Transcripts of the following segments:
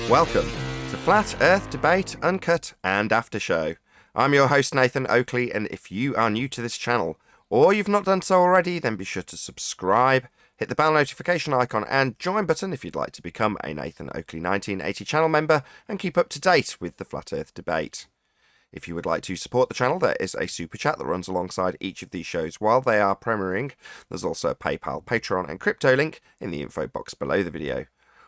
Welcome to Flat Earth Debate, Uncut and After Show. I'm your host Nathan Oakley, and if you are new to this channel, or you've not done so already, then be sure to subscribe, hit the bell notification icon and join button if you'd like to become a Nathan Oakley 1980 channel member and keep up to date with the Flat Earth Debate. If you would like to support the channel, there is a super chat that runs alongside each of these shows while they are premiering. There's also a PayPal, Patreon and crypto link in the info box below the video.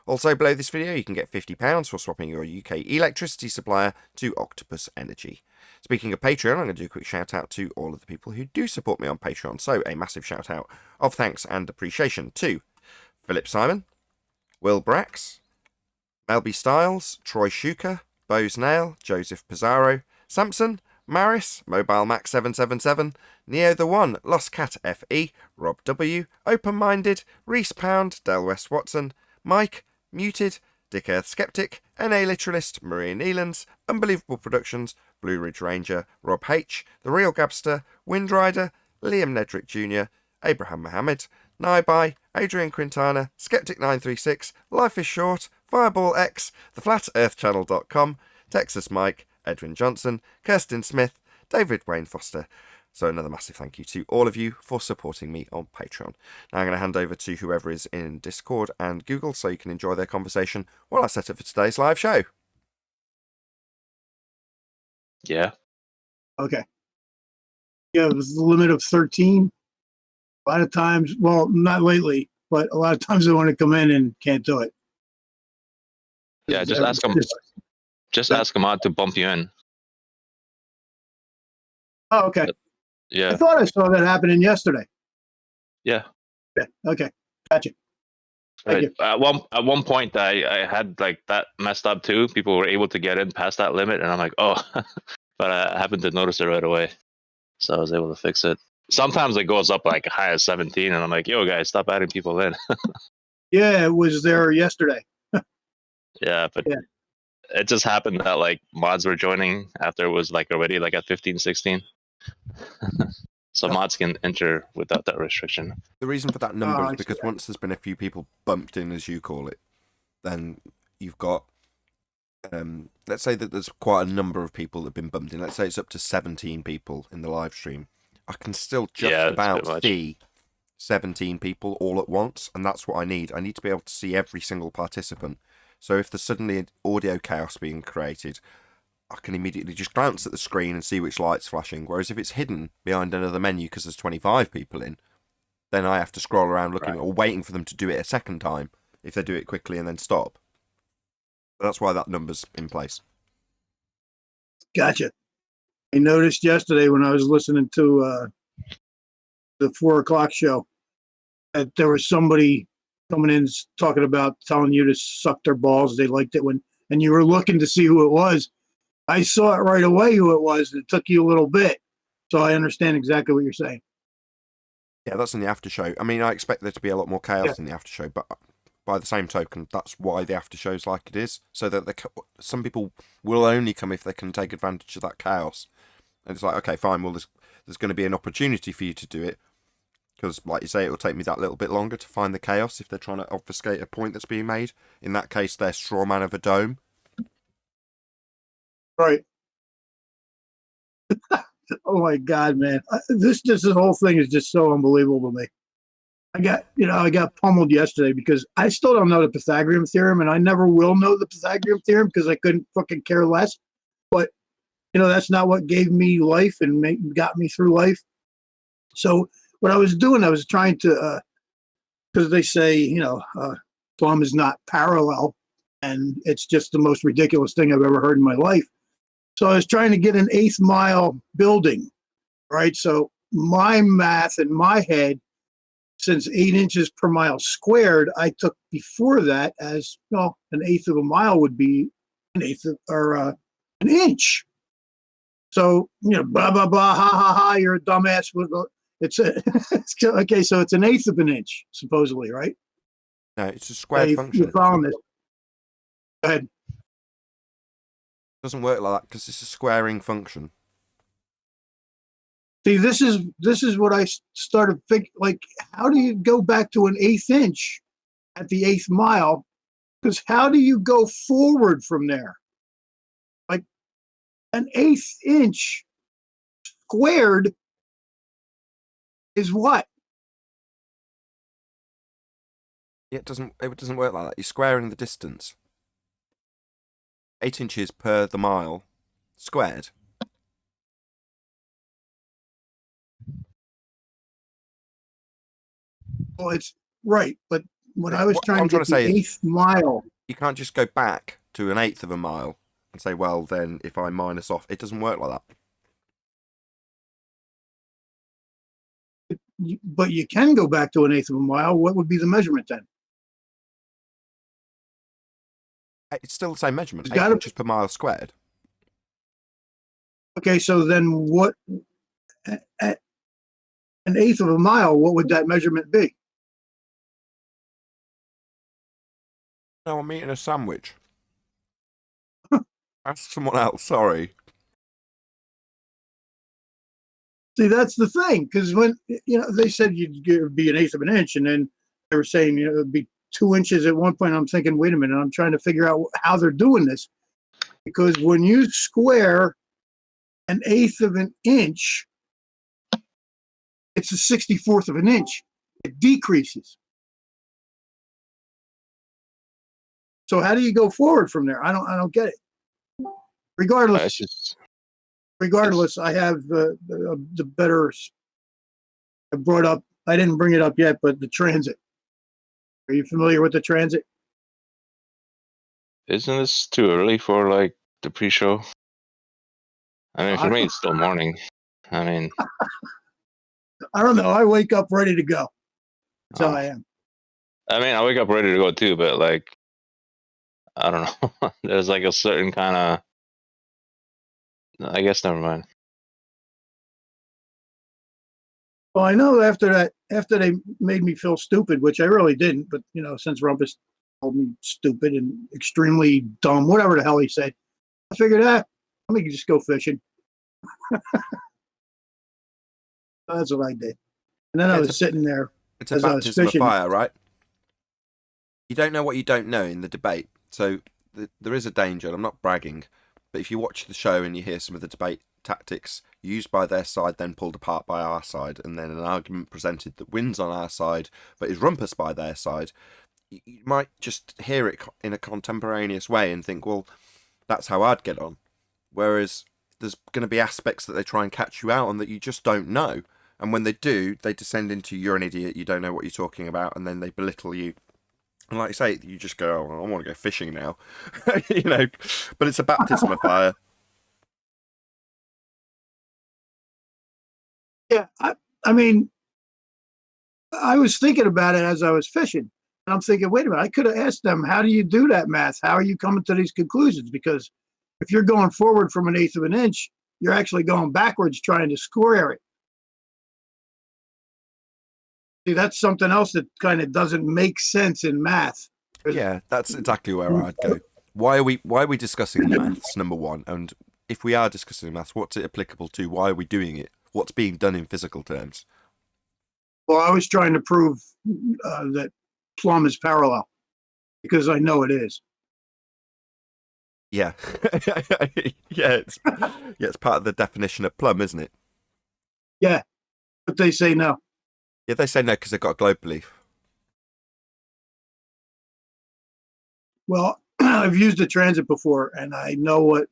Also below this video you can get £50 for swapping your UK electricity supplier to Octopus Energy. Speaking of Patreon, I'm going to do a quick shout out to all of the people who do support me on Patreon. So a massive shout out of thanks and appreciation to Philip Simon, Will Brax, Melby Styles, Troy Shuker, Bose Nail, Joseph Pizarro, Samson, Maris, Mobile Max 777, Neo the One, Lost Cat FE, Rob W, Open Minded, Reese Pound, Del West Watson, Mike, Muted, Dick Earth Skeptic, NA Literalist, Maria Neelands, Unbelievable Productions, Blue Ridge Ranger, Rob H, The Real Gabster, Windrider, Liam Nedrick Jr., Abraham Mohammed, Naibai, Adrian Quintana, Skeptic936, Life is Short, Fireball X, TheFlatEarthChannel.com, Texas Mike, Edwin Johnson, Kirsten Smith, David Wayne Foster. So another massive thank you to all of you for supporting me on Patreon. Now I'm going to hand over to whoever is in Discord and Google so you can enjoy their conversation while I set up for today's live show. Yeah. Okay. Yeah, it was the limit of 13. A lot of times, well, not lately, but a lot of times they want to come in and can't do it. Yeah, just ask them. Just ask them out to bump you in. Oh, okay. Yeah. I thought I saw that happening yesterday. Yeah. Yeah. Okay. Gotcha. Thank you. At one point, I had like that messed up too. People were able to get in past that limit, and I'm like, oh, but I happened to notice it right away, so I was able to fix it. Sometimes it goes up like high as 17, and I'm like, yo, guys, stop adding people in. Yeah, it was there yesterday. Yeah, but yeah. It just happened that like mods were joining after it was like already like at 15, 16. So mods can enter without that restriction. The reason for that number is because once there's been a few people bumped in, as you call it, then you've got, let's say that there's quite a number of people that have been bumped in. Let's say it's up to 17 people in the live stream. I can still just about see 17 people all at once, and that's what I need. I need to be able to see every single participant. So if there's suddenly audio chaos being created, I can immediately just glance at the screen and see which light's flashing. Whereas if it's hidden behind another menu because there's 25 people in, then I have to scroll around looking or waiting for them to do it a second time if they do it quickly and then stop. But that's why that number's in place. Gotcha. I noticed yesterday when I was listening to the 4 o'clock show that there was somebody coming in talking about telling you to suck their balls. They liked it and you were looking to see who it was. I saw it right away who it was. It took you a little bit. So I understand exactly what you're saying. Yeah, that's in the after show. I mean, I expect there to be a lot more chaos in the after show, but by the same token, that's why the after show's like it is. So that some people will only come if they can take advantage of that chaos. And it's like, okay, fine, well, there's going to be an opportunity for you to do it. Because, like you say, it will take me that little bit longer to find the chaos if they're trying to obfuscate a point that's being made. In that case, they're straw man of a dome. Right. Oh my God, man! This whole thing is just so unbelievable to me. I got pummeled yesterday because I still don't know the Pythagorean theorem, and I never will know the Pythagorean theorem because I couldn't fucking care less. But that's not what gave me life and got me through life. So what I was doing, I was trying to, because they say plumb is not parallel, and it's just the most ridiculous thing I've ever heard in my life. So I was trying to get an 1/8 mile building, right? So my math in my head, since 8 inches per mile squared, I took before that as an 1/8 of a mile would be an inch. So blah blah blah, ha ha ha, you're a dumbass. It's okay. So it's an 1/8 of an inch, supposedly, right? No, it's a squared function. You're following this. Go ahead. Doesn't work like that because it's a squaring function. See, this is what I started thinking. Like, how do you go back to an 1/8 inch at the 1/8 mile Because how do you go forward from there? Like an eighth inch squared is what? It doesn't work like that. You're squaring the distance. 8 inches per the mile squared. Well, it's right, but when I was What trying I'm to trying get to say the is eighth mile, you can't just go back to an eighth of a mile and say, well, then if I minus off, it doesn't work like that. but you can go back to an eighth of a mile. What would be the measurement then? It's still the same measurement, It's 8 gotta- inches per mile squared. Okay, so then what? At an eighth of a mile, what would that measurement be? No, I'm eating a sandwich. Ask someone else, sorry. See, that's the thing, because when they said you'd be an eighth of an inch, and then they were saying it'd be 2 inches at one point. I'm thinking, wait a minute, I'm trying to figure out how they're doing this, because when you square an eighth of an inch, it's a 64th of an inch. It decreases. So how do you go forward from there? I don't get it. Regardless, I have the better. I didn't bring it up yet, but the transit. Are you familiar with the transit? Isn't this too early for like the pre-show? I mean, for me, it's still morning. I mean, I don't know. I wake up ready to go. That's how I am. I mean, I wake up ready to go too, but like, I don't know. There's like a certain kind of. I guess never mind. Well, I know after they made me feel stupid, which I really didn't, but since Rumpus called me stupid and extremely dumb, whatever the hell he said, I figured, let me just go fishing. That's what I did. And then I was sitting there. It's a baptism of fire, right? You don't know what you don't know in the debate. So there is a danger, and I'm not bragging, but if you watch the show and you hear some of the debate tactics used by their side, then pulled apart by our side, and then an argument presented that wins on our side, but is rumpus by their side, you might just hear it in a contemporaneous way and think, well, that's how I'd get on. Whereas there's going to be aspects that they try and catch you out on that you just don't know. And when they do, they descend into, you're an idiot, you don't know what you're talking about, and then they belittle you. And like you say, you just go, I want to go fishing now. But it's a baptism of fire. Yeah, I mean, I was thinking about it as I was fishing. And I'm thinking, wait a minute, I could have asked them, how do you do that math? How are you coming to these conclusions? Because if you're going forward from an eighth of an inch, you're actually going backwards trying to square it. See, that's something else that kind of doesn't make sense in math. Yeah, that's exactly where I'd go. Why are we discussing maths, number one? And if we are discussing maths, what's it applicable to? Why are we doing it? What's being done in physical terms? Well, I was trying to prove that plumb is parallel because I know it is. Yeah. It's part of the definition of plumb, isn't it? Yeah, but they say no. Yeah, they say no because they've got a globe belief. Well, I've used the transit before, and I know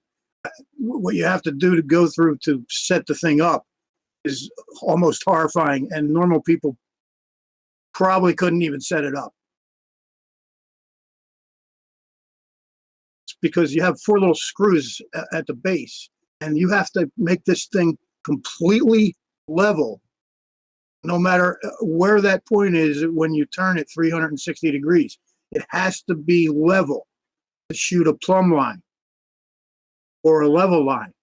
what you have to do to go through to set the thing up is almost horrifying, and normal people probably couldn't even set it up. It's because you have 4 little screws at the base, and you have to make this thing completely level, no matter where that point is when you turn it 360 degrees. It has to be level to shoot a plumb line or a level line.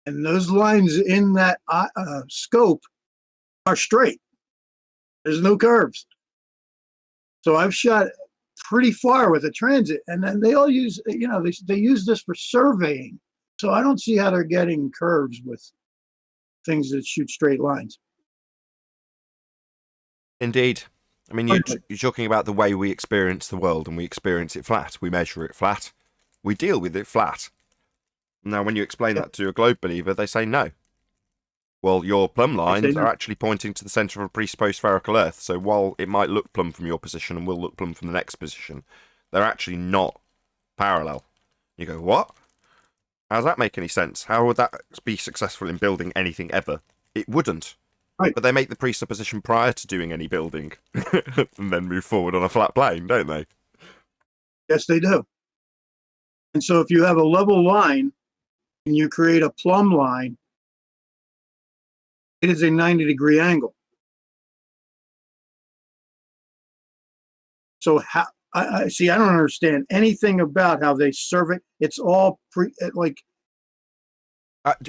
And those lines in that scope are straight. There's no curves. So I've shot pretty far with a transit, and then they all use, they use this for surveying. So I don't see how they're getting curves with things that shoot straight lines. Indeed. I mean, you're talking about the way we experience the world, and we experience it flat. We measure it flat. We deal with it flat. Now, when you explain that to a globe believer, they say no. Well, your plumb lines are actually pointing to the centre of a presupposed spherical Earth. So while it might look plumb from your position and will look plumb from the next position, they're actually not parallel. You go, what? How does that make any sense? How would that be successful in building anything ever? It wouldn't. Right. But they make the presupposition prior to doing any building and then move forward on a flat plane, don't they? Yes, they do. And so if you have a level line and you create a plumb line, it is a 90-degree angle. So how I see, I don't understand anything about how they serve it. It's all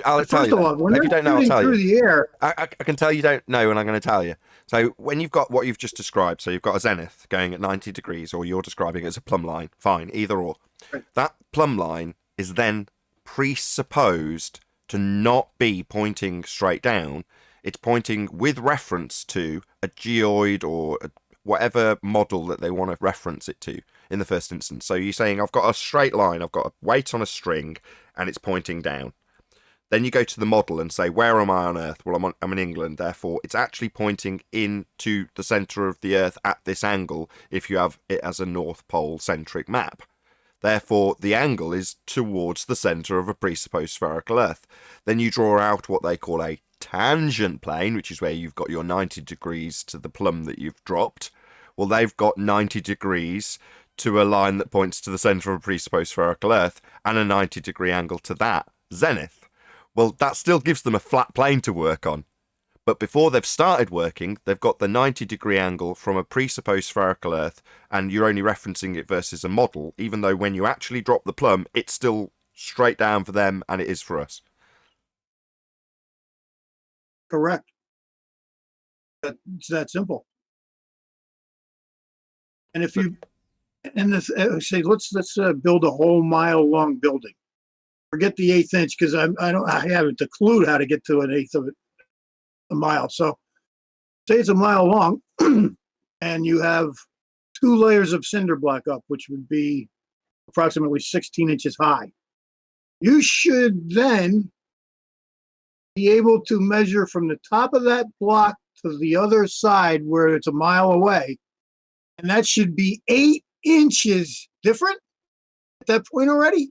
I'll tell you. All, when if you don't know, I'll tell through you. the air, I can tell you don't know, and I'm going to tell you. So when you've got what you've just described, so you've got a zenith going at 90 degrees, or you're describing it as a plumb line, fine, either or. Right. That plumb line is then presupposed to not be pointing straight down. It's pointing with reference to a geoid or whatever model that they want to reference it to in the first instance. So you're saying, I've got a straight line, I've got a weight on a string, and it's pointing down. Then you go to the model and say, where am I on Earth? Well, I'm in England, therefore it's actually pointing into the centre of the Earth at this angle if you have it as a North Pole centric map. Therefore, the angle is towards the centre of a presupposed spherical Earth. Then you draw out what they call a tangent plane, which is where you've got your 90 degrees to the plumb that you've dropped. Well, they've got 90 degrees to a line that points to the centre of a presupposed spherical Earth and a 90-degree angle to that zenith. Well, that still gives them a flat plane to work on. But before they've started working, they've got the 90-degree angle from a presupposed spherical Earth, and you're only referencing it versus a model, even though when you actually drop the plumb, it's still straight down for them, and it is for us. correct. It's that simple. And if you, and this, say, let's build a whole mile-long building. Forget the 1/8 inch, because I haven't a clue how to get to an 1/8 of it, a mile. So say it's a mile long, and you have 2 layers of cinder block up, which would be approximately 16 inches high. You should then be able to measure from the top of that block to the other side where it's a mile away, and that should be 8 inches different at that point already.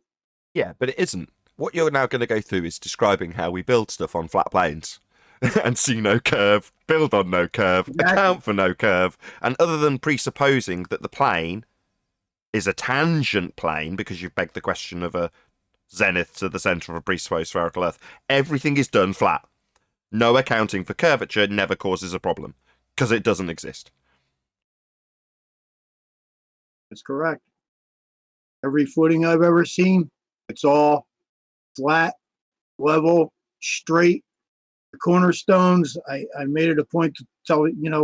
Yeah, but it isn't. What you're now going to go through is describing how we build stuff on flat planes and see no curve, build on no curve, account for no curve, and other than presupposing that the plane is a tangent plane, because you've begged the question of a zenith to the centre of a presupposed spherical Earth, everything is done flat. No accounting for curvature never causes a problem, because it doesn't exist. That's correct. Every footing I've ever seen, it's all flat, level, straight. The cornerstones, I made it a point to tell you,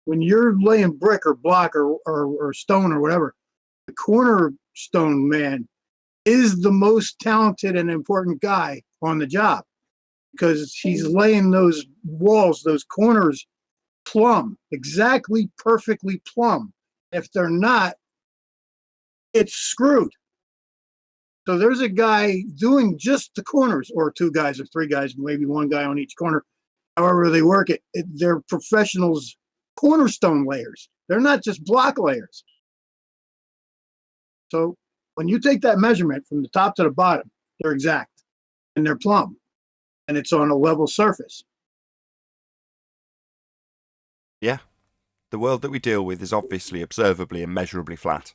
when you're laying brick or block or stone or whatever, the cornerstone man is the most talented and important guy on the job, because he's laying those walls, those corners plumb, exactly perfectly plumb. If they're not, it's screwed. So there's a guy doing just the corners, or 2 guys or 3 guys, maybe 1 guy on each corner. However they work it, they're professionals, cornerstone layers. They're not just block layers. So when you take that measurement from the top to the bottom, they're exact and they're plumb, and it's on a level surface. Yeah. The world that we deal with is obviously observably and measurably flat.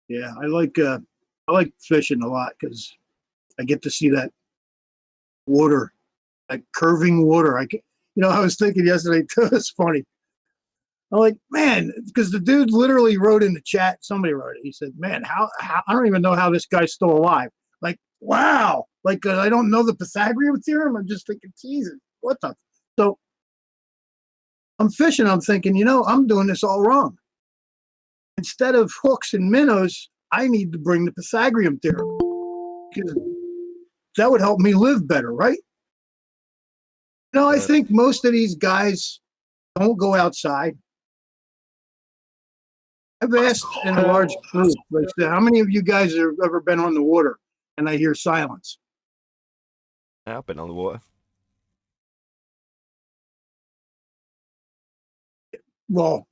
Yeah, I like fishing a lot, because I get to see that water, that curving water. I was thinking yesterday too. It's funny. I'm like, man, because the dude literally wrote in the chat. Somebody wrote it. He said, "Man, how I don't even know how this guy's still alive." Like, wow. Like, I don't know the Pythagorean theorem. I'm just thinking, Jesus, what the? So I'm fishing. I'm thinking, I'm doing this all wrong. Instead of hooks and minnows, I need to bring the Pythagorean theorem because that would help me live better, right? You know, I think most of these guys don't go outside. I've asked in a large group, but how many of you guys have ever been on the water? And I hear silence. Yeah, I've been on the water. Well,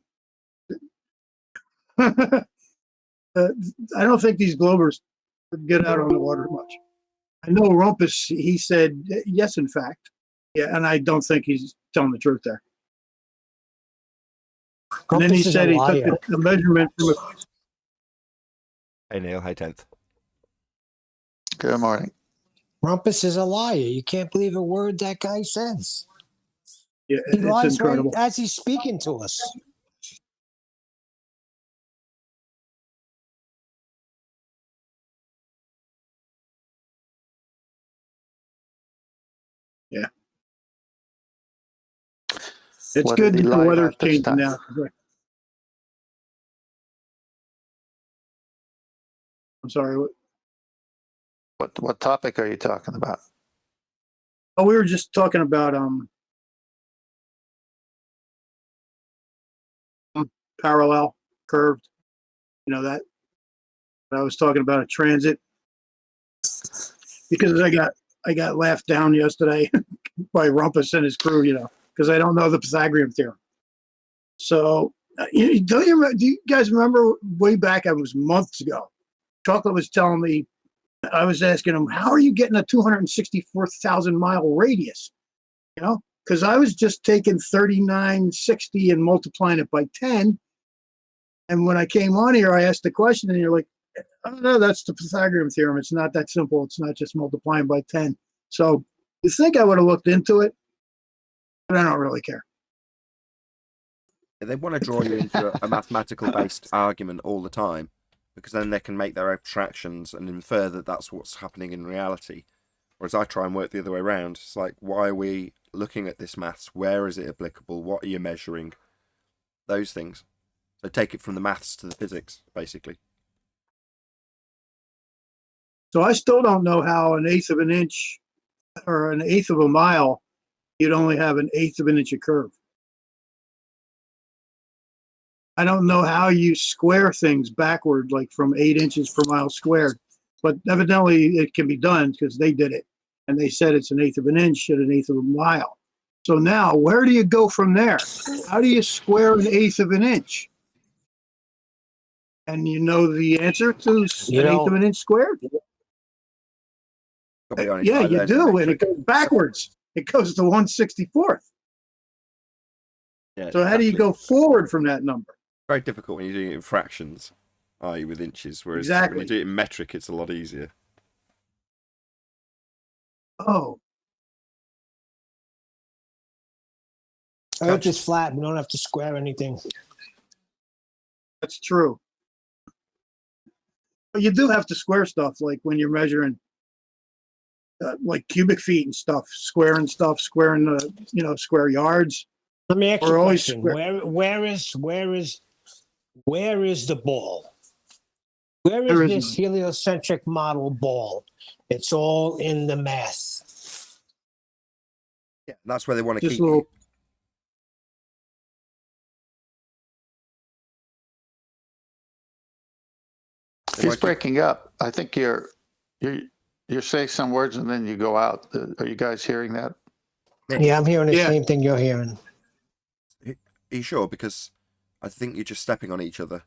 I don't think these Globers get out on the water much. I know Rumpus, he said, yes, in fact. Yeah, and I don't think he's telling the truth there. And then he said he took the measurement from Hey, Neil. Hey, 10th. Good morning. Rumpus is a liar. You can't believe a word that guy says. Yeah, He it's lies incredible. right as he's speaking to us. Yeah. It's What good did he that the lie weather's about this changing time? now. I'm sorry. What topic are you talking about? Oh, we were just talking about parallel, curved. You know that. I was talking about a transit because I got laughed down yesterday by Rumpus and his crew. You know, because I don't know the Pythagorean theorem. So, do you guys remember way back? I was months ago. Chocolate was telling me. I was asking him, "How are you getting a 264,000-mile radius?" You know, because I was just taking 3960 and multiplying it by 10. And when I came on here, I asked the question, and you're like, "Oh no, that's the Pythagorean theorem. It's not that simple. It's not just multiplying by 10." So you think I would have looked into it, but I don't really care. They want to draw you into a mathematical-based argument all the time, because then they can make their abstractions and infer that that's what's happening in reality. Whereas I try and work the other way around. It's like, why are we looking at this maths? Where is it applicable? What are you measuring? Those things. So take it from the maths to the physics, basically. So I still don't know how an eighth of an inch or an eighth of a mile, you'd only have an eighth of an inch of curve. I don't know how you square things backward, like from 8 inches per mile squared, but evidently it can be done because they did it. And they said it's an eighth of an inch and an eighth of a mile. So now where do you go from there? How do you square an eighth of an inch? And you know the answer to an eighth of an inch squared? I'll be honest, Yeah, I you learned do, and metric. it goes backwards. It goes to 1/64th. Yeah, So how do you go forward from that number? Very difficult when you're doing it in fractions, i.e. with inches, whereas Exactly. when you do it in metric, it's a lot easier. Oh, Earth is flat. We don't have to square anything. that's true. But you do have to square stuff, like when you're measuring like cubic feet and stuff, squaring square yards. Let me ask you We're a always question. square. Where is the ball? Where There is is this heliocentric model ball? It's all in the math. Yeah, that's where they want to Just keep a little. you. He's breaking up. I think you're saying some words and then you go out. Are you guys hearing that? Yeah, I'm hearing the Yeah. same thing you're hearing. Are you sure? Because I think you're just stepping on each other. Or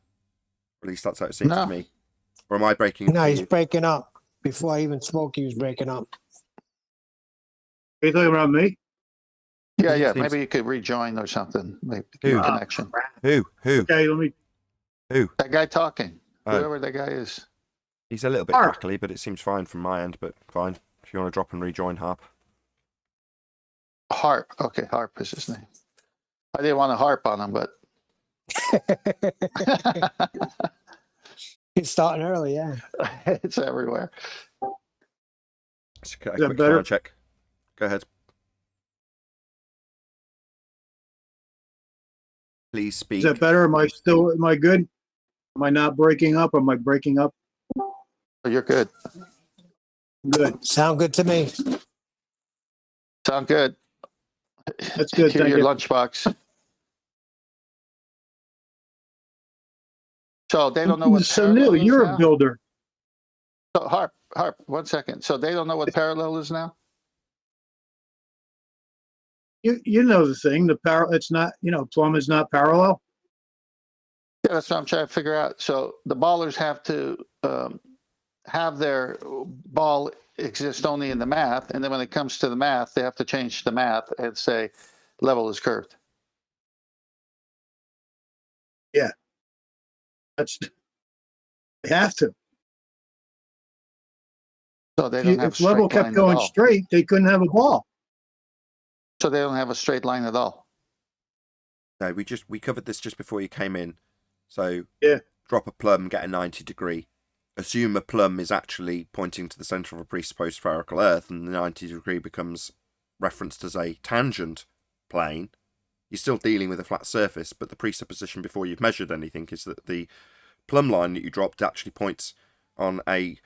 at least that's how it seems No. to me. Or am I breaking up? No, to he's you? breaking up. Before I even spoke, he was breaking up. Are you talking about me? Yeah. Seems- Maybe you could rejoin or something. Maybe Who? connection. Who? Okay, let me. That guy talking. Oh. Whoever that guy is. He's a little bit Harp. crackly, but it seems fine from my end. But fine. If you want to drop and rejoin, Harp. Harp. Okay, Harp is his name. I didn't want to harp on him, but It's starting early, yeah. it's everywhere. Just a that quick better? sound check. Go ahead. Please speak. Is that better? Am I good? Am I not breaking up? Am I breaking up? Oh, you're good. Good. Sound good to me. Sound good. That's good. Here, Thank your you. lunchbox. So they don't know what So Neil, parallel is you're a now? builder. So Harp, 1 second. So they don't know what parallel is now? You know the thing. It's not. Plumb is not parallel. Yeah, that's what I'm trying to figure out. So the ballers have to have their ball exist only in the math, and then when it comes to the math, they have to change the math and say level is curved. Yeah. They have to. So they don't have a If level straight kept line at going all. straight, they couldn't have a ball. So they don't have a straight line at all. No, we covered this just before you came in. So Yeah. drop a plumb, get a 90 degree. Assume a plumb is actually pointing to the centre of a presupposed spherical Earth, and the 90 degree becomes referenced as a tangent plane. You're still dealing with a flat surface, but the presupposition before you've measured anything is that the plumb line that you dropped actually points on a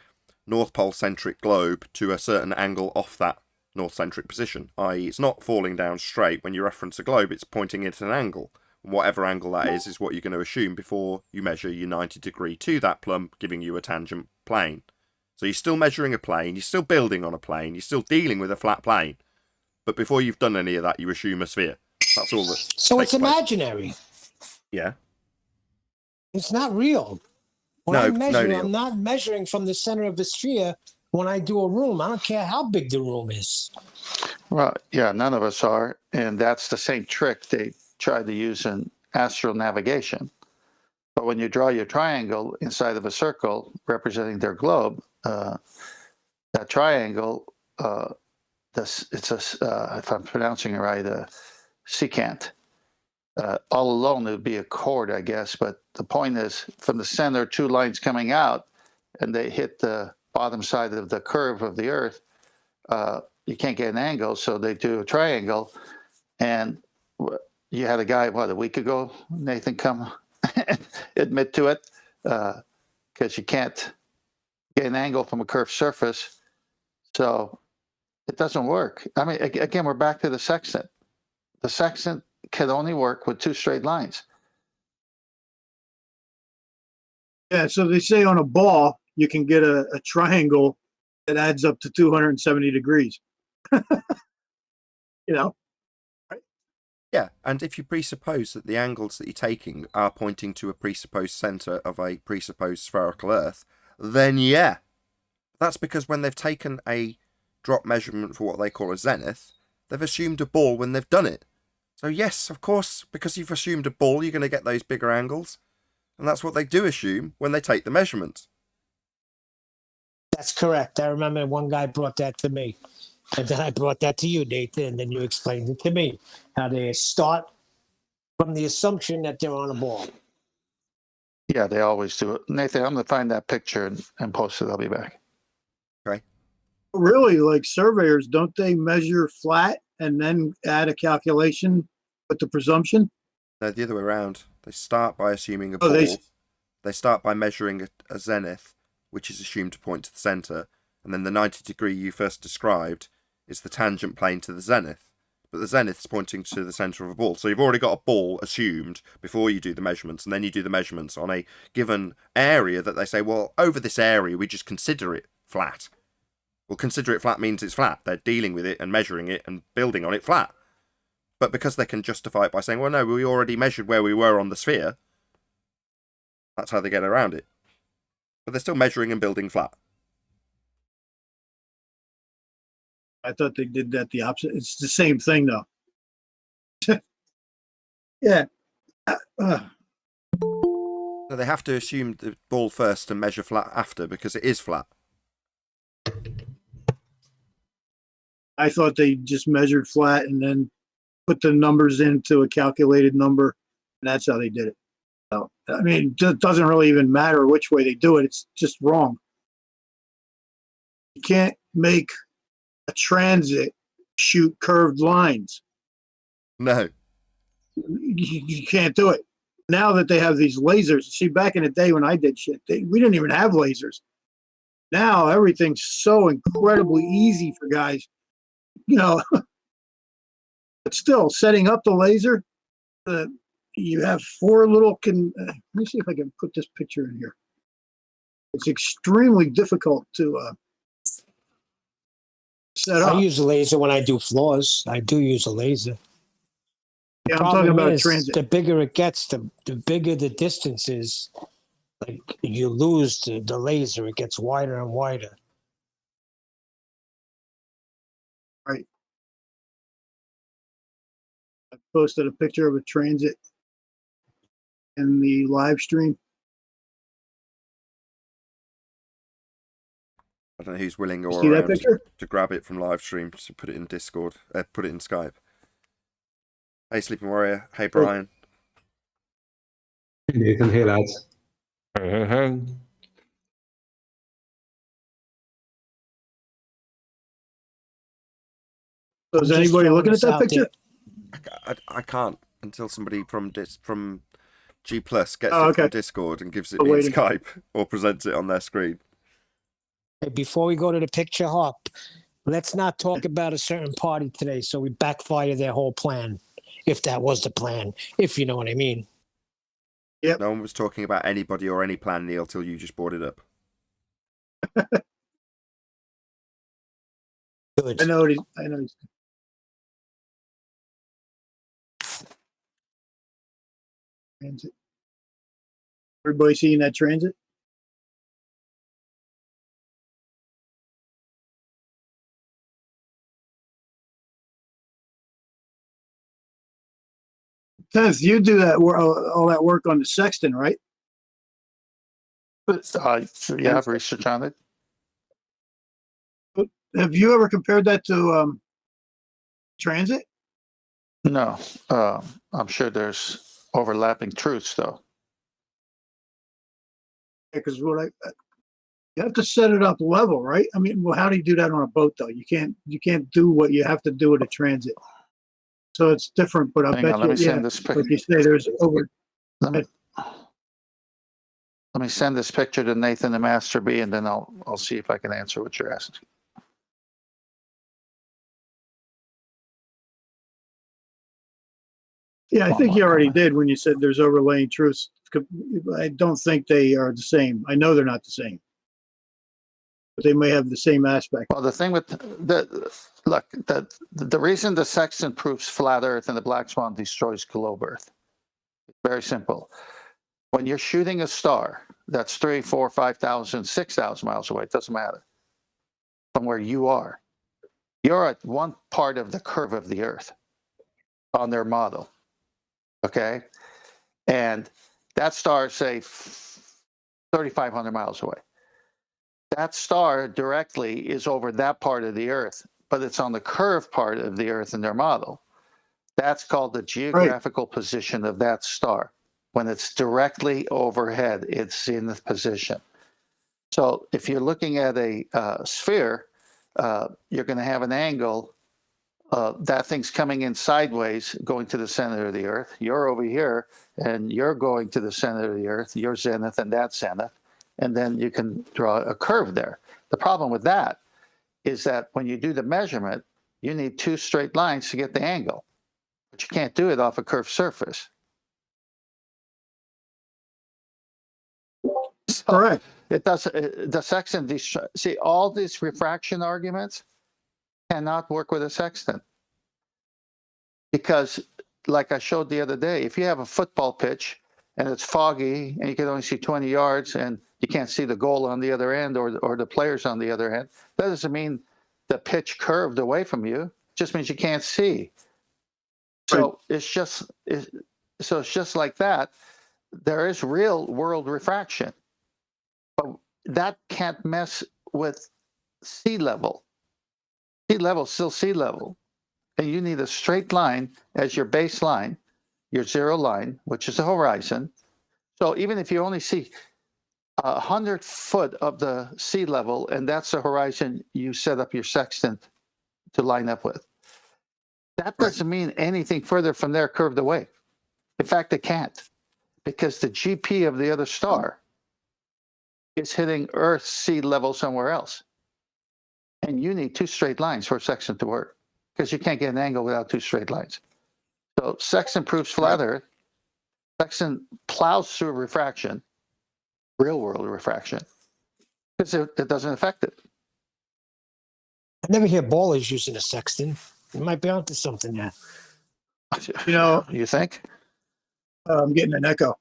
North Pole centric globe to a certain angle off that north centric position, i.e. it's not falling down straight. When you reference a globe, it's pointing at an angle. And whatever angle that is what you're going to assume before you measure your 90 degree to that plumb, giving you a tangent plane. So you're still measuring a plane, you're still building on a plane, you're still dealing with a flat plane. But before you've done any of that, you assume a sphere. That's all that So it's takes place. imaginary. Yeah. It's not real. When No, I no, measure, Neil. I'm not measuring from the center of the sphere when I do a room. I don't care how big the room is. Well, yeah, none of us are. And that's the same trick they tried to use in astral navigation. But when you draw your triangle inside of a circle representing their globe, that triangle, if I'm pronouncing it right, a secant. All alone, it would be a chord, I guess. But the point is, from the center, two lines coming out, and they hit the bottom side of the curve of the Earth. You can't get an angle, so they do a triangle. And you had a guy, a week ago, Nathan, come admit to it, because you can't get an angle from a curved surface. So it doesn't work. I mean, again, we're back to the sextant. The sextant can only work with two straight lines. Yeah. So they say on a ball, you can get a triangle that adds up to 270 degrees. you know, Yeah, and if you presuppose that the angles that you're taking are pointing to a presupposed centre of a presupposed spherical Earth, then yeah. That's because when they've taken a drop measurement for what they call a zenith, they've assumed a ball when they've done it. So yes, of course, because you've assumed a ball, you're going to get those bigger angles. And that's what they do assume when they take the measurements. That's correct. I remember one guy brought that to me. And then I brought that to you, Nathan, and then you explained it to me. How they start from the assumption that they're on a ball. Yeah, they always do it. Nathan, I'm going to find that picture and post it. I'll be back. Okay. really, like surveyors, don't they measure flat and then add a calculation with the presumption? No, the other way around. They start by assuming a Oh, ball. They start by measuring a zenith, which is assumed to point to the centre, and then the 90 degree you first described is the tangent plane to the zenith. But the zenith's pointing to the centre of a ball. So you've already got a ball assumed before you do the measurements, and then you do the measurements on a given area that they say, well, over this area, we just consider it flat. Well, consider it flat means it's flat. They're dealing with it and measuring it and building on it flat. But because they can justify it by saying, well, no, we already measured where we were on the sphere, that's how they get around it. But they're still measuring and building flat. I thought they did that the opposite. It's the same thing, though. Yeah. So they have to assume the ball first and measure flat after because it is flat. I thought they just measured flat and then put the numbers into a calculated number, and that's how they did it. So, I mean, it doesn't really even matter which way they do it. It's just wrong. You can't make a transit shoot curved lines. No. You can't do it. Now that they have these lasers, see, back in the day when I did shit, we didn't even have lasers. Now everything's so incredibly easy for guys, you know. But still, setting up the laser, you have four little. Let me see if I can put this picture in here. It's extremely difficult to set I up. use a laser when I do floors. I do use a laser. Yeah, I'm Problem talking about is, transit. the bigger it gets, the bigger the distance is. Like you lose the laser, it gets wider and wider. Right. I posted a picture of a transit in the live stream. I don't know who's willing or See that around picture? to grab it from live stream to put it in Discord, put it in Skype. Hey, Sleeping Warrior. Hey, Brian. Hey, Nathan. Hey, lads. So is I'm just anybody throwing looking at this that out picture? I can't until somebody from G Plus gets Oh, it okay. from Discord and gives it Oh, in waiting. Skype or presents it on their screen. Hey, before we go to the picture hop, let's not talk about a certain party today, so we backfire their whole plan, if that was the plan, if you know what I mean. Yep. No one was talking about anybody or any plan, Neil, till you just brought it up. Good. I know it is. I know. Transit. Everybody seeing that transit? Tenth, you do that all that work on the sextant, right? Yeah, I've research on it. Have you ever compared that to transit? No, I'm sure there's overlapping truths, though. Because you have to set it up level, right? I mean, well, how do you do that on a boat though? You can't do what you have to do with a transit. So it's different, but I Hang bet on, let you, me yeah, send this like picture. you say, there's over. Let me send this picture to Nathan the Master B, and then I'll see if I can answer what you're asking. Yeah, I think you already did when you said there's overlaying truths. I don't think they are the same. I know they're not the same, but they may have the same aspect. Well, the thing with the reason the sextant proves flat Earth and the black swan destroys globe Earth, it's very simple. When you're shooting a star that's 3, 4, 5,000, 6,000 miles away, it doesn't matter from where you are. You're at one part of the curve of the Earth on their model, okay? And that star, say, 3,500 miles away. That star directly is over that part of the Earth, but it's on the curved part of the Earth in their model. That's called the geographical position of that star. When it's directly overhead, it's in the position. So if you're looking at a sphere, you're going to have an angle. That thing's coming in sideways, going to the center of the Earth. You're over here, and you're going to the center of the Earth. You're zenith, and that's zenith. And then you can draw a curve there. The problem with that is that when you do the measurement, you need two straight lines to get the angle, but you can't do it off a curved surface. So Correct. it does. The sextant. See, all these refraction arguments cannot work with a sextant because, like I showed the other day, if you have a football pitch and it's foggy and you can only see 20 yards and you can't see the goal on the other end or the players on the other end, that doesn't mean the pitch curved away from you. It just means you can't see. So it's just like that. There is real world refraction, but that can't mess with sea level. Sea level is still sea level, and you need a straight line as your baseline, your zero line, which is the horizon. So even if you only see 100 foot of the sea level, and that's the horizon you set up your sextant to line up with, that doesn't mean anything further from there curved away. In fact, it can't, because the GP of the other star is hitting Earth's sea level somewhere else. And you need 2 straight lines for a sextant to work, because you can't get an angle without 2 straight lines. So sextant proves flat Earth. Sextant plows through refraction, real world refraction, because it doesn't affect it. I never hear ballers using a sextant. You might be onto something there. You know, You think? I'm getting an echo.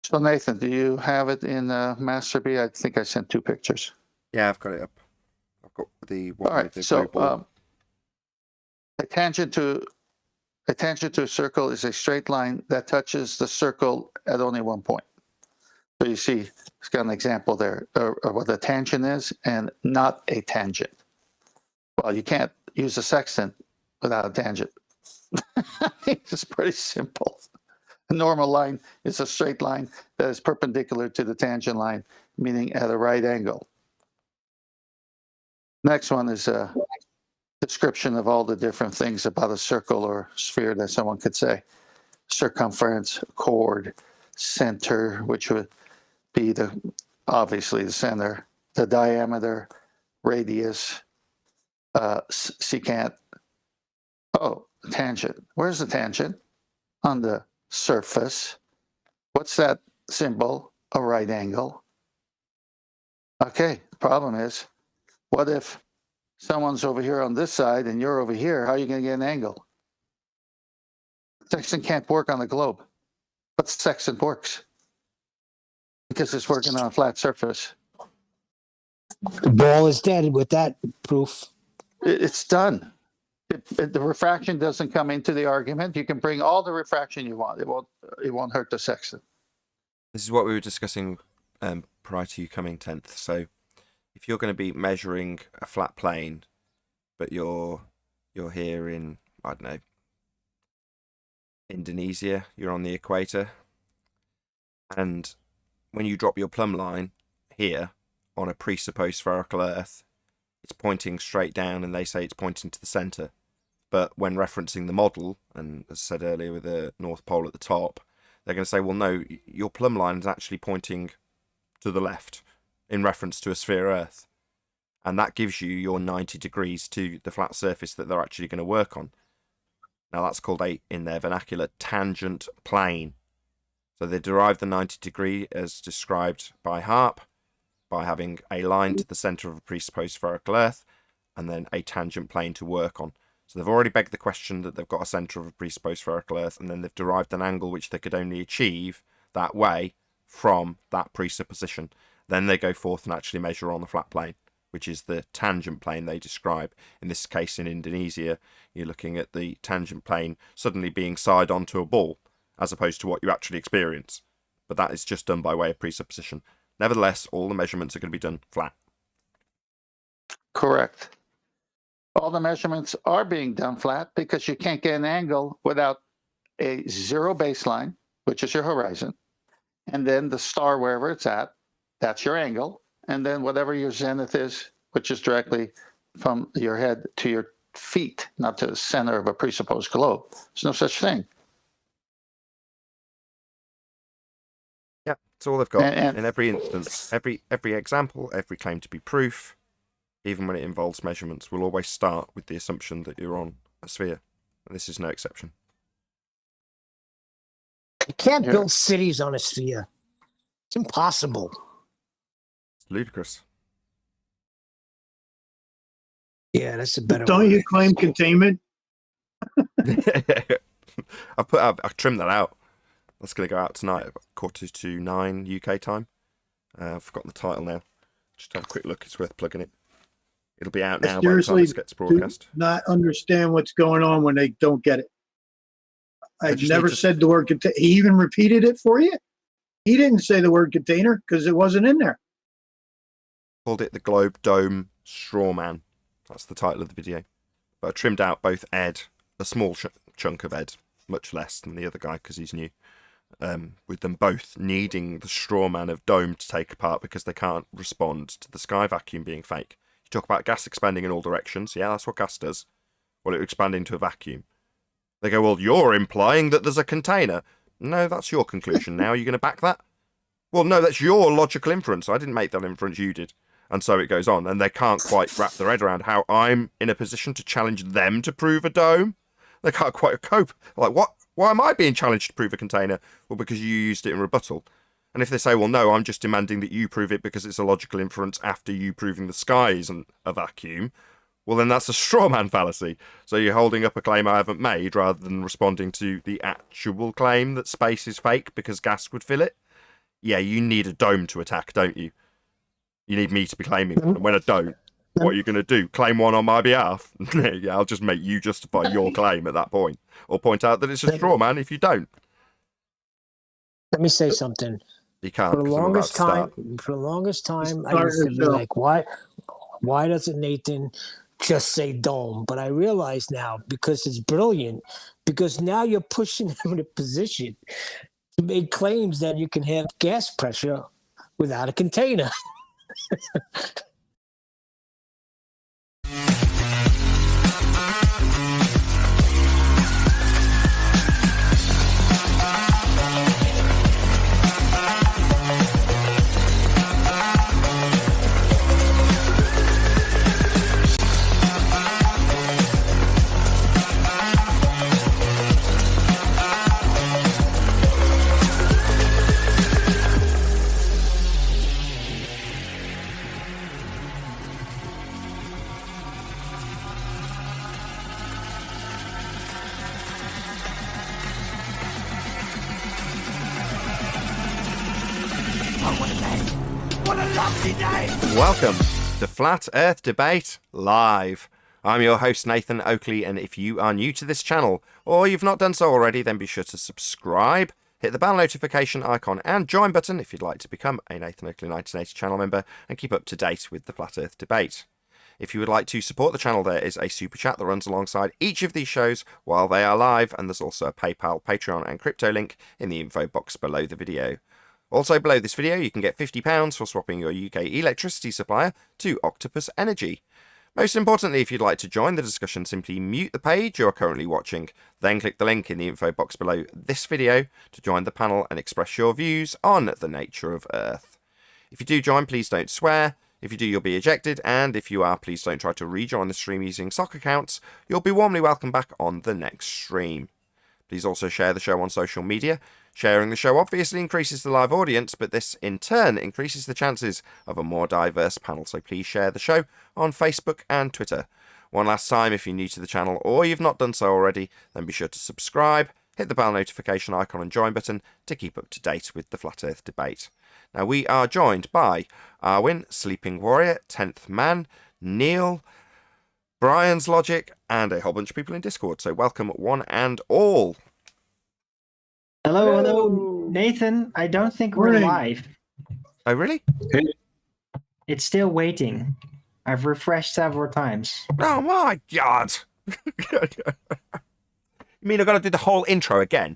So Nathan, do you have it in Master B? I think I sent 2 pictures. Yeah, I've got it up. I've got the one All right. with the So blue ball. a tangent to a circle is a straight line that touches the circle at only one point. So you see, it's got an example there of what a tangent is and not a tangent. Well, you can't use a sextant without a tangent. It's pretty simple. A normal line is a straight line that is perpendicular to the tangent line, meaning at a right angle. Next one is a description of all the different things about a circle or sphere that someone could say. Circumference, chord, center, which would be obviously the center, the diameter, radius, secant. Oh, tangent. Where's the tangent? On the surface. What's that symbol? A right angle. Okay, the problem is, what if someone's over here on this side and you're over here? How are you going to get an angle? Sextant can't work on the globe, but sextant works because it's working on a flat surface. The ball is dead with that proof. It's done. If the refraction doesn't come into the argument, you can bring all the refraction you want. It won't hurt the sextant. This is what we were discussing prior to you coming 10th. So if you're going to be measuring a flat plane, but you're here in, I don't know, Indonesia, you're on the equator, and when you drop your plumb line here on a presupposed spherical Earth, it's pointing straight down, and they say it's pointing to the centre. But when referencing the model, and as I said earlier with the North Pole at the top, they're going to say, well, no, your plumb line is actually pointing to the left in reference to a sphere Earth. And that gives you your 90 degrees to the flat surface that they're actually going to work on. Now that's called in their vernacular, tangent plane. So they derive the 90 degree as described by Harp, by having a line to the centre of a presupposed spherical Earth, and then a tangent plane to work on. So they've already begged the question that they've got a centre of a presupposed spherical Earth, and then they've derived an angle which they could only achieve that way from that presupposition. Then they go forth and actually measure on the flat plane, which is the tangent plane they describe. In this case, in Indonesia, you're looking at the tangent plane suddenly being side onto a ball, as opposed to what you actually experience. But that is just done by way of presupposition. Nevertheless, all the measurements are going to be done flat. Correct. All the measurements are being done flat because you can't get an angle without a zero baseline, which is your horizon, and then the star wherever it's at, that's your angle, and then whatever your zenith is, which is directly from your head to your feet, not to the center of a presupposed globe. There's no such thing. Yeah, that's all they've got. And in every instance, every example, every claim to be proof, even when it involves measurements, will always start with the assumption that you're on a sphere. And this is no exception. You can't build cities on a sphere. It's impossible. It's ludicrous. Yeah, that's a better Don't word. you claim containment? I trimmed that out. That's going to go out tonight at 8:45 UK time. I've forgotten the title now. Just have a quick look. It's worth plugging it. It'll be out now by the time this gets broadcast. Do not understand what's going on when they don't get it. I never said the word container. He even repeated it for you. He didn't say the word container because it wasn't in there. Called it the Globe Dome Strawman. That's the title of the video. But I trimmed out both Ed, a small chunk of Ed, much less than the other guy because he's new, with them both needing the strawman of Dome to take apart because they can't respond to the sky vacuum being fake. You talk about gas expanding in all directions. Yeah, that's what gas does. Well, it would expand into a vacuum. They go, well, you're implying that there's a container. No, that's your conclusion now. Are you going to back that? Well, no, that's your logical inference. I didn't make that inference, you did. And so it goes on, and they can't quite wrap their head around how I'm in a position to challenge them to prove a dome. They can't quite cope. Like, what? Why am I being challenged to prove a container? Well, because you used it in rebuttal. And if they say, well, no, I'm just demanding that you prove it because it's a logical inference after you proving the sky isn't a vacuum, well, then that's a straw man fallacy. So you're holding up a claim I haven't made rather than responding to the actual claim that space is fake because gas would fill it. Yeah, you need a dome to attack, don't you? You need me to be claiming one. And when I don't, what are you going to do? Claim one on my behalf? Yeah, I'll just make you justify your claim at that point. Or point out that it's a straw man if you don't. Let me say something. You can't. For the longest time, I used to be like, why doesn't Nathan just say dome? But I realize now, because it's brilliant, because now you're pushing him in a position to make claims that you can have gas pressure without a container. Welcome to Flat Earth Debate Live. I'm your host, Nathan Oakley, and if you are new to this channel, or you've not done so already, then be sure to subscribe, hit the bell notification icon and join button if you'd like to become a Nathan Oakley 1980 channel member and keep up to date with the Flat Earth Debate. If you would like to support the channel, there is a super chat that runs alongside each of these shows while they are live, and there's also a PayPal, Patreon and crypto link in the info box below the video. Also below this video you can get £50 for swapping your UK electricity supplier to Octopus Energy. Most importantly, if you'd like to join the discussion, simply mute the page you are currently watching, then click the link in the info box below this video to join the panel and express your views on the nature of Earth. If you do join, please don't swear. If you do, you'll be ejected, and if you are, please don't try to rejoin the stream using sock accounts. You'll be warmly welcomed back on the next stream. Please also share the show on social media. Sharing the show obviously increases the live audience, but this in turn increases the chances of a more diverse panel, so please share the show on Facebook and Twitter. One last time, if you're new to the channel or you've not done so already, then be sure to subscribe, hit the bell notification icon and join button to keep up to date with the Flat Earth Debate. Now we are joined by Arwin, Sleeping Warrior, 10th Man, Neil, Brian's Logic, and a whole bunch of people in Discord, so welcome one and all. Hello, Nathan. I don't think we're live. Oh, really? It's still waiting. I've refreshed several times. Oh my god! You mean I've got to do the whole intro again?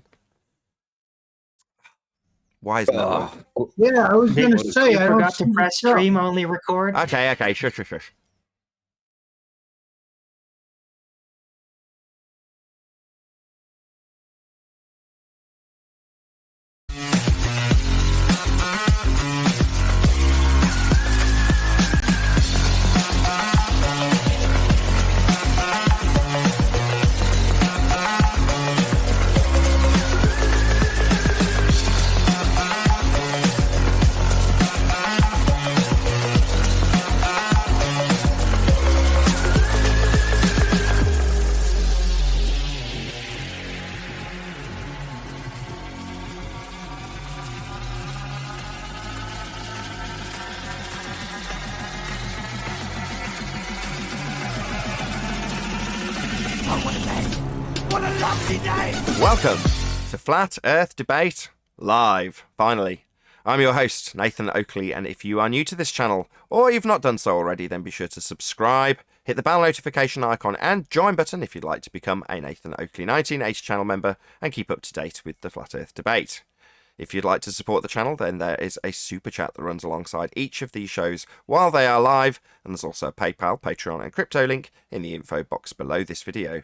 Why is that? Yeah, I was going to say, I forgot to press stream only record. Okay, shush. Welcome to Flat Earth Debate Live, finally. I'm your host, Nathan Oakley, and if you are new to this channel, or you've not done so already, then be sure to subscribe, hit the bell notification icon and join button if you'd like to become a Nathan Oakley 1980 channel member and keep up to date with the Flat Earth Debate. If you'd like to support the channel, then there is a super chat that runs alongside each of these shows while they are live, and there's also a PayPal, Patreon and crypto link in the info box below this video.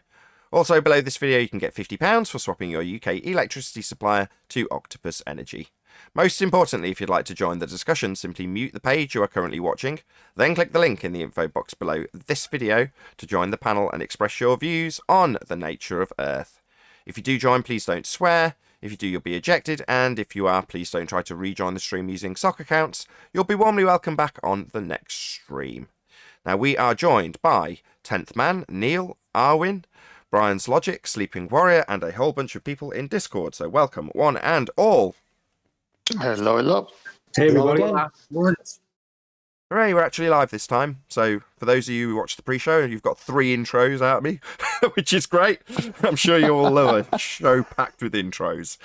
Also, below this video, you can get £50 for swapping your UK electricity supplier to Octopus Energy. Most importantly, if you'd like to join the discussion, simply mute the page you are currently watching, then click the link in the info box below this video to join the panel and express your views on the nature of Earth. If you do join, please don't swear. If you do, you'll be ejected, and if you are, please don't try to rejoin the stream using sock accounts. You'll be warmly welcome back on the next stream. Now, we are joined by 10th Man, Neil, Arwin, Brian's Logic, Sleeping Warrior, and a whole bunch of people in Discord. So welcome, one and all. Hello, hello. Hey, Hello everybody. again. Morning. Hooray, we're actually live this time. So for those of you who watched the pre-show, you've got 3 intros out of me, which is great. I'm sure you all love a show packed with intros.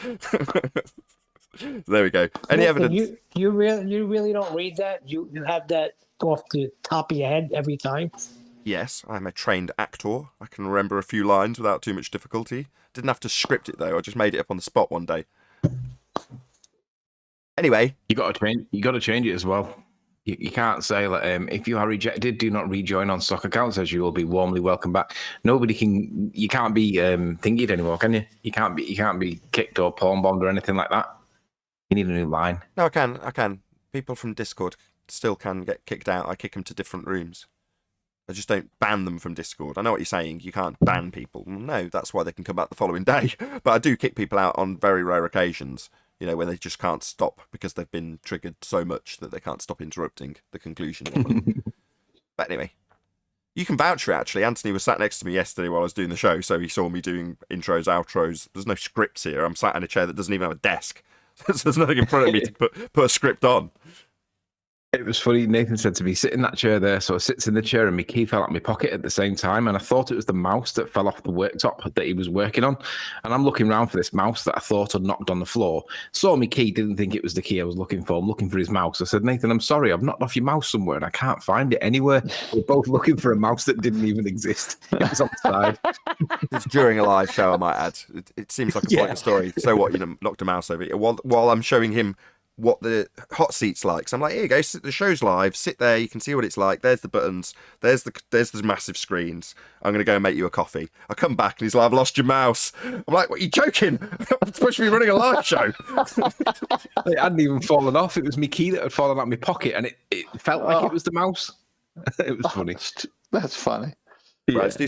There we go. Any Nathan, evidence? You really don't read that? You have that off the top of your head every time? Yes, I'm a trained actor. I can remember a few lines without too much difficulty. Didn't have to script it though. I just made it up on the spot one day. Anyway, You got to change it as well. You can't say like, if you are rejected, do not rejoin on stock accounts, as you will be warmly welcome back. Nobody can. You can't be thingied anymore, can you? You can't be kicked or porn bombed or anything like that. You need a new line. no, I can. People from Discord still can get kicked out. I kick them to different rooms. I just don't ban them from Discord. I know what you're saying. You can't ban people. No, that's why they can come back the following day. But I do kick people out on very rare occasions. You know, when they just can't stop because they've been triggered so much that they can't stop interrupting the conclusion. But anyway, you can vouch for it, actually. Anthony was sat next to me yesterday while I was doing the show, so he saw me doing intros, outros. There's no scripts here. I'm sat in a chair that doesn't even have a desk. So there's nothing in front of me to put a script on. It was funny. Nathan said to me, sit in that chair there. So I sits in the chair and my key fell out my pocket at the same time. And I thought it was the mouse that fell off the worktop that he was working on. And I'm looking around for this mouse that I thought had knocked on the floor. Saw my key, didn't think it was the key I was looking for. I'm looking for his mouse. I said, Nathan, I'm sorry, I've knocked off your mouse somewhere and I can't find it anywhere. We're both looking for a mouse that didn't even exist. It was on the side. It's during a live show, I might add. It seems like a pointless story. So what, knocked a mouse over it while I'm showing him what the hot seat's like. So I'm like, here you go, the show's live, sit there, you can see what it's like. There's the buttons, there's the massive screens. I'm gonna go and make you a coffee. I come back and he's like, I've lost your mouse. I'm like, what, are you joking? I'm supposed to be running a live show. It hadn't even fallen off. It was my key that had fallen out of my pocket and it felt like it was the mouse. It was funny. That's funny. Right, let's do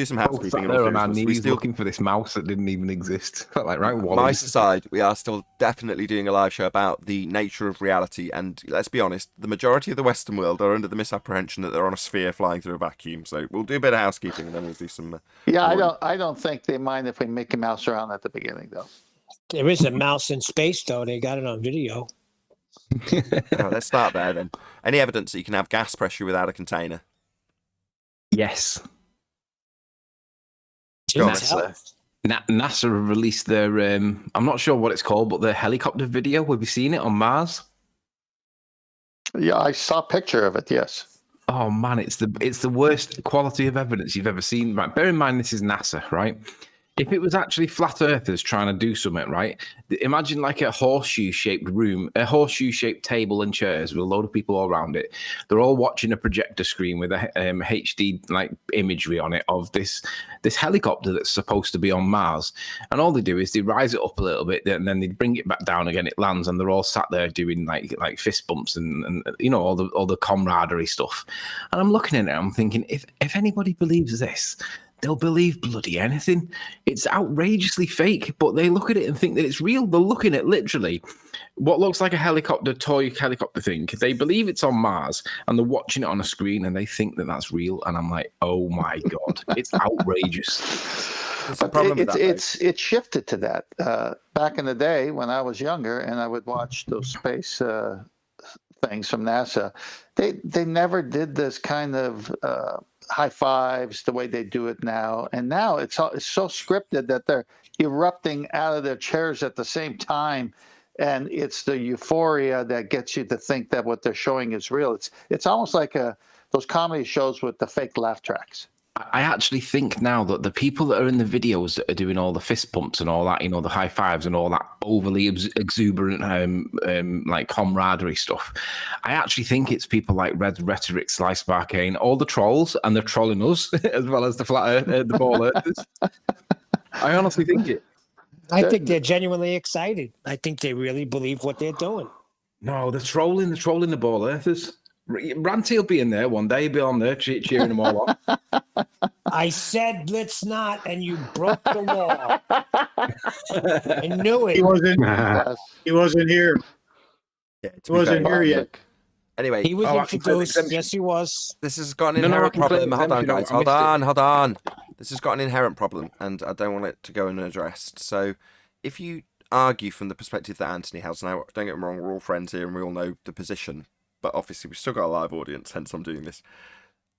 some housekeeping. Sat there on our knees looking for this mouse that didn't even exist. Felt like right. Nice aside, we are still definitely doing a live show about the nature of reality, and let's be honest, the majority of the Western world are under the misapprehension that they're on a sphere flying through a vacuum. So we'll do a bit of housekeeping, and then we'll do some. I don't think they mind if we Mickey Mouse around at the beginning, though. There is a mouse in space, though. They got it on video. Let's start there then. Any evidence that you can have gas pressure without a container? Yes. NASA have released their I'm not sure what it's called, but their helicopter video. Have you seen it on Mars? Yeah, I saw a picture of it. Yes. Oh man, it's the worst quality of evidence you've ever seen. Right, bear in mind this is NASA, right? If it was actually flat earthers trying to do something, right? Imagine like a horseshoe-shaped room, a horseshoe-shaped table and chairs with a load of people all around it. They're all watching a projector screen with a HD like imagery on it of this helicopter that's supposed to be on Mars. And all they do is they rise it up a little bit and then they bring it back down again. It lands and they're all sat there doing like fist bumps and you know all the camaraderie stuff. And I'm looking at it, I'm thinking, if anybody believes this, they'll believe bloody anything. It's outrageously fake, but they look at it and think that it's real. They're looking at literally what looks like a toy helicopter thing. They believe it's on Mars and they're watching it on a screen and they think that that's real. And I'm like, oh my God, it's outrageous. It's shifted to that. Back in the day when I was younger and I would watch those space things from NASA, they never did this kind of high fives the way they do it now. And now it's so scripted that they're erupting out of their chairs at the same time. And it's the euphoria that gets you to think that what they're showing is real. It's almost like those comedy shows with the fake laugh tracks. I actually think now that the people that are in the videos that are doing all the fist pumps and all that, you know, the high fives and all that overly exuberant like camaraderie stuff, I actually think it's people like Red Rhetoric, Slice Barcane, all the trolls, and they're trolling us as well as the flat Earth, the ball earthers. I honestly think it. I think they're genuinely excited. I think they really believe what they're doing. No, they're trolling the ball earthers. Ranty will be in there one day. He'll be on there cheering them all on. I said let's not, and you broke the law. I knew it. He wasn't. Yes. He wasn't here. Yeah, He wasn't here yet. Anyway, He was I can claim introduced. exemption. Yes, he was. this has got an No, I inherent can claim problem. Hold on, exemption. guys. I Hold missed it. on, hold on. This has got an inherent problem, and I don't want it to go unaddressed. So, if you argue from the perspective that Anthony has now, don't get me wrong, we're all friends here and we all know the position, but obviously we've still got a live audience, hence I'm doing this.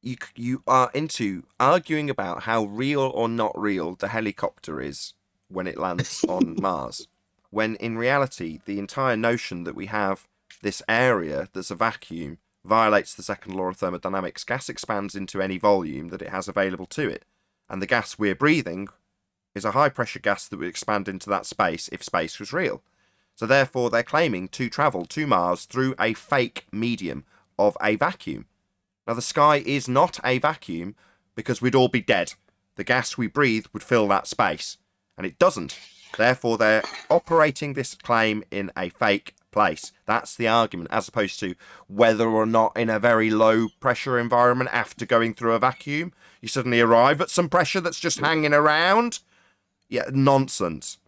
You are into arguing about how real or not real the helicopter is when it lands on Mars, when in reality the entire notion that we have this area that's a vacuum violates the second law of thermodynamics. Gas expands into any volume that it has available to it, and the gas we're breathing is a high pressure gas that would expand into that space if space was real. So therefore they're claiming to travel to Mars through a fake medium of a vacuum. Now the sky is not a vacuum because we'd all be dead. The gas we breathe would fill that space, and it doesn't. Therefore they're operating this claim in a fake place. That's the argument, as opposed to whether or not in a very low pressure environment after going through a vacuum you suddenly arrive at some pressure that's just hanging around. Yeah, nonsense.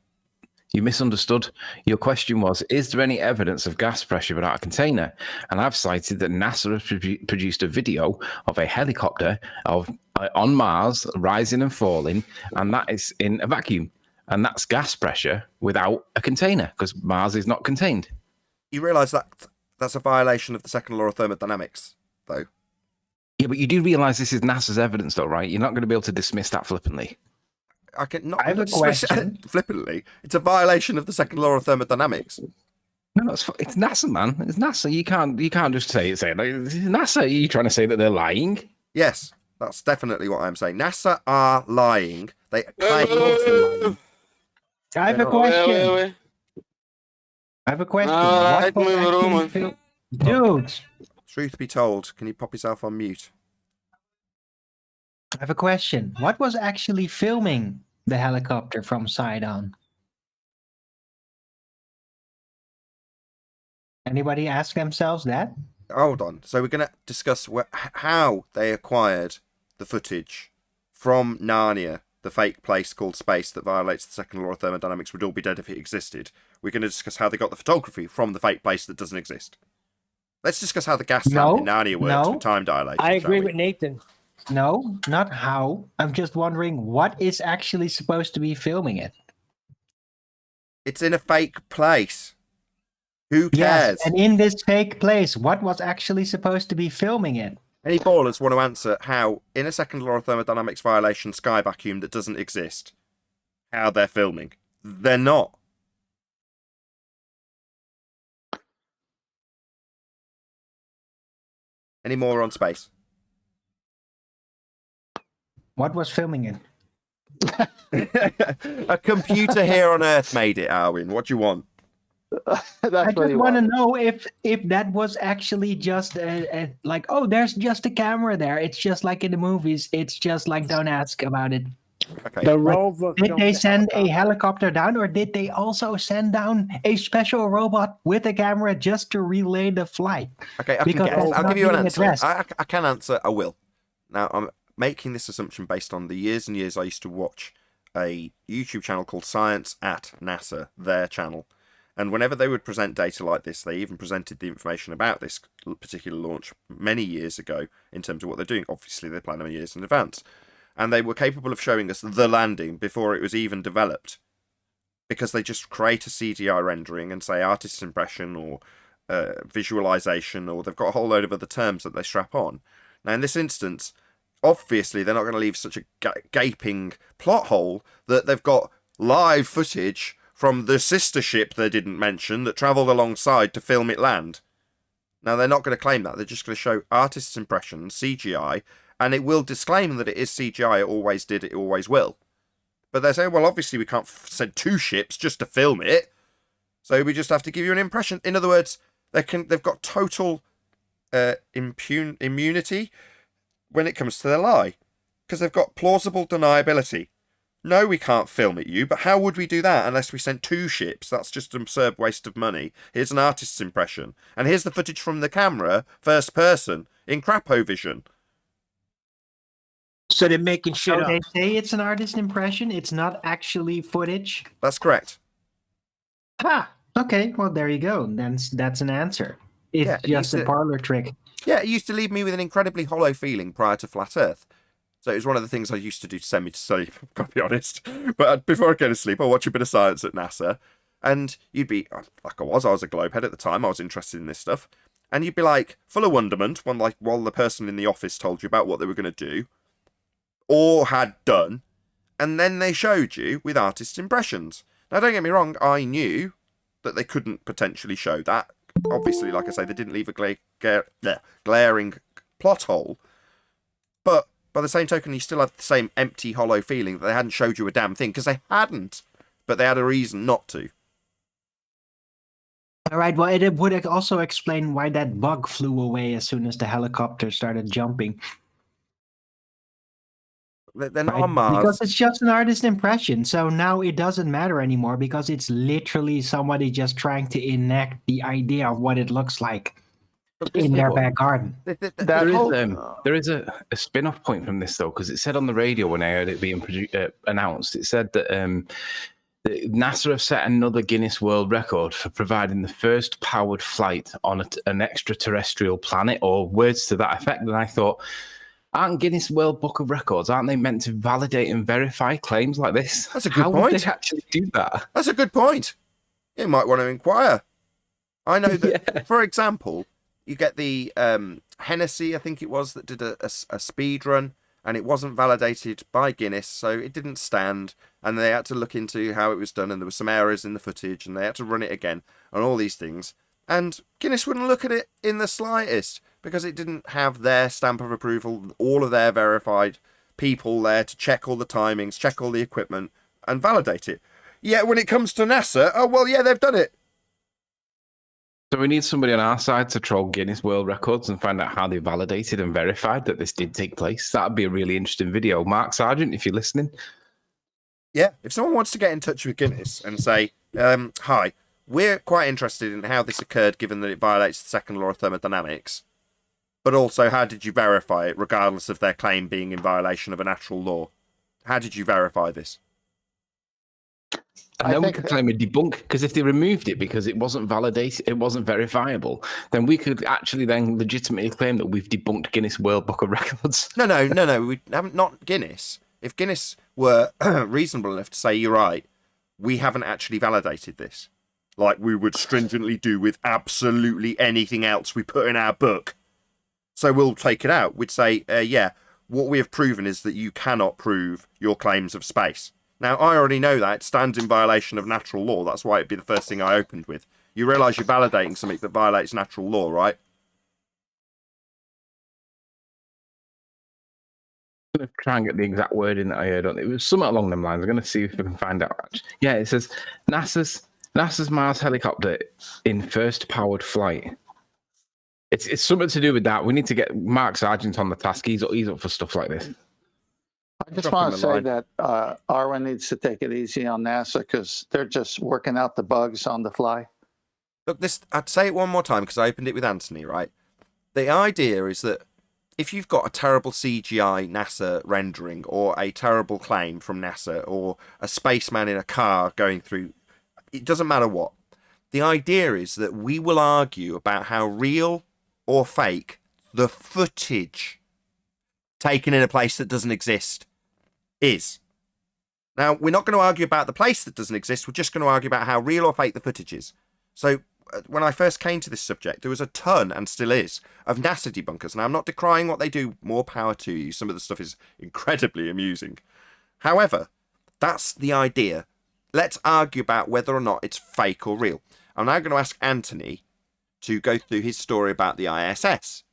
You misunderstood. Your question was, is there any evidence of gas pressure without a container? And I've cited that NASA has produced a video of a helicopter on Mars rising and falling, and that is in a vacuum. And that's gas pressure without a container, because Mars is not contained. You realise that that's a violation of the second law of thermodynamics, though. Yeah, but you do realise this is NASA's evidence, though, right? You're not going to be able to dismiss that flippantly. I can not I have a dismiss it question. flippantly. It's a violation of the second law of thermodynamics. No, it's NASA, man. It's NASA. You can't just say like, it's NASA. Are you trying to say that they're lying? Yes, that's definitely what I'm saying. NASA are lying. They claim to lie. I have a question. I have a question. What was actually Dude, Truth be told, can you pop yourself on mute? I have a question. What was actually filming the helicopter from Sidon? Anybody ask themselves that? Hold on. So we're going to discuss how they acquired the footage from Narnia, the fake place called space that violates the second law of thermodynamics, would all be dead if it existed. We're going to discuss how they got the photography from the fake place that doesn't exist. Let's discuss how the gas lamp in Narnia works with time dilation. I agree with Nathan. No, not how. I'm just wondering what is actually supposed to be filming it. It's in a fake place. Who cares? Yes, and in this fake place, what was actually supposed to be filming it? Any ballers want to answer how, in a second law of thermodynamics violation sky vacuum that doesn't exist, how they're filming? They're not. Any more on space? What was filming it? A computer here on Earth made it, Arwin. What do you want? I just want to know if that was actually just like, oh, there's just a camera there. It's just like in the movies. It's just like, don't ask about it. Okay. The rover. Did they send a helicopter down, or did they also send down a special robot with a camera just to relay the flight? Okay, I can Because guess. that's I'll not give you an being answer. addressed. I can answer. I will. Now, I'm making this assumption based on the years and years I used to watch a YouTube channel called Science at NASA, their channel. And whenever they would present data like this, they even presented the information about this particular launch many years ago in terms of what they're doing. Obviously, they plan them years in advance. And they were capable of showing us the landing before it was even developed, because they just create a CGI rendering and say artist's impression or visualization, or they've got a whole load of other terms that they strap on. Now, in this instance, obviously, they're not going to leave such a gaping plot hole that they've got live footage from the sister ship they didn't mention that travelled alongside to film it land. Now, they're not going to claim that. They're just going to show artist's impression, CGI, And it will disclaim that it is CGI, it always did, it always will. But they say, well, obviously we can't send 2 ships just to film it, so we just have to give you an impression. In other words, they've got total immunity when it comes to their lie, because they've got plausible deniability. No, we can't film it, you, but how would we do that unless we sent 2 ships? That's just an absurd waste of money. Here's an artist's impression. And here's the footage from the camera, first person, in crapovision. So they're making shit So up. they say it's an artist impression. It's not actually footage. That's correct. Ah, okay. Well, there you go. Then that's an answer. It's Yeah, just a parlor trick. Yeah, it used to leave me with an incredibly hollow feeling prior to Flat Earth. So it was one of the things I used to do to send me to sleep, gotta be honest. But before I go to sleep, I'll watch a bit of science at NASA. And you'd be, like I was a globehead at the time, I was interested in this stuff. And you'd be like, full of wonderment, while the person in the office told you about what they were going to do, or had done, and then they showed you with artist impressions. Now, don't get me wrong, I knew that they couldn't potentially show that. Obviously, like I say, they didn't leave a glaring plot hole. But by the same token, you still had the same empty, hollow feeling that they hadn't showed you a damn thing, because they hadn't. But they had a reason not to. All right. Well, it would also explain why that bug flew away as soon as the helicopter started jumping. They're not Right? on Mars. Because it's just an artist impression. So now it doesn't matter anymore because it's literally somebody just trying to enact the idea of what it looks like in their back garden. There is a spin-off point from this, though, because it said on the radio when I heard it being announced, it said that NASA have set another Guinness World Record for providing the first powered flight on an extraterrestrial planet, or words to that effect. And I thought, aren't Guinness World Book of Records, aren't they meant to validate and verify claims like this? That's a good point. point. Would they actually do that? That's a good point. You might want to inquire. I know that, for example, you get the Hennessy, I think it was, that did a speed run, and it wasn't validated by Guinness, so it didn't stand, and they had to look into how it was done, and there were some errors in the footage, and they had to run it again, and all these things. And Guinness wouldn't look at it in the slightest, because it didn't have their stamp of approval, all of their verified people there to check all the timings, check all the equipment, and validate it. Yet when it comes to NASA, oh, well, yeah, they've done it. So we need somebody on our side to troll Guinness World Records and find out how they validated and verified that this did take place. That'd be a really interesting video. Mark Sargent, if you're listening. Yeah, if someone wants to get in touch with Guinness and say, hi, we're quite interested in how this occurred given that it violates the second law of thermodynamics, but also how did you verify it regardless of their claim being in violation of a natural law? How did you verify this? And then we could claim a debunk, because if they removed it because it wasn't validated, it wasn't verifiable, then we could actually then legitimately claim that we've debunked Guinness World Book of Records. No, we haven't, not Guinness. If Guinness were reasonable enough to say, you're right, we haven't actually validated this, like we would stringently do with absolutely anything else we put in our book, so we'll take it out. We'd say, yeah, what we have proven is that you cannot prove your claims of space. Now, I already know that it stands in violation of natural law. That's why it'd be the first thing I opened with. You realise you're validating something that violates natural law, right? I'm going to try and get the exact wording that I heard on it. It was something along them lines. I'm going to see if I can find out. Yeah, it says NASA's Mars helicopter in first powered flight. It's something to do with that. We need to get Mark Sargent on the task. He's up for stuff like this. I just want to say that Arwen needs to take it easy on NASA because they're just working out the bugs on the fly. Look, I'd say it one more time because I opened it with Anthony, right? The idea is that if you've got a terrible CGI NASA rendering or a terrible claim from NASA or a spaceman in a car going through, it doesn't matter what. The idea is that we will argue about how real or fake the footage taken in a place that doesn't exist is. Now, we're not going to argue about the place that doesn't exist. We're just going to argue about how real or fake the footage is. So when I first came to this subject, there was a ton, and still is, of NASA debunkers. Now, I'm not decrying what they do. More power to you. Some of the stuff is incredibly amusing. However, that's the idea. Let's argue about whether or not it's fake or real. I'm now going to ask Anthony to go through his story about the ISS.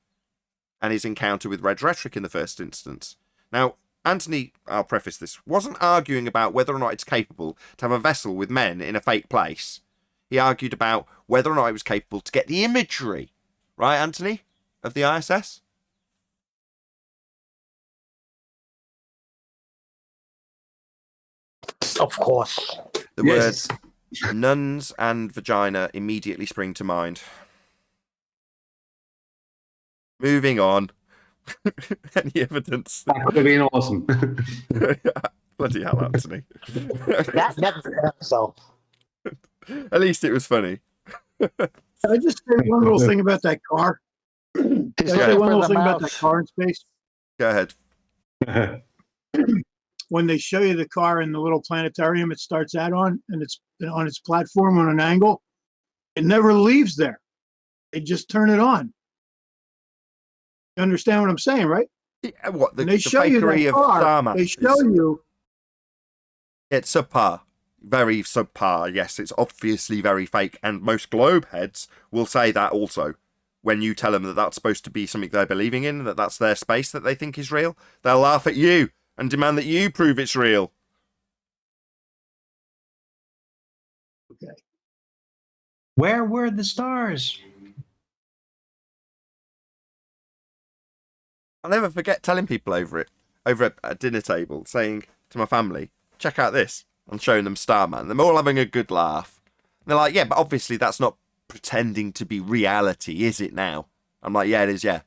and his encounter with Red Rhetoric in the first instance. Now, Anthony, I'll preface this, wasn't arguing about whether or not it's capable to have a vessel with men in a fake place. He argued about whether or not it was capable to get the imagery, right, Anthony, of the ISS? Of course. The words nuns and vagina immediately spring to mind. Moving on. Any evidence? That could have been awesome. Bloody hell, Anthony. That never so. At least it was funny. Can I just say one little thing about that car? Can I say one little thing about that car in space? Go ahead. When they show you the car in the little planetarium it starts out on, and it's on its platform on an angle, it never leaves there. They just turn it on. You understand what I'm saying, right? Yeah, what, the show you fakery that of car, Starman? they show you. It's subpar. Very subpar, yes. It's obviously very fake. And most globe heads will say that also. When you tell them that that's supposed to be something they're believing in, that that's their space that they think is real, they'll laugh at you and demand that you prove it's real. Okay. Where were the stars? I'll never forget telling people over at a dinner table, saying to my family, check out this. I'm showing them Starman. They're all having a good laugh. And they're like, yeah, but obviously that's not pretending to be reality, is it now? I'm like, yeah, it is, yeah.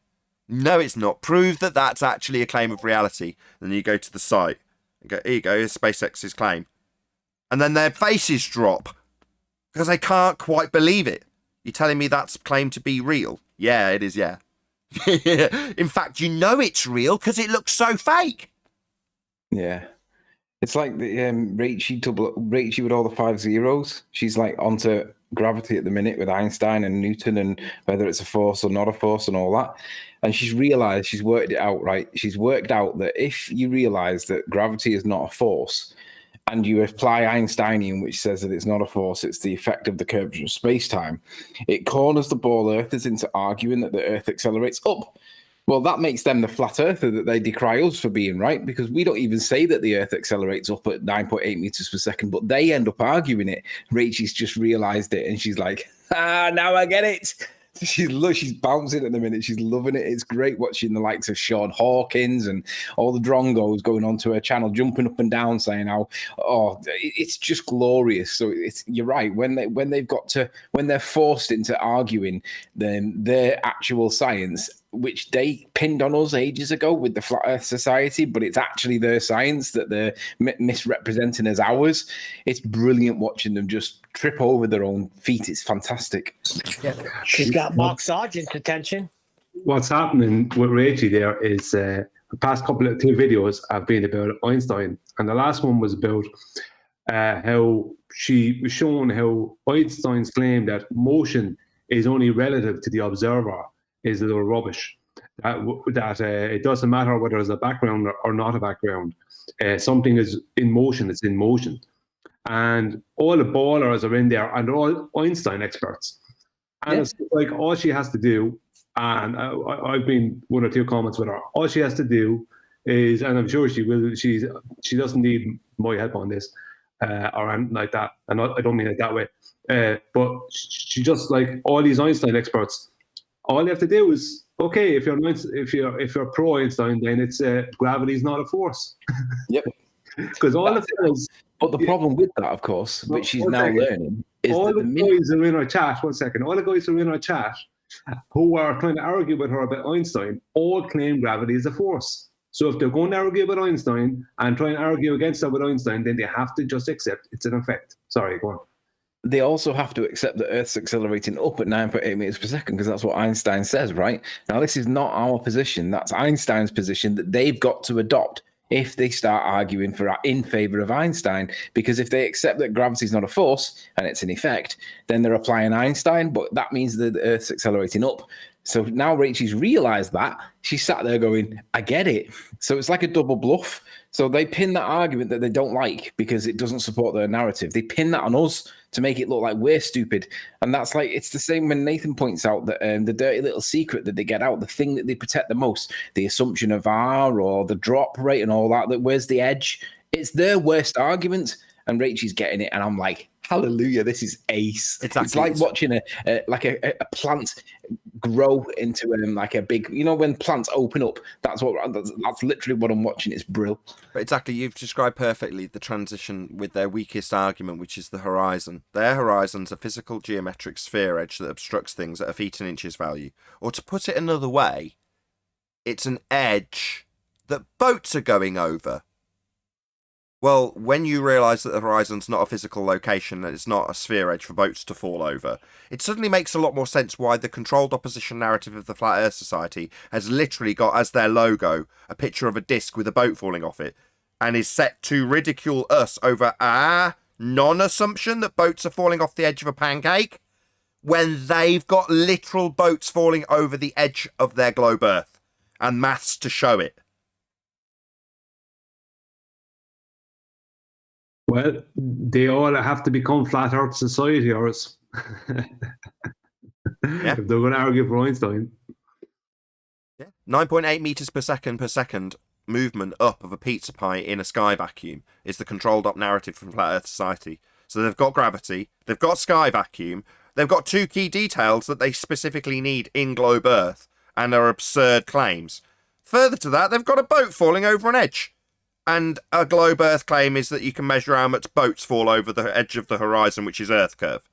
No, it's not. Prove that that's actually a claim of reality. And then you go to the site and go, here you go, here's SpaceX's claim. And then their faces drop because they can't quite believe it. You're telling me that's claimed to be real? Yeah, it is, yeah. In fact, you know it's real because it looks so fake. Yeah. It's like the Rachie with all the 5 zeros. She's like onto gravity at the minute with Einstein and Newton and whether it's a force or not a force and all that. And she's realized, she's worked it out, right? She's worked out that if you realize that gravity is not a force and you apply Einsteinian, which says that it's not a force, it's the effect of the curvature of space-time, it corners the ball earthers into arguing that the Earth accelerates up. Well, that makes them the flat earther that they decry us for being, right? Because we don't even say that the Earth accelerates up at 9.8 meters per second, but they end up arguing it. Rachel's just realized it, and she's like, now I get it. She's bouncing at the minute. She's loving it. It's great watching the likes of Sean Hawkins and all the drongos going onto her channel, jumping up and down, saying how, it's just glorious. So you're right. When they're forced into arguing their actual science, which they pinned on us ages ago with the Flat Earth Society, but it's actually their science that they're misrepresenting as ours. It's brilliant watching them just trip over their own feet. It's fantastic. Yeah. She's got Mark Sargent's attention. What's happening with Rachie there is the past couple of 2 videos have been about Einstein, and the last one was about how she was showing how Einstein's claim that motion is only relative to the observer is a little rubbish. That it doesn't matter whether there's a background or not a background. Something is in motion, it's in motion. And all the ballers are in there, and they're all Einstein experts. And It's like all she has to do, and I've been 1 or 2 comments with her, all she has to do is, and I'm sure she will, she doesn't need my help on this, or anything like that. And I don't mean it that way. But she just, like all these Einstein experts, all you have to do is, okay, if you're pro Einstein, then it's gravity is not a force. Yep. Because all the fellas. But the problem with that, of course, which she's now learning, is all that the guys who are in our chat. 1 second. All the guys who are in our chat, who are trying to argue with her about Einstein, all claim gravity is a force. So if they're going to argue about Einstein and try and argue against that with Einstein, then they have to just accept it's an effect. Sorry, go on. They also have to accept that Earth's accelerating up at 9.8 meters per second because that's what Einstein says, right? Now, this is not our position. That's Einstein's position that they've got to adopt if they start arguing in favor of Einstein. Because if they accept that gravity is not a force and it's an effect, then they're applying Einstein, but that means that the Earth's accelerating up. So now Rachel's realised that. She sat there going, I get it. So it's like a double bluff. So they pin that argument that they don't like because it doesn't support their narrative. They pin that on us to make it look like we're stupid. And that's like, it's the same when Nathan points out that the dirty little secret that they get out, the thing that they protect the most, the assumption of R or the drop rate and all that where's the edge? It's their worst argument. And Rachel's getting it. And I'm like, hallelujah, this is ace. Exactly. It's like watching a plant grow into like a big, when plants open up, that's literally what I'm watching. It's brilliant. But exactly, you've described perfectly the transition with their weakest argument, which is the horizon. Their horizon's a physical geometric sphere edge that obstructs things at a feet and inches value. Or to put it another way, it's an edge that boats are going over. Well, when you realise that the horizon's not a physical location, and it's not a sphere edge for boats to fall over, it suddenly makes a lot more sense why the controlled opposition narrative of the Flat Earth Society has literally got as their logo a picture of a disc with a boat falling off it, and is set to ridicule us over our non-assumption that boats are falling off the edge of a pancake, when they've got literal boats falling over the edge of their globe Earth, and maths to show it. Well, they all have to become flat Earth society, or else. Yeah. If they're going to argue for Einstein. Yeah. 9.8 meters per second movement up of a pizza pie in a sky vacuum is the controlled up narrative from Flat Earth Society. So they've got gravity, they've got sky vacuum, they've got two key details that they specifically need in globe Earth and are absurd claims. Further to that, they've got a boat falling over an edge. And a globe Earth claim is that you can measure how much boats fall over the edge of the horizon, which is Earth curve.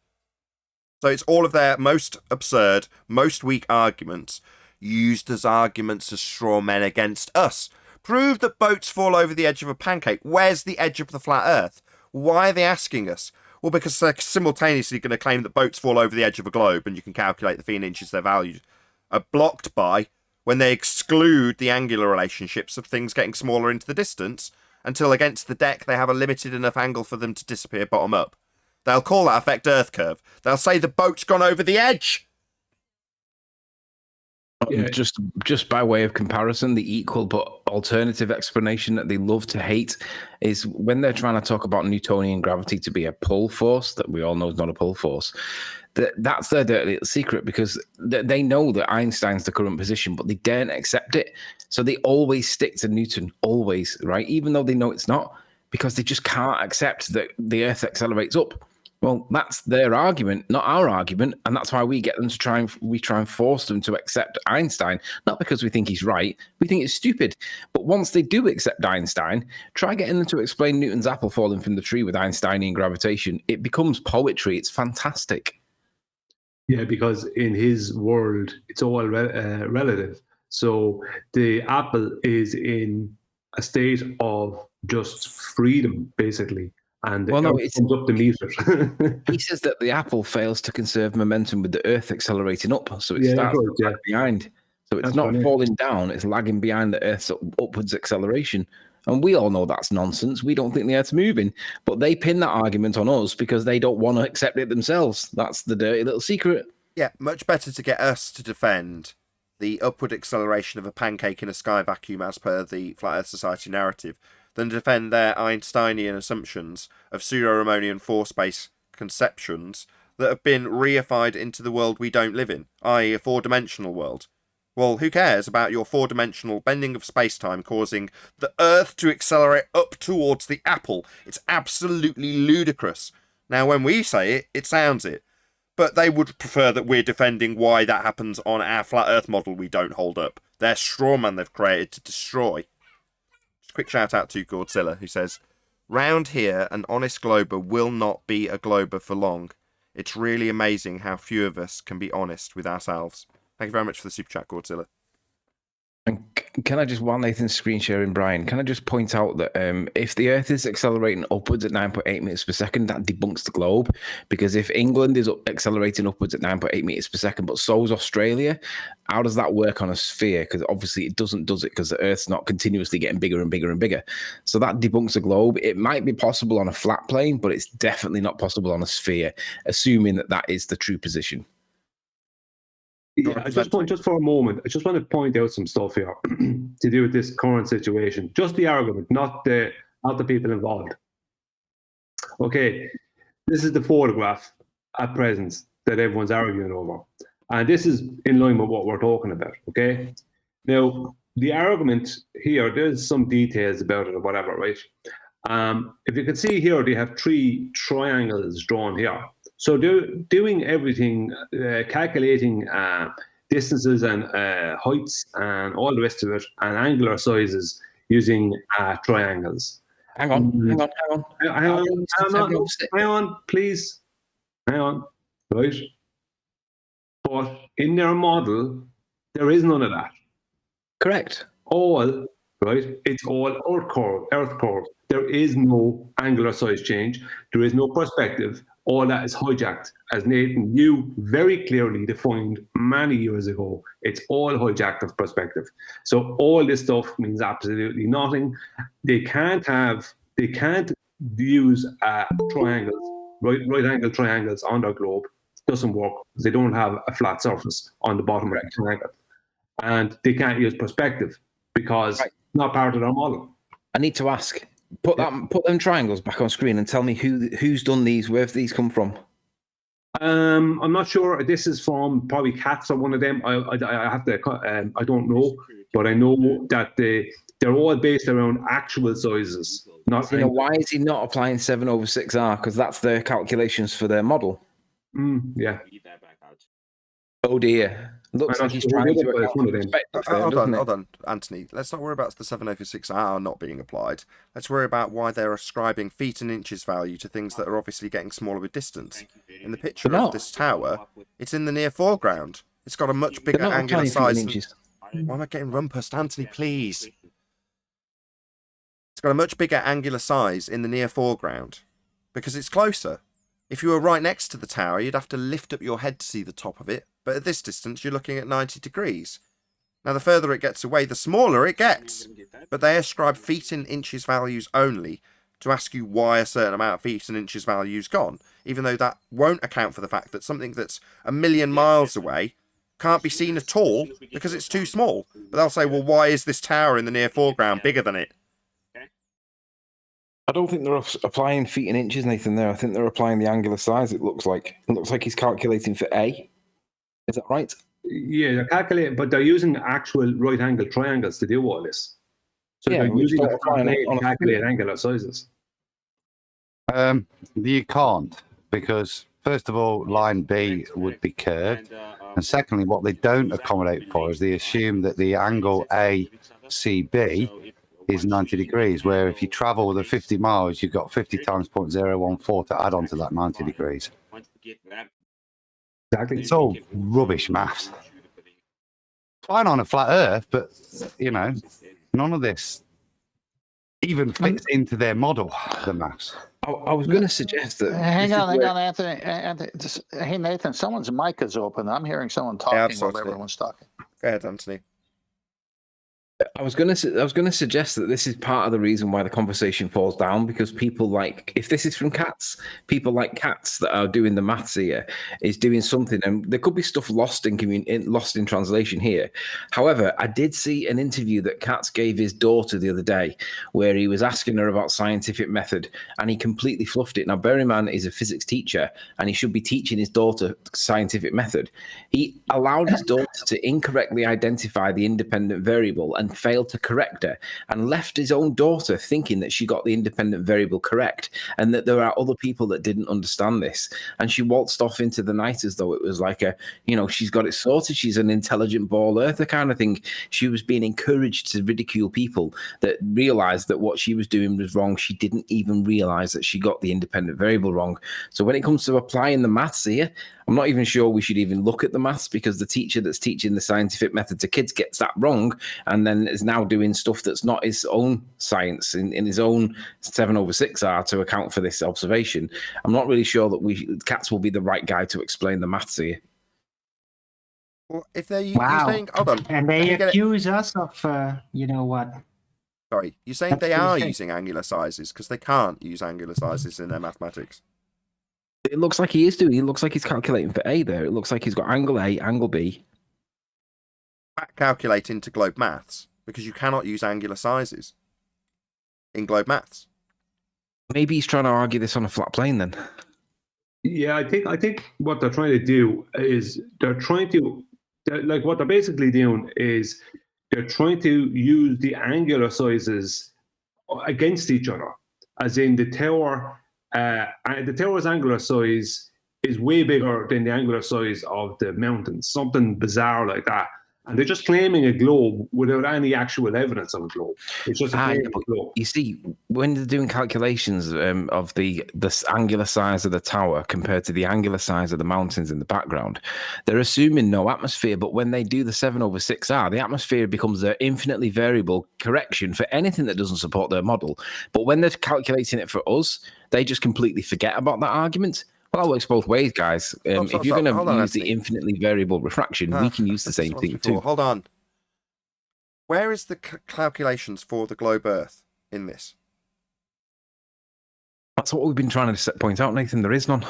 So it's all of their most absurd, most weak arguments used as arguments as straw men against us. Prove that boats fall over the edge of a pancake. Where's the edge of the flat Earth? Why are they asking us? Well, because they're simultaneously going to claim that boats fall over the edge of a globe, and you can calculate the feet in inches their values are blocked by when they exclude the angular relationships of things getting smaller into the distance until against the deck they have a limited enough angle for them to disappear bottom up. They'll call that effect Earth curve. They'll say the boat's gone over the edge. Yeah. Just by way of comparison, the equal but alternative explanation that they love to hate is when they're trying to talk about Newtonian gravity to be a pull force that we all know is not a pull force. That's their dirty little secret, because they know that Einstein's the current position, but they daren't accept it. So they always stick to Newton, always, right? Even though they know it's not, because they just can't accept that the Earth accelerates up. Well, that's their argument, not our argument, and that's why we get them to try and force them to accept Einstein, not because we think he's right, we think it's stupid. But once they do accept Einstein, try getting them to explain Newton's apple falling from the tree with Einsteinian gravitation. It becomes poetry. It's fantastic. Yeah, because in his world, it's all relative. So the apple is in a state of just freedom, basically. And well, no, it comes up to meet it. He says that the apple fails to conserve momentum with the Earth accelerating up, so it starts to lag behind. So it's not falling down, it's lagging behind the Earth's upwards acceleration. And we all know that's nonsense. We don't think the Earth's moving. But they pin that argument on us because they don't want to accept it themselves. That's the dirty little secret. Yeah, much better to get us to defend the upward acceleration of a pancake in a sky vacuum as per the Flat Earth Society narrative than defend their Einsteinian assumptions of pseudo-Ramonian force-based conceptions that have been reified into the world we don't live in, i.e. a four-dimensional world. Well, who cares about your four-dimensional bending of space-time causing the Earth to accelerate up towards the apple? It's absolutely ludicrous. Now, when we say it, it sounds it. But they would prefer that we're defending why that happens on our flat Earth model we don't hold up. Their straw man they've created to destroy. Quick shout out to Godzilla, who says, "Round here, an honest glober will not be a glober for long. It's really amazing how few of us can be honest with ourselves." Thank you very much for the super chat, Godzilla. And can I just, while Nathan's screen sharing, Brian, can I just point out that if the Earth is accelerating upwards at 9.8 meters per second, that debunks the globe. Because if England is accelerating upwards at 9.8 meters per second, but so is Australia, how does that work on a sphere? Because obviously it doesn't, does it? Because the Earth's not continuously getting bigger and bigger and bigger. So that debunks the globe. It might be possible on a flat plane, but it's definitely not possible on a sphere, assuming that that is the true position. Yeah, just for a moment, I just want to point out some stuff here to do with this current situation. Just the argument, not the people involved. Okay, this is the photograph at present that everyone's arguing over, and this is in line with what we're talking about. Okay, now the argument here, there's some details about it or whatever, right? If you can see here, they have 3 triangles drawn here. So they're doing everything, calculating distances and heights and all the rest of it, and angular sizes using triangles. Hang on, please. Hang on, right? But in their model, there is none of that. Correct. It's all Earth curve. There is no angular size change. There is no perspective. All that is hijacked. As Nathan, you very clearly defined many years ago, it's all hijacked of perspective. So all this stuff means absolutely nothing. They can't use triangles, right angle triangles on their globe. It doesn't work because they don't have a flat surface on the bottom of the triangle. And they can't use perspective because it's not part of their model. I need to ask, put them triangles back on screen and tell me who's done these, where have these come from? I'm not sure. This is from probably Catz or one of them. I have to. I don't know, but I know that they're all based around actual sizes. Not. Why is he not applying 7/6R? Because that's their calculations for their model. Yeah. Oh dear. Looks like he's trying to account for hold on, Anthony. Let's not worry about the 7/6R not being applied. Let's worry about why they're ascribing feet and inches value to things that are obviously getting smaller with distance. In the picture of this tower, it's in the near foreground. It's got a much bigger angular size. Why am I getting rumpused, Anthony? Please. It's got a much bigger angular size in the near foreground because it's closer. If you were right next to the tower, you'd have to lift up your head to see the top of it. But at this distance, you're looking at 90 degrees. Now, the further it gets away, the smaller it gets. But they ascribe feet and inches values only to ask you why a certain amount of feet and inches value's gone, even though that won't account for the fact that something that's 1,000,000 miles away can't be seen at all because it's too small. But they'll say, well, why is this tower in the near foreground bigger than it? I don't think they're applying feet and inches, Nathan, there. I think they're applying the angular size, it looks like. It looks like he's calculating for A. Is that right? Yeah, they're calculating, but they're using actual right-angle triangles to do all this. So they're using to calculate angular sizes. You can't, because first of all, line B would be curved. And secondly, what they don't accommodate for is they assume that the angle ACB is 90 degrees, where if you travel with 50 miles, you've got 50 times 0.014 to add on to that 90 degrees. Exactly. It's all rubbish maths. Fine on a flat Earth, but, none of this even fits into their model, the maths. I was going to suggest that... Hang on, Anthony. Hey, Nathan, someone's mic is open. I'm hearing someone talking while everyone's talking. Go ahead, Anthony. I was going to suggest that this is part of the reason why the conversation falls down, because people like, if this is from Catz, people like Catz that are doing the maths here is doing something, and there could be stuff lost in translation here. However, I did see an interview that Catz gave his daughter the other day where he was asking her about scientific method, and he completely fluffed it. Now, bear in mind, he's a physics teacher, and he should be teaching his daughter scientific method. He allowed his daughter to incorrectly identify the independent variable and failed to correct her, and left his own daughter thinking that she got the independent variable correct and that there are other people that didn't understand this. And she waltzed off into the night as though it was like she's got it sorted. She's an intelligent ball earther kind of thing. She was being encouraged to ridicule people that realized that what she was doing was wrong. She didn't even realize that she got the independent variable wrong. So when it comes to applying the maths here, I'm not even sure we should even look at the maths, because the teacher that's teaching the scientific method to kids gets that wrong and then is now doing stuff that's not his own science in his own 7/6R to account for this observation. I'm not really sure that Catz will be the right guy to explain the maths here. Well, if they're saying, hold on. And they accuse us of, what? Sorry, you're saying they are using angular sizes because they can't use angular sizes in their mathematics. It looks like he is doing. It looks like he's calculating for A there. It looks like he's got angle A, angle B, back calculate into globe maths because you cannot use angular sizes in globe maths. Maybe he's trying to argue this on a flat plane then. Yeah, I think what they're trying to do is what they're basically doing is they're trying to use the angular sizes against each other, as in the tower's angular size is way bigger than the angular size of the mountains, something bizarre like that. And they're just claiming a globe without any actual evidence of a globe. It's just a claim of a globe. You see, when they're doing calculations of the angular size of the tower compared to the angular size of the mountains in the background, they're assuming no atmosphere. But when they do the 7/6R, the atmosphere becomes their infinitely variable correction for anything that doesn't support their model. But when they're calculating it for us, they just completely forget about that argument. Well, that works both ways, guys. If you're going to use the infinitely variable refraction, we can use the same thing too. Hold on. Where is the calculations for the globe Earth in this? That's what we've been trying to point out, Nathan. There is none.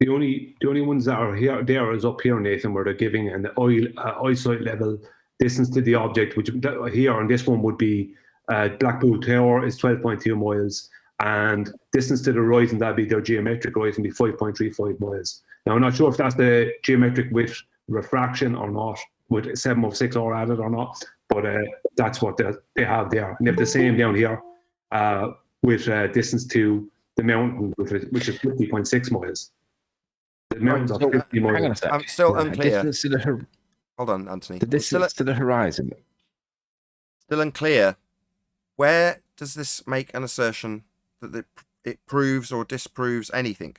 The only ones that are here there is up here, Nathan, where they're giving an eyesight level distance to the object, which here on this one would be Blackpool Tower is 12.2 miles. And distance to the horizon, that'd be their geometric horizon, be 5.35 miles. Now, I'm not sure if that's the geometric with refraction or not, with 7/6R added or not, but that's what they have there. And they have the same down here with distance to the mountain, which is 50.6 miles. The mountains are 50 miles. Hang on a sec. I'm still unclear. Hold on, Anthony. The distance to the horizon. Still unclear. Where does this make an assertion that it proves or disproves anything?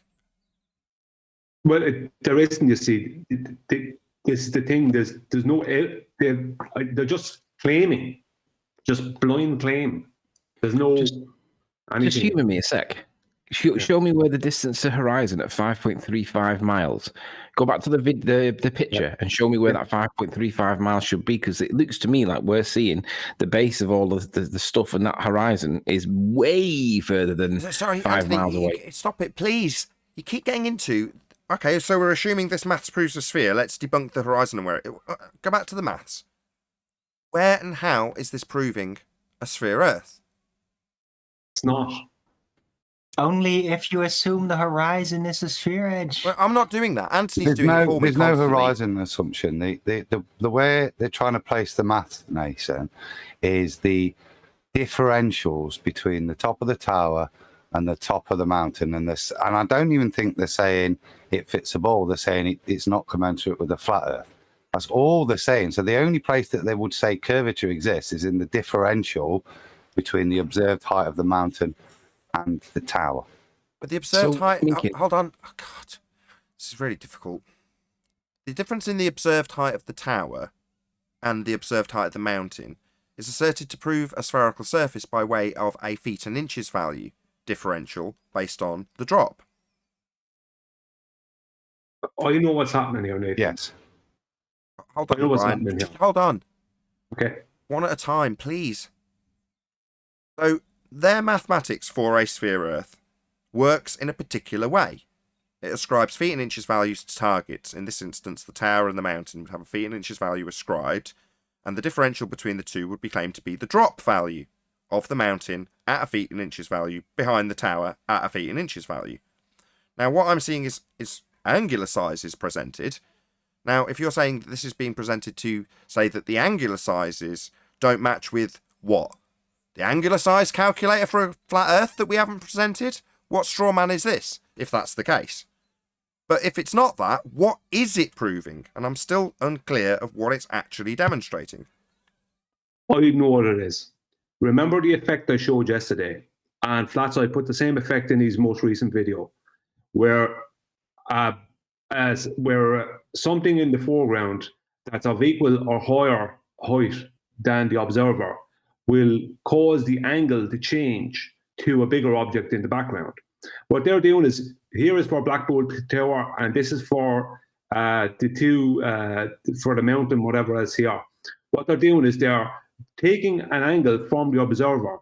Well, there isn't. You see, this is the thing. There's no. They're just claiming, just blind claim. There's no. Just humor me a sec. Show me where the distance to horizon at 5.35 miles. Go back to the picture and show me where that 5.35 miles should be, because it looks to me like we're seeing the base of all of the stuff, and that horizon is way further than 5 Anthony, miles away. Stop it, please. You keep getting into... Okay, so we're assuming this maths proves a sphere. Let's debunk the horizon and where it... Go back to the maths. Where and how is this proving a sphere Earth? It's not. Only if you assume the horizon is a sphere edge. Well, I'm not doing that. Anthony's doing it for me. There's no horizon assumption. The way they're trying to place the math, Nathan, is the differentials between the top of the tower and the top of the mountain. And I don't even think they're saying it fits a ball. They're saying it's not commensurate with the flat Earth. That's all they're saying. So the only place that they would say curvature exists is in the differential between the observed height of the mountain and the tower. But the observed height... hold on. Oh, God. This is really difficult. The difference in the observed height of the tower and the observed height of the mountain is asserted to prove a spherical surface by way of a feet and inches value differential based on the drop. I know what's happening here, Nathan. Yes. Hold on, Brian. Hold on. Okay. One at a time, please. So, their mathematics for a sphere Earth works in a particular way. It ascribes feet and inches values to targets. In this instance, the tower and the mountain would have a feet and inches value ascribed, and the differential between the two would be claimed to be the drop value of the mountain at a feet and inches value behind the tower at a feet and inches value. Now, what I'm seeing is angular sizes presented. Now, if you're saying that this is being presented to say that the angular sizes don't match with what? The angular size calculator for a flat Earth that we haven't presented? What straw man is this, if that's the case? But if it's not that, what is it proving? And I'm still unclear of what it's actually demonstrating. I know what it is. Remember the effect I showed yesterday? And Flatside put the same effect in his most recent video, where something in the foreground that's of equal or higher height than the observer will cause the angle to change to a bigger object in the background. What they're doing is, here is for Blackpool Tower, and this is for the two, for the mountain, whatever else here. What they're doing is they're taking an angle from the observer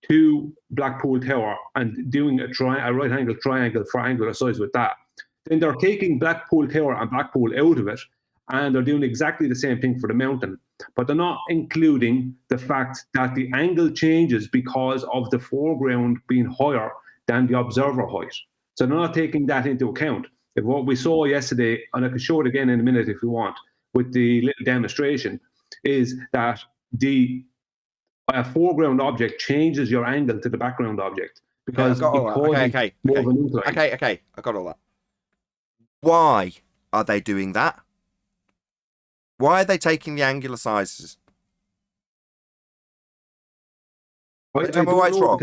to Blackpool Tower and doing a right angle triangle for angular size with that. Then they're taking Blackpool Tower and Blackpool out of it and they're doing exactly the same thing for the mountain. But they're not including the fact that the angle changes because of the foreground being higher than the observer height. So they're not taking that into account. If what we saw yesterday, and I can show it again in a minute if you want, with the little demonstration, is that the foreground object changes your angle to the background object. Because Okay, I got all that. Why are they doing that? Why are they taking the angular sizes? Tell me why it's wrong.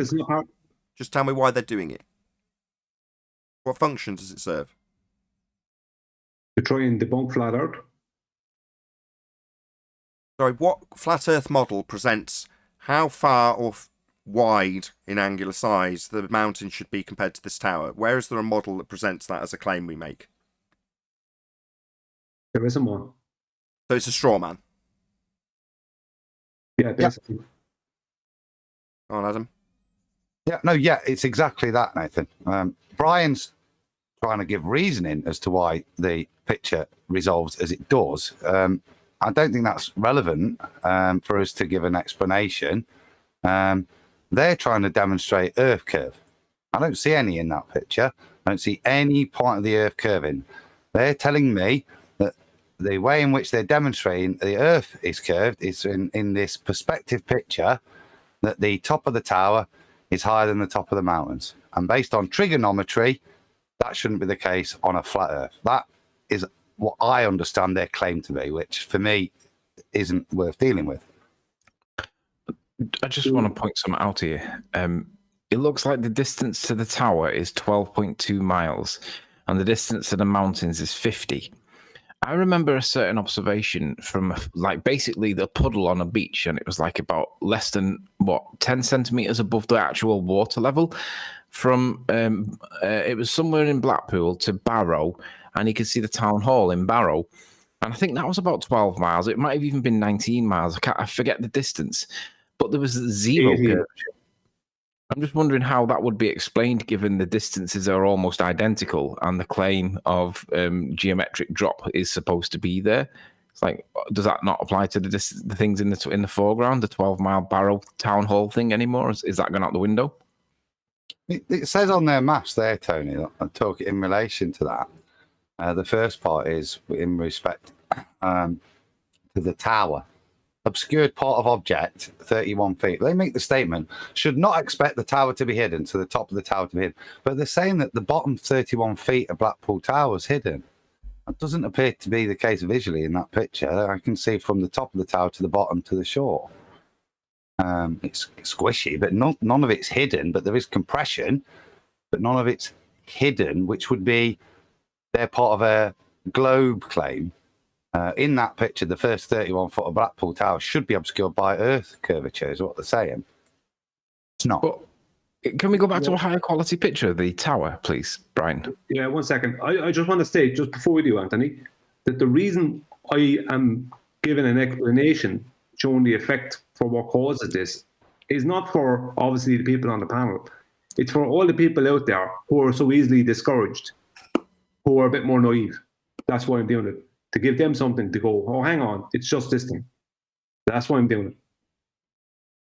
Just tell me why they're doing it. What function does it serve? To try and debunk flat Earth. Sorry, what flat Earth model presents how far or wide in angular size the mountain should be compared to this tower? Where is there a model that presents that as a claim we make? There isn't one. So it's a straw man. Yeah, basically. Go on, Adam. Yeah, it's exactly that, Nathan. Brian's trying to give reasoning as to why the picture resolves as it does. I don't think that's relevant for us to give an explanation. They're trying to demonstrate Earth curve. I don't see any in that picture. I don't see any point of the Earth curving. They're telling me that the way in which they're demonstrating the Earth is curved is in this perspective picture, that the top of the tower is higher than the top of the mountains. And based on trigonometry, that shouldn't be the case on a flat Earth. That is what I understand their claim to be, which for me isn't worth dealing with. I just want to point something out here. It looks like the distance to the tower is 12.2 miles, and the distance to the mountains is 50. I remember a certain observation from basically the puddle on a beach, and it was like about less than 10 centimeters above the actual water level. From it was somewhere in Blackpool to Barrow, and you could see the town hall in Barrow, and I think that was about 12 miles. It might have even been 19 miles. I forget the distance, but there was zero curvature. I'm just wondering how that would be explained, given the distances are almost identical and the claim of geometric drop is supposed to be there. It's like, does that not apply to the things in the foreground, the 12-mile Barrow town hall thing anymore? Is that gone out the window? It says on their maps there, Tony, I'm talking in relation to that. The first part is in respect to the tower. Obscured part of object, 31 feet. They make the statement, should not expect the tower to be hidden, so the top of the tower to be hidden. But they're saying that the bottom 31 feet of Blackpool Tower is hidden. That doesn't appear to be the case visually in that picture. I can see from the top of the tower to the bottom to the shore. It's squishy, but none of it's hidden, but there is compression, but none of it's hidden, which would be they're part of a globe claim. In that picture, the first 31 foot of Blackpool Tower should be obscured by Earth curvature, is what they're saying. It's not. But can we go back to a higher quality picture of the tower, please, Brian? Yeah, 1 second. I just want to state, just before we do, Anthony, that the reason I am giving an explanation showing the effect for what causes this is not for, obviously, the people on the panel. It's for all the people out there who are so easily discouraged, who are a bit more naive. That's why I'm doing it. To give them something to go, oh, hang on, it's just this thing. That's why I'm doing it.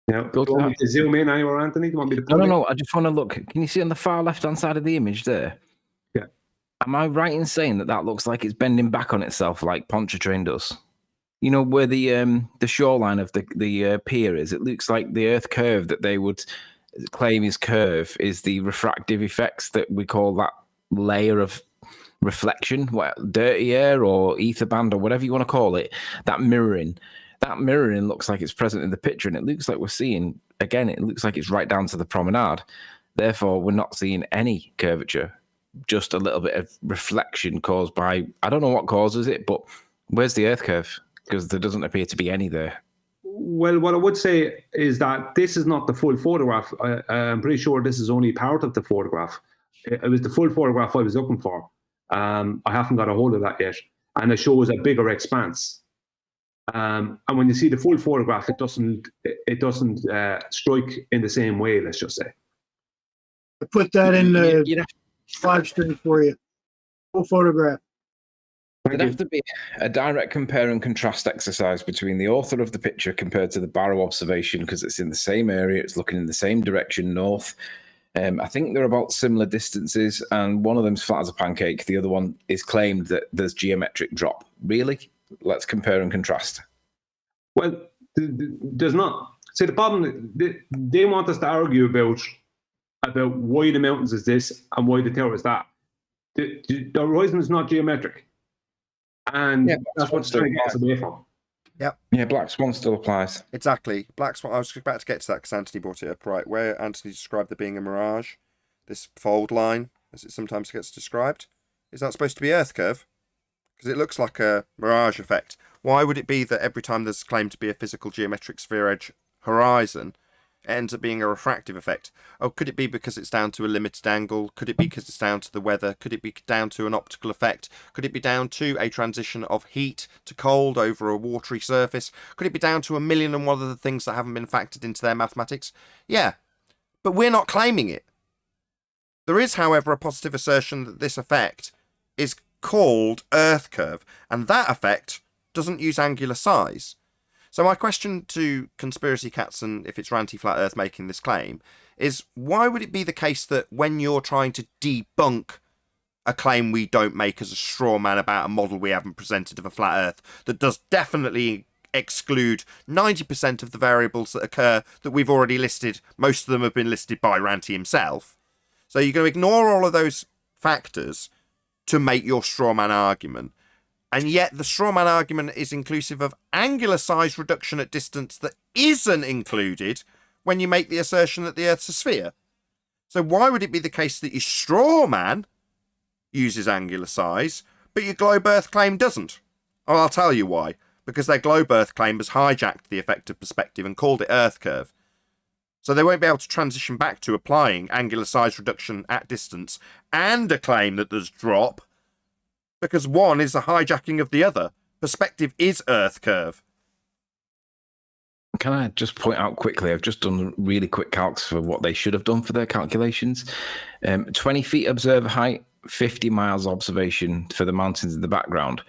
You know, do you want me to zoom in anywhere, Anthony? Do you want me to No, I just want to look. Can you see on the far left-hand side of the image there? Yeah. Am I right in saying that looks like it's bending back on itself like Pontchartrain does? You know, where the shoreline of the pier is, it looks like the Earth curve that they would claim is curve is the refractive effects that we call that layer of reflection, dirty air or ether band or whatever you want to call it, that mirroring looks like it's present in the picture, and it looks like we're seeing, again, it looks like it's right down to the promenade. Therefore, we're not seeing any curvature, just a little bit of reflection caused by, I don't know what causes it, but where's the Earth curve? Because there doesn't appear to be any there. Well, what I would say is that this is not the full photograph. I'm pretty sure this is only part of the photograph. It was the full photograph I was looking for. I haven't got a hold of that yet, and it shows a bigger expanse. And when you see the full photograph, it doesn't strike in the same way. Let's just say. I put that in the live stream for you. Full photograph. There'd have to be a direct compare and contrast exercise between the author of the picture compared to the Barrow observation, because it's in the same area, it's looking in the same direction, north. I think they're about similar distances, and one of them's flat as a pancake. The other one is claimed that there's geometric drop. Really? Let's compare and contrast. Well, there's not. See, the problem, they want us to argue about why the mountains is this and why the tower is that. The horizon is not geometric. And that's what trying to get us away from. Yep. Yeah, Black Swan still applies. Exactly. Black Swan, I was about to get to that because Anthony brought it up, right, where Anthony described there being a mirage, this fold line, as it sometimes gets described. Is that supposed to be Earth curve? Because it looks like a mirage effect. Why would it be that every time there's claimed to be a physical geometric sphere edge horizon, it ends up being a refractive effect? Oh, could it be because it's down to a limited angle? Could it be because it's down to the weather? Could it be down to an optical effect? Could it be down to a transition of heat to cold over a watery surface? Could it be down to a million and one other things that haven't been factored into their mathematics? Yeah, but we're not claiming it. There is, however, a positive assertion that this effect is called Earth curve, and that effect doesn't use angular size. So my question to Conspiracy Catz, and if it's Ranty Flat Earth making this claim, is why would it be the case that when you're trying to debunk a claim we don't make as a straw man about a model we haven't presented of a flat Earth that does definitely exclude 90% of the variables that occur that we've already listed, most of them have been listed by Ranty himself. So you're going to ignore all of those factors to make your straw man argument. And yet the straw man argument is inclusive of angular size reduction at distance that isn't included when you make the assertion that the Earth's a sphere. So why would it be the case that your straw man uses angular size, but your globe Earth claim doesn't? Well, I'll tell you why. Because their globe Earth claim has hijacked the effect of perspective and called it Earth curve. So they won't be able to transition back to applying angular size reduction at distance and a claim that there's drop, because one is a hijacking of the other. Perspective is Earth curve. Can I just point out quickly, I've just done really quick calcs for what they should have done for their calculations. 20 feet observer height, 50 miles observation for the mountains in the background.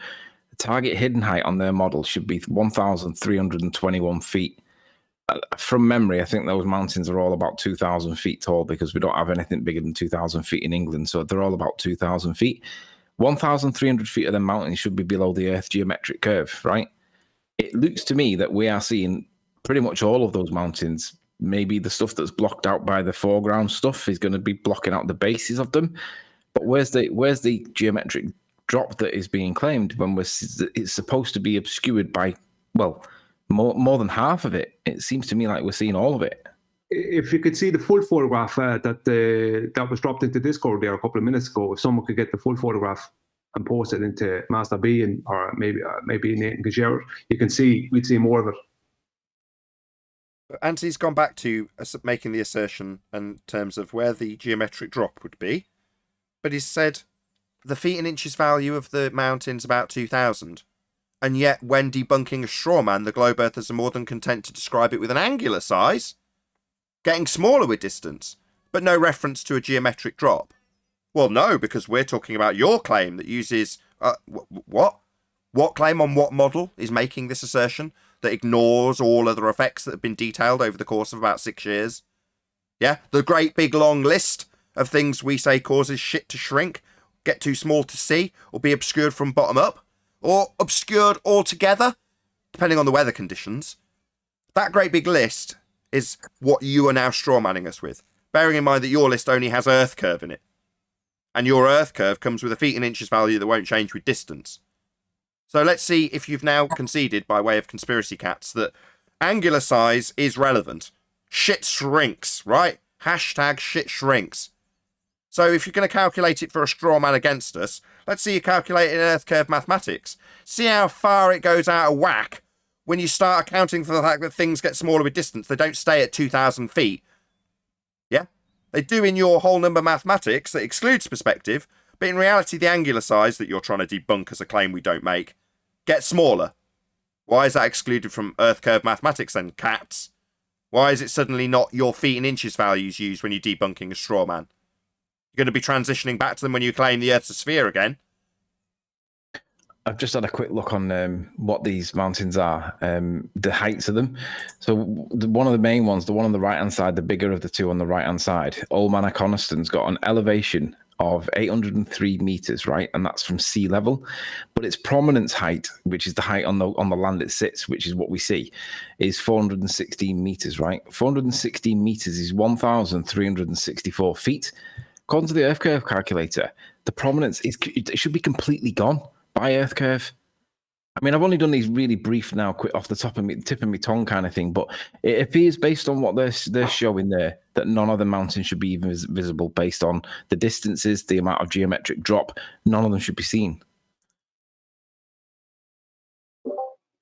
The target hidden height on their model should be 1,321 feet. From memory, I think those mountains are all about 2,000 feet tall because we don't have anything bigger than 2,000 feet in England. So they're all about 2,000 feet. 1,300 feet of the mountains should be below the Earth geometric curve, right? It looks to me that we are seeing pretty much all of those mountains. Maybe the stuff that's blocked out by the foreground stuff is going to be blocking out the bases of them. But where's the geometric drop that is being claimed when it's supposed to be obscured by, well, more than half of it? It seems to me like we're seeing all of it. If you could see the full photograph that was dropped into Discord there a couple of minutes ago, if someone could get the full photograph and post it into Master B or maybe Nathan could share it, we'd see more of it. Anthony's gone back to making the assertion in terms of where the geometric drop would be, but he's said the feet and inches value of the mountain's about 2,000. And yet, when debunking a straw man, the globe earthers are more than content to describe it with an angular size, getting smaller with distance, but no reference to a geometric drop. Well, no, because we're talking about your claim that uses... what? What claim on what model is making this assertion that ignores all other effects that have been detailed over the course of about 6 years? Yeah, the great big long list of things we say causes shit to shrink, get too small to see, or be obscured from bottom up, or obscured altogether, depending on the weather conditions. That great big list is what you are now strawmanning us with, bearing in mind that your list only has Earth curve in it. And your Earth curve comes with a feet and inches value that won't change with distance. So let's see if you've now conceded, by way of Conspiracy Catz, that angular size is relevant. Shit shrinks, right? Hashtag shit shrinks. So if you're going to calculate it for a straw man against us, let's see you calculate it in Earth curve mathematics. See how far it goes out of whack when you start accounting for the fact that things get smaller with distance. They don't stay at 2,000 feet. Yeah? They do in your whole number mathematics that excludes perspective, but in reality the angular size that you're trying to debunk as a claim we don't make gets smaller. Why is that excluded from Earth curve mathematics then, Catz? Why is it suddenly not your feet and inches values used when you're debunking a straw man? You're going to be transitioning back to them when you claim the Earth's a sphere again. I've just had a quick look on what these mountains are, the heights of them. So one of the main ones, the one on the right-hand side, the bigger of the two on the right-hand side, Old Man of Coniston's got an elevation of 803 meters, right? And that's from sea level. But its prominence height, which is the height on the land it sits, which is what we see, is 416 meters, right? 416 meters is 1,364 feet. According to the Earth curve calculator, the prominence it should be completely gone by Earth curve. I mean, I've only done these really brief now, quick off the tip of my tongue kind of thing, but it appears based on what they're showing there that none of the mountains should be even visible based on the distances, the amount of geometric drop. None of them should be seen.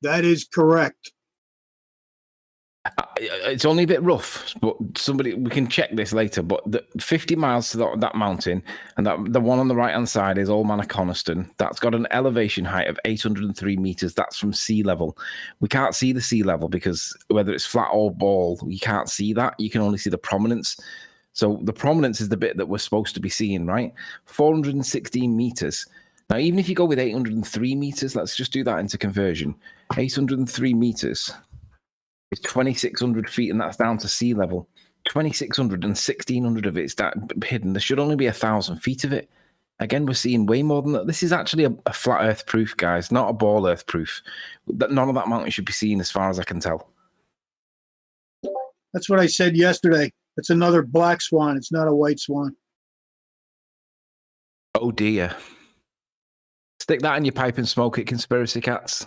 That is correct. It's only a bit rough, but we can check this later. But the 50 miles to that mountain, and the one on the right hand side is Old Man of Coniston. That's got an elevation height of 803 meters. That's from sea level. We can't see the sea level because whether it's flat or bald, you can't see that. You can only see the prominence. So the prominence is the bit that we're supposed to be seeing, right? 416 meters. Now, even if you go with 803 meters, let's just do that into conversion. 803 meters. It's 2,600 feet, and that's down to sea level. 2,600 and 1,600 of it's hidden. There should only be 1,000 feet of it. Again, we're seeing way more than that. This is actually a flat Earth proof, guys, not a ball Earth proof. None of that mountain should be seen, as far as I can tell. That's what I said yesterday. It's another black swan. It's not a white swan. Oh dear! Stick that in your pipe and smoke it, conspiracy cats.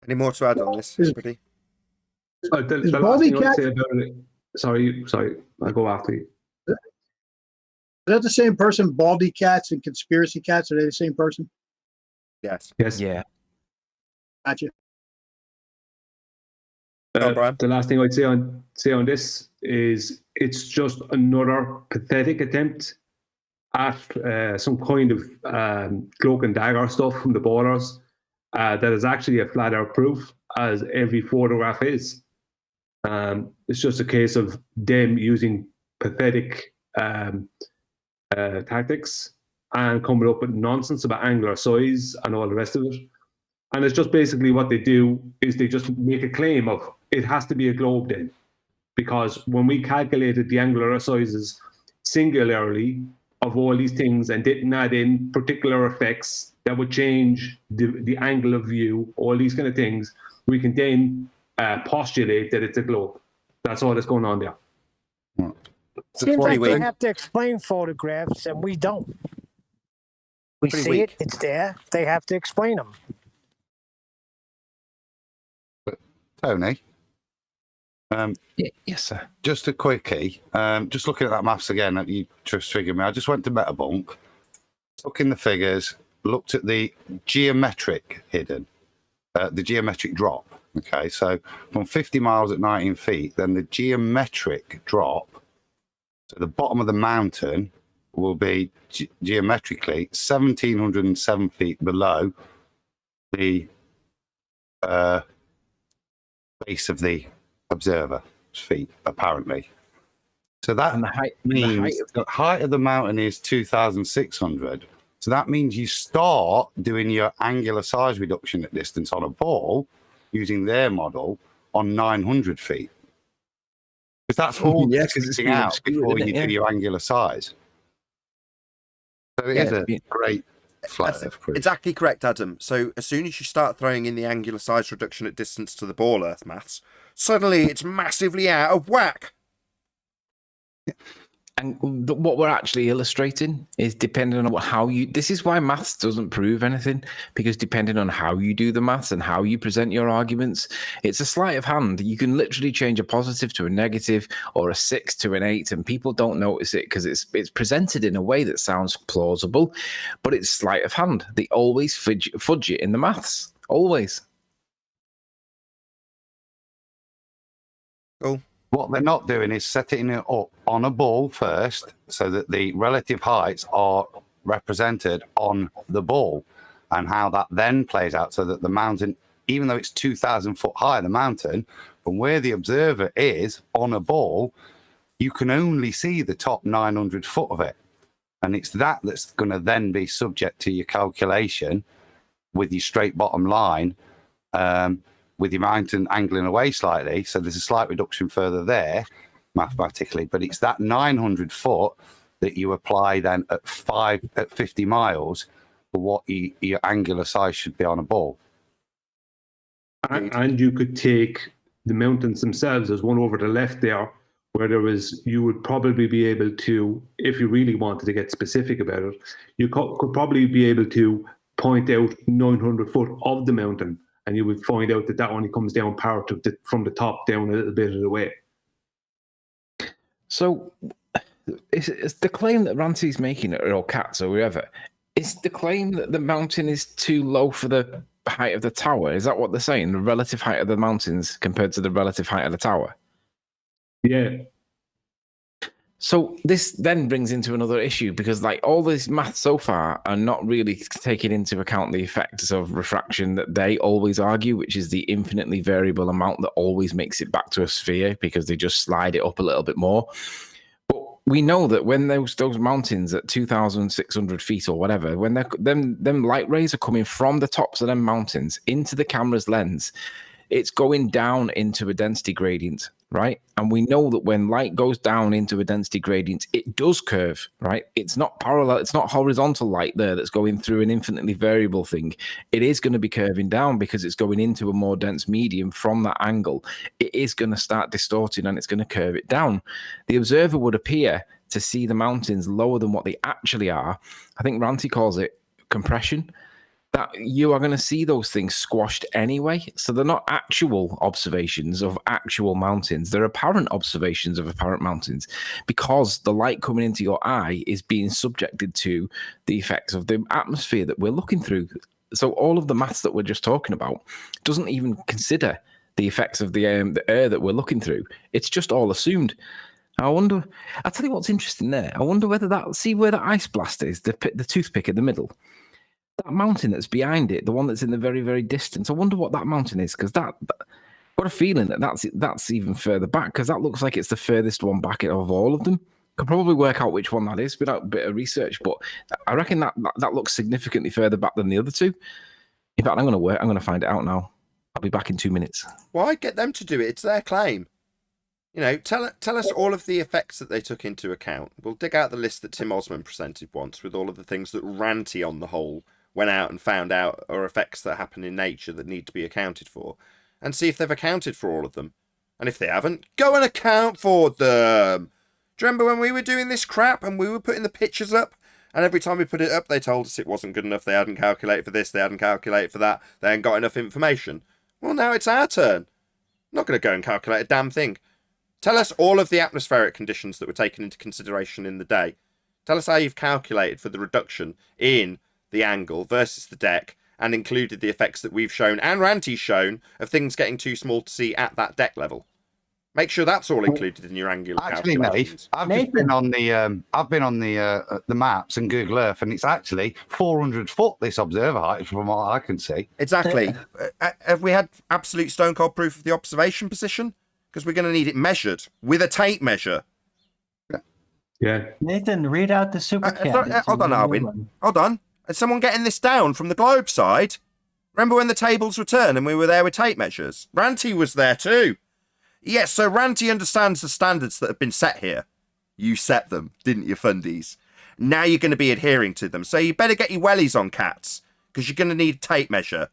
Any more to add on this, everybody? The last thing I'd say about it. Sorry, I'll go after you. Is that the same person? Baldy cats and conspiracy cats, are they the same person? Yes. Yeah. Gotcha. The last thing I'd say on this is it's just another pathetic attempt at some kind of cloak and dagger stuff from the ballers that is actually a flat out proof, as every photograph is. It's just a case of them using pathetic tactics and coming up with nonsense about angular size and all the rest of it. And it's just basically what they do is they just make a claim of it has to be a globe then. Because when we calculated the angular sizes singularly of all these things and didn't add in particular effects that would change the angle of view, all these kind of things, we can then postulate that it's a globe. That's all that's going on there. Seems like they have to explain photographs and we don't. We see it, it's there. They have to explain them. Tony? Yes, sir. Just a quickie. Just looking at that maths again, you just triggered me. I just went to Metabunk, took in the figures, looked at the geometric hidden, the geometric drop. Okay, so from 50 miles at 19 feet, then the geometric drop to the bottom of the mountain will be geometrically 1,707 feet below the base of the observer's feet, apparently. So that means the height of the mountain is 2,600. So that means you start doing your angular size reduction at distance on a ball using their model on 900 feet. Because that's all sticking out before you do your angular size. So it is a great flat Earth proof. Exactly correct, Adam. So as soon as you start throwing in the angular size reduction at distance to the ball Earth maths, suddenly it's massively out of whack. And what we're actually illustrating is depending on how you... This is why maths doesn't prove anything, because depending on how you do the maths and how you present your arguments, it's a sleight of hand. You can literally change a positive to a negative or a 6 to an 8, and people don't notice it because it's presented in a way that sounds plausible, but it's sleight of hand. They always fudge it in the maths. Always. Cool. What they're not doing is setting it up on a ball first so that the relative heights are represented on the ball, and how that then plays out so that the mountain, even though it's 2,000 foot high, the mountain, from where the observer is on a ball, you can only see the top 900 foot of it. And it's that that's going to then be subject to your calculation with your straight bottom line, with your mountain angling away slightly. So there's a slight reduction further there mathematically, but it's that 900 foot that you apply then at 50 miles for what your angular size should be on a ball. And you could take the mountains themselves. There's one over the left there where you would probably be able to, if you really wanted to get specific about it, you could probably be able to point out 900 foot of the mountain, and you would find out that only comes down part of from the top down a little bit of the way. So, it's the claim that Ranty's making, or Catz, or whoever, is the claim that the mountain is too low for the height of the tower? Is that what they're saying? The relative height of the mountains compared to the relative height of the tower? Yeah. So this then brings into another issue, because like all this math so far are not really taking into account the effects of refraction that they always argue, which is the infinitely variable amount that always makes it back to a sphere because they just slide it up a little bit more. But we know that when those mountains at 2,600 feet or whatever, when them light rays are coming from the tops of them mountains into the camera's lens, it's going down into a density gradient, right? And we know that when light goes down into a density gradient, it does curve, right? It's not parallel, it's not horizontal light there that's going through an infinitely variable thing. It is going to be curving down because it's going into a more dense medium from that angle. It is going to start distorting and it's going to curve it down. The observer would appear to see the mountains lower than what they actually are. I think Ranty calls it compression. That you are going to see those things squashed anyway. So they're not actual observations of actual mountains. They're apparent observations of apparent mountains because the light coming into your eye is being subjected to the effects of the atmosphere that we're looking through. So all of the maths that we're just talking about doesn't even consider the effects of the air that we're looking through. It's just all assumed. I wonder, I'll tell you what's interesting there. I wonder whether see where the ice blast is, the toothpick in the middle. That mountain that's behind it, the one that's in the very, very distance. I wonder what that mountain is, because got a feeling that's even further back, because that looks like it's the furthest one back of all of them. Could probably work out which one that is without a bit of research, but I reckon that looks significantly further back than the other two. In fact, I'm going to find it out now. I'll be back in 2 minutes. Why get them to do it? It's their claim. You know, tell us all of the effects that they took into account. We'll dig out the list that Tim Osman presented once with all of the things that Ranty on the whole went out and found out are effects that happen in nature that need to be accounted for, and see if they've accounted for all of them. And if they haven't, go and account for them. Do you remember when we were doing this crap and we were putting the pictures up, and every time we put it up they told us it wasn't good enough, they hadn't calculated for this, they hadn't calculated for that, they hadn't got enough information? Well, now it's our turn. I'm not going to go and calculate a damn thing. Tell us all of the atmospheric conditions that were taken into consideration in the day. Tell us how you've calculated for the reduction in the angle versus the deck, and included the effects that we've shown and Ranty's shown of things getting too small to see at that deck level. Make sure that's all included in your angular calculations. I've just been on the maps and Google Earth, and it's actually 400 foot this observer height from what I can see. Exactly. Have we had absolute stone cold proof of the observation position? Because we're going to need it measured with a tape measure. Yeah. Nathan, read out the super cat. Hold on, Arwin. Hold on. Is someone getting this down from the globe side? Remember when the tables returned and we were there with tape measures? Ranty was there too. Yes, so Ranty understands the standards that have been set here. You set them, didn't you, fundies? Now you're going to be adhering to them. So you better get your wellies on, Catz, because you're going to need a tape measure.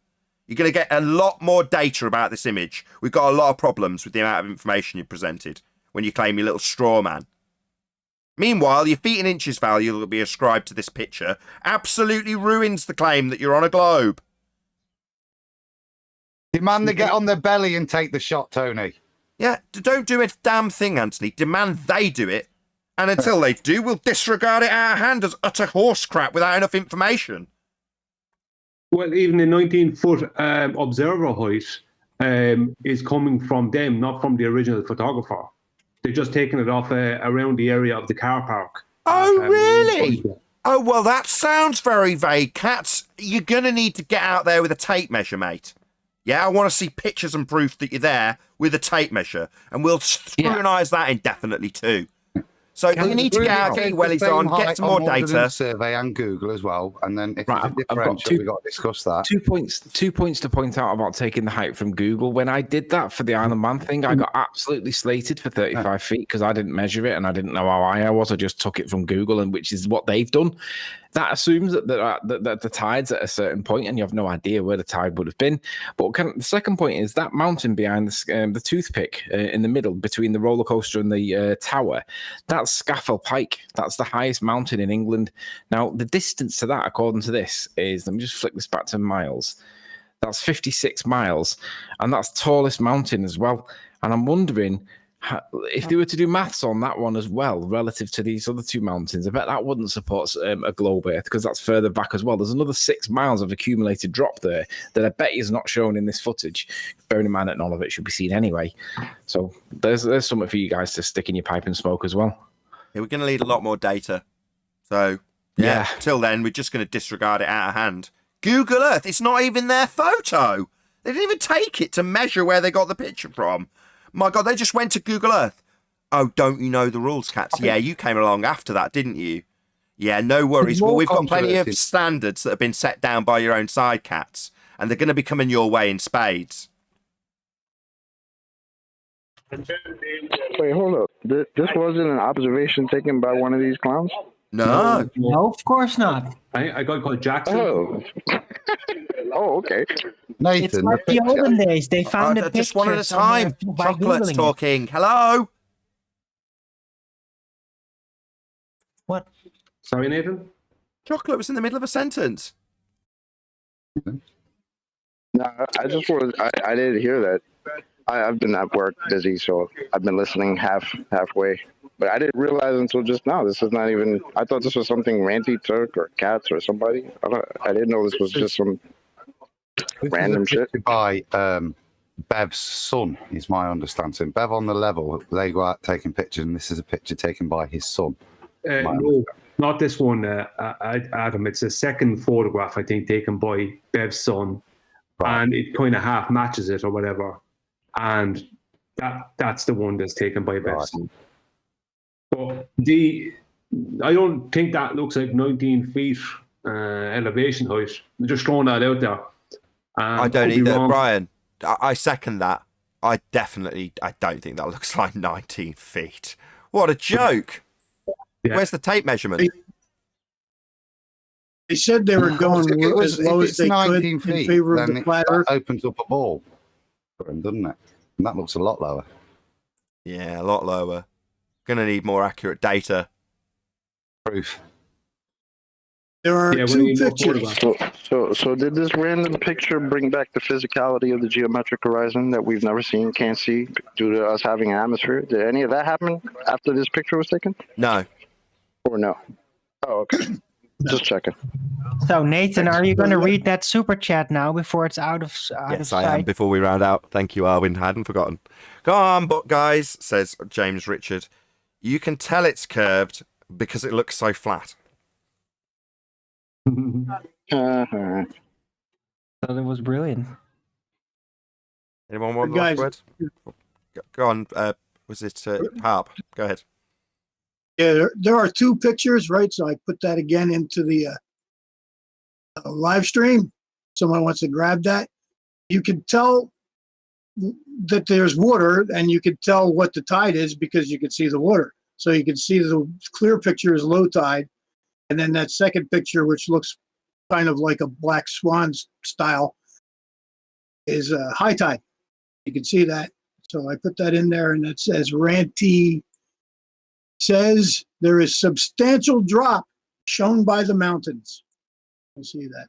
You're going to get a lot more data about this image. We've got a lot of problems with the amount of information you presented when you claim your little straw man. Meanwhile, your feet and inches value that will be ascribed to this picture absolutely ruins the claim that you're on a globe. Demand they get on their belly and take the shot, Tony. Yeah, don't do a damn thing, Anthony. Demand they do it. And until they do, we'll disregard it out of hand as utter horse crap without enough information. Well, even the 19-foot observer height is coming from them, not from the original photographer. They're just taking it off around the area of the car park. Oh, really? Oh, well, that sounds very vague, Catz. You're going to need to get out there with a tape measure, mate. Yeah, I want to see pictures and proof that you're there with a tape measure. And we'll scrutinise that indefinitely, too. So you need to get Wellies on, get some more data. Survey and Google as well, and then if Right, it's a differential, we've got to discuss that. 2 points to point out about taking the height from Google. When I did that for the Isle of Man thing, I got absolutely slated for 35 feet because I didn't measure it and I didn't know how high I was. I just took it from Google, and which is what they've done. That assumes that the tide's at a certain point, and you have no idea where the tide would have been. But the second point is that mountain behind the toothpick in the middle between the roller coaster and the tower. That's Scafell Pike. That's the highest mountain in England. Now, the distance to that, according to this, is, let me just flick this back to miles. That's 56 miles, and that's the tallest mountain as well. And I'm wondering, if they were to do maths on that one as well, relative to these other two mountains, I bet that wouldn't support a globe Earth because that's further back as well. There's another 6 miles of accumulated drop there that I bet is not shown in this footage, bearing in mind that none of it should be seen anyway. So there's something for you guys to stick in your pipe and smoke as well. Yeah, we're going to need a lot more data. So, yeah. Till then, we're just going to disregard it out of hand. Google Earth, it's not even their photo. They didn't even take it to measure where they got the picture from. My God, they just went to Google Earth. Oh, don't you know the rules, Catz? Yeah, you came along after that, didn't you? Yeah, no worries. Well, we've got plenty of standards that have been set down by your own side, Catz, and they're going to be coming your way in spades. Wait, hold up. This wasn't an observation taken by one of these clowns? No. No, of course not. I got called Jackson. Oh, okay. Nathan, It's like the olden days. They found a picture. Just one at a time. Chocolate's talking. Hello? What? Sorry, Nathan? Chocolate was in the middle of a sentence. No, I just wanted. I didn't hear that. I've been at work busy, so I've been listening halfway. But I didn't realize until just now. This is not even. I thought this was something Ranty took or Catz or somebody. I didn't know this was just some random shit. By Bev's son, is my understanding. Bev on the level, they go out taking pictures, and this is a picture taken by his son. No, not this one, Adam. It's a second photograph, I think, taken by Bev's son, and it kind of half matches it or whatever. And that's the one that's taken by Bev's son. But I don't think that looks like 19 feet elevation height. I'm just throwing that out there. I don't either, Brian. I second that. I don't think that looks like 19 feet. What a joke. Yeah. Where's the tape measurement? They said they were going as low as they could in favor of the flat Earth. That opens up a ball for him, doesn't it? And that looks a lot lower. Yeah, a lot lower. Going to need more accurate data. Proof. There are two pictures. So did this random picture bring back the physicality of the geometric horizon that we've never seen, can't see, due to us having an atmosphere? Did any of that happen after this picture was taken? No. Or no? Oh, okay. Just checking. So, Nathan, are you going to read that super chat now before it's out of sight? Yes, I am, before we round out. Thank you, Arwin. I hadn't forgotten. Go on, but guys, says James Richard. You can tell it's curved because it looks so flat. So that was brilliant. Anyone want the last word? Go on. Was it Harp? Go ahead. Yeah, there are two pictures, right? So I put that again into the live stream. Someone wants to grab that. You can tell that there's water, and you can tell what the tide is because you can see the water. So you can see the clear picture is low tide, and then that second picture, which looks kind of like a black swan style, is high tide. You can see that. So I put that in there, and it says Ranty says there is substantial drop shown by the mountains. You'll see that.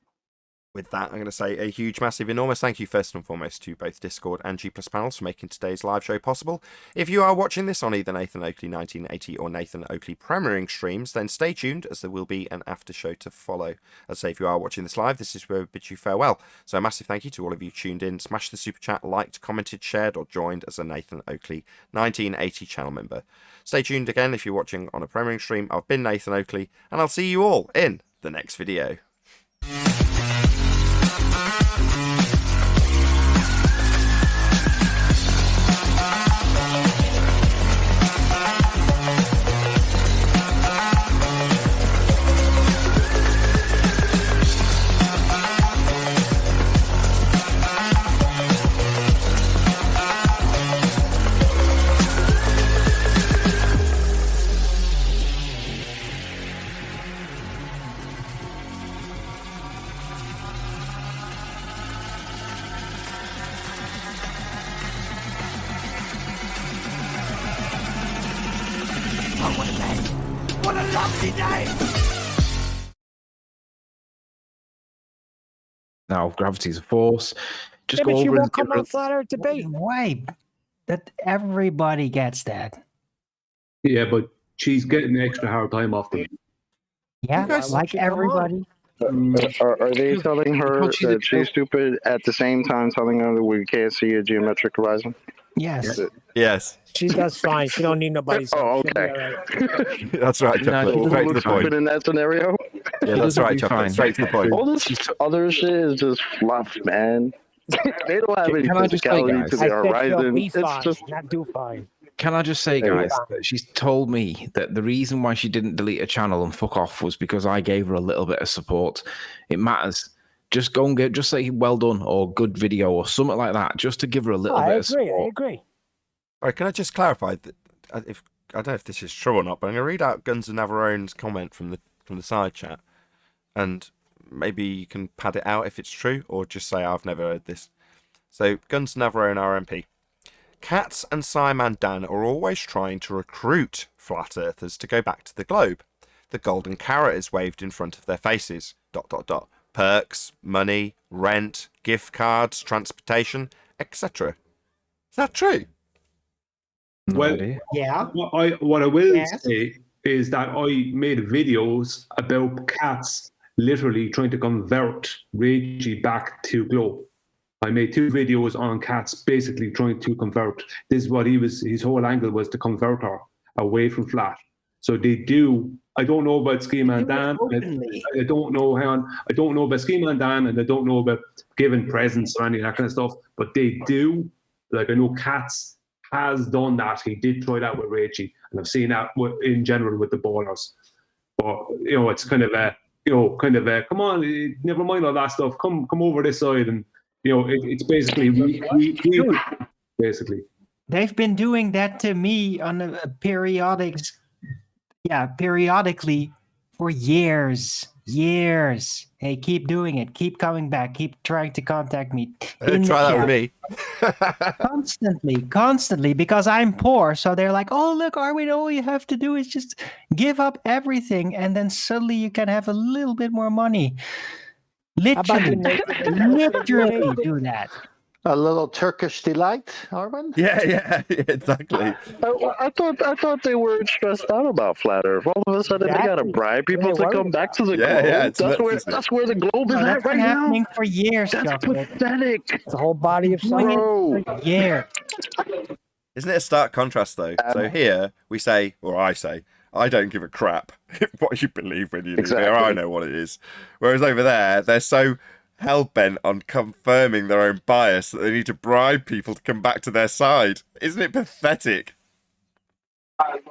With that, I'm going to say a huge, massive, enormous thank you first and foremost to both Discord and G+ panels for making today's live show possible. If you are watching this on either Nathan Oakley 1980 or Nathan Oakley premiering streams, then stay tuned as there will be an after show to follow. As I say, if you are watching this live, this is where we bid you farewell. So a massive thank you to all of you tuned in, smashed the super chat, liked, commented, shared, or joined as a Nathan Oakley 1980 channel member. Stay tuned again if you're watching on a premiering stream. I've been Nathan Oakley, and I'll see you all in the next video. Now, gravity's a force. Just Yeah, go but you over and won't come give her on flat earth debate. Why? That everybody gets that. Yeah, but she's getting extra hard time off them. Yeah, guys- like everybody. Are they telling her she's a that she's stupid at the same time telling her that we can't see a geometric horizon? Yes. Yes, She does fine. She don't need nobody's help. Oh, She'll be okay. all right. that's right, No, Chocolate. she Who Straight to the looks point. stupid in that scenario? Yeah, that's doesn't right, do Chocolate. fine. Straight to the point. All this other shit is just fluff, man. They don't have any Can I just say, physicality guys? to I their said she'll horizon. be It's fine, just not do fine. Can I just say, There you guys, go. that she's told me that the reason why she didn't delete a channel and fuck off was because I gave her a little bit of support. It matters. Just go and just say well done or good video or something like that, just to give her a little I bit of agree. I support. agree. All right, can I just clarify that if I don't know if this is true or not, but I'm going to read out Guns and Navarone's comment from the side chat, and maybe you can pad it out if it's true, or just say I've never heard this. So Guns and Navarone RMP. Catz and Simon Dan are always trying to recruit flat earthers to go back to the globe. The golden carrot is waved in front of their faces. ... Perks, money, rent, gift cards, transportation, etc. Is that true? No Well, idea. Yeah. What I will Yes. say is that I made videos about cats literally trying to convert Reggie back to Glow. I made 2 videos on cats basically trying to convert. This is what his whole angle was, to convert her away from flat. So they do. I don't know about Schema and Dan. I don't know. Hang on. I don't know about Schema and Dan, and I don't know about giving presents or any of that kind of stuff. But they do. Like, I know Catz has done that. He did try that with Reggie, and I've seen that in general with the ballers. But it's kind of a, come on, never mind all that stuff. Come over this side, and it's basically we basically. They've been doing that to me on a periodically for years. Hey, keep doing it. Keep coming back. Keep trying to contact me. Try that with me. Constantly, because I'm poor. So they're like, oh, look, Arwin, all you have to do is just give up everything, and then suddenly you can have a little bit more money. How about you, Literally Nathan? do that. A little Turkish delight, Armin? Yeah, exactly. I thought they were stressed out about flat Earth. All of a sudden, they gotta Exactly. bribe people What are to they come worried back to the Yeah, globe. yeah, it's that's nuts, where isn't it? that's where the globe is No, at that's right been now. happening for years, That's Chocolate. pathetic, The whole body of science. bro. Yeah. Isn't it a stark contrast, though? So here we say, or I say, I don't give a crap what you believe when you leave here. I Exactly. know what it is. Whereas over there, they're so hell-bent on confirming their own bias that they need to bribe people to come back to their side. Isn't it pathetic?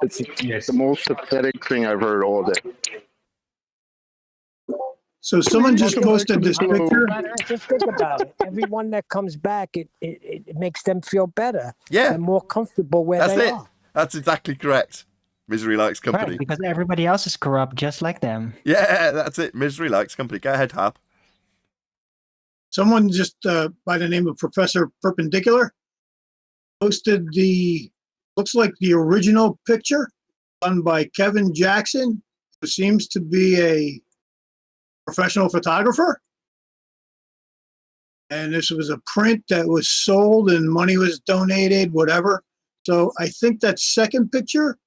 It's the most pathetic thing I've heard all day. So someone just posted this picture. Just think about it. Everyone that comes back, it makes them feel better Yeah, and more comfortable where that's they it. are. That's exactly correct. Misery likes company. Right, because everybody else is corrupt just like them. Yeah, that's it. Misery likes company. Go ahead, Hap. Someone just by the name of Professor Perpendicular posted looks like the original picture done by Kevin Jackson, who seems to be a professional photographer. And this was a print that was sold and money was donated, whatever. So I think that second picture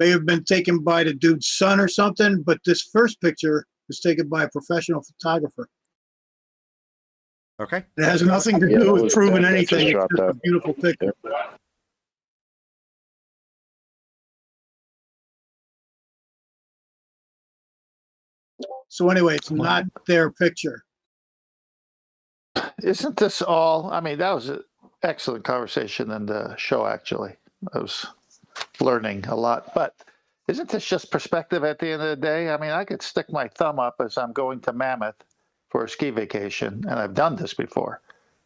may have been taken by the dude's son or something, but this first picture was taken by a professional photographer. Okay. It has nothing to do with proving anything. It's just a beautiful picture. So anyway, it's not their picture. Isn't this all? I mean, that was an excellent conversation in the show, actually. I was learning a lot. But isn't this just perspective at the end of the day? I mean, I could stick my thumb up as I'm going to Mammoth for a ski vacation, and I've done this before.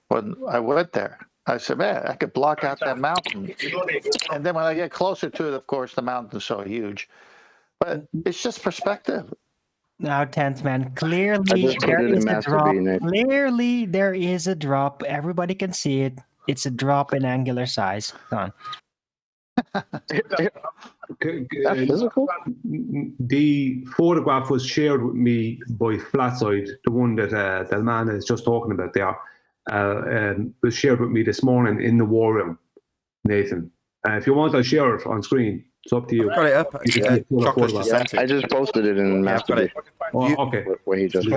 When I went there, I said, man, I could block out that mountain. And then when I get closer to it, of course, the mountain's so huge. But it's just perspective. Now, 10th man, I clearly just put there it in is a Master drop. B, Nick. Clearly there is a drop. Everybody can see it. It's a drop in angular size. Come on. That physical? The photograph was shared with me by Flatside, the one that the man is just talking about there. Was shared with me this morning in the war room, Nathan. If you want, I'll share it on screen. It's up to you. I've got it up. You can see the full Chocolate photograph. just sent I it. just posted it in Yeah, I've got Master it. Oh, okay. where he just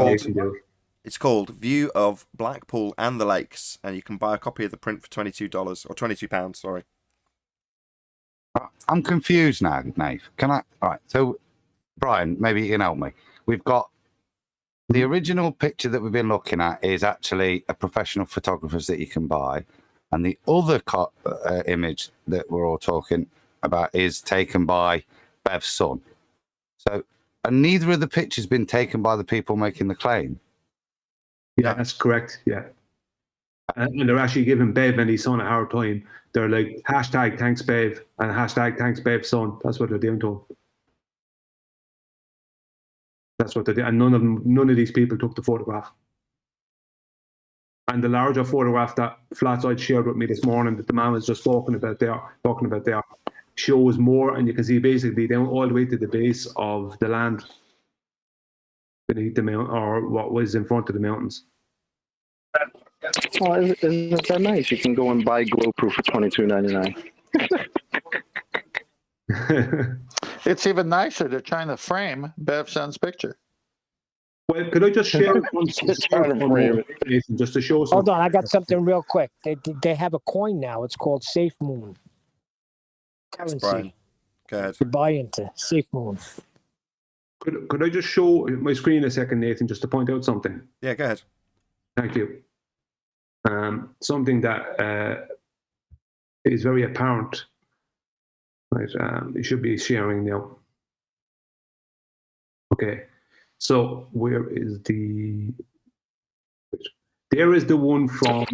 It's called View of Blackpool and the Lakes, and you can buy a copy of the print for $22 or £22. Sorry. I'm confused now, Nate. Can I? All right. So, Brian, maybe you can help me. We've got the original picture that we've been looking at is actually a professional photographer's that you can buy, and the other image that we're all talking about is taken by Bev's son. So, and neither of the pictures been taken by the people making the claim. Yeah, that's correct. Yeah. And they're actually giving Bev and his son a hard time. They're like, hashtag thanks Bev and hashtag thanks Bev's son. That's what they're doing to him. That's what they did. And none of these people took the photograph. And the larger photograph that Flatside shared with me this morning that the man was just talking about there, shows more, and you can see basically down all the way to the base of the land beneath the mountain, or what was in front of the mountains. Oh, isn't that nice? You can go and buy glow proof for $22.99. It's even nicer. They're trying to frame Bev's son's picture. Well, could I just share just to show something? Hold on, I got something real quick. They have a coin now. It's called Safe Moon. Currency. Brian, go ahead. To buy into Safe Moon. Could I just show my screen a second, Nathan, just to point out something? Yeah, go ahead. Thank you. Something that is very apparent. Right, it should be sharing now. Okay, so where is the? There is the one from.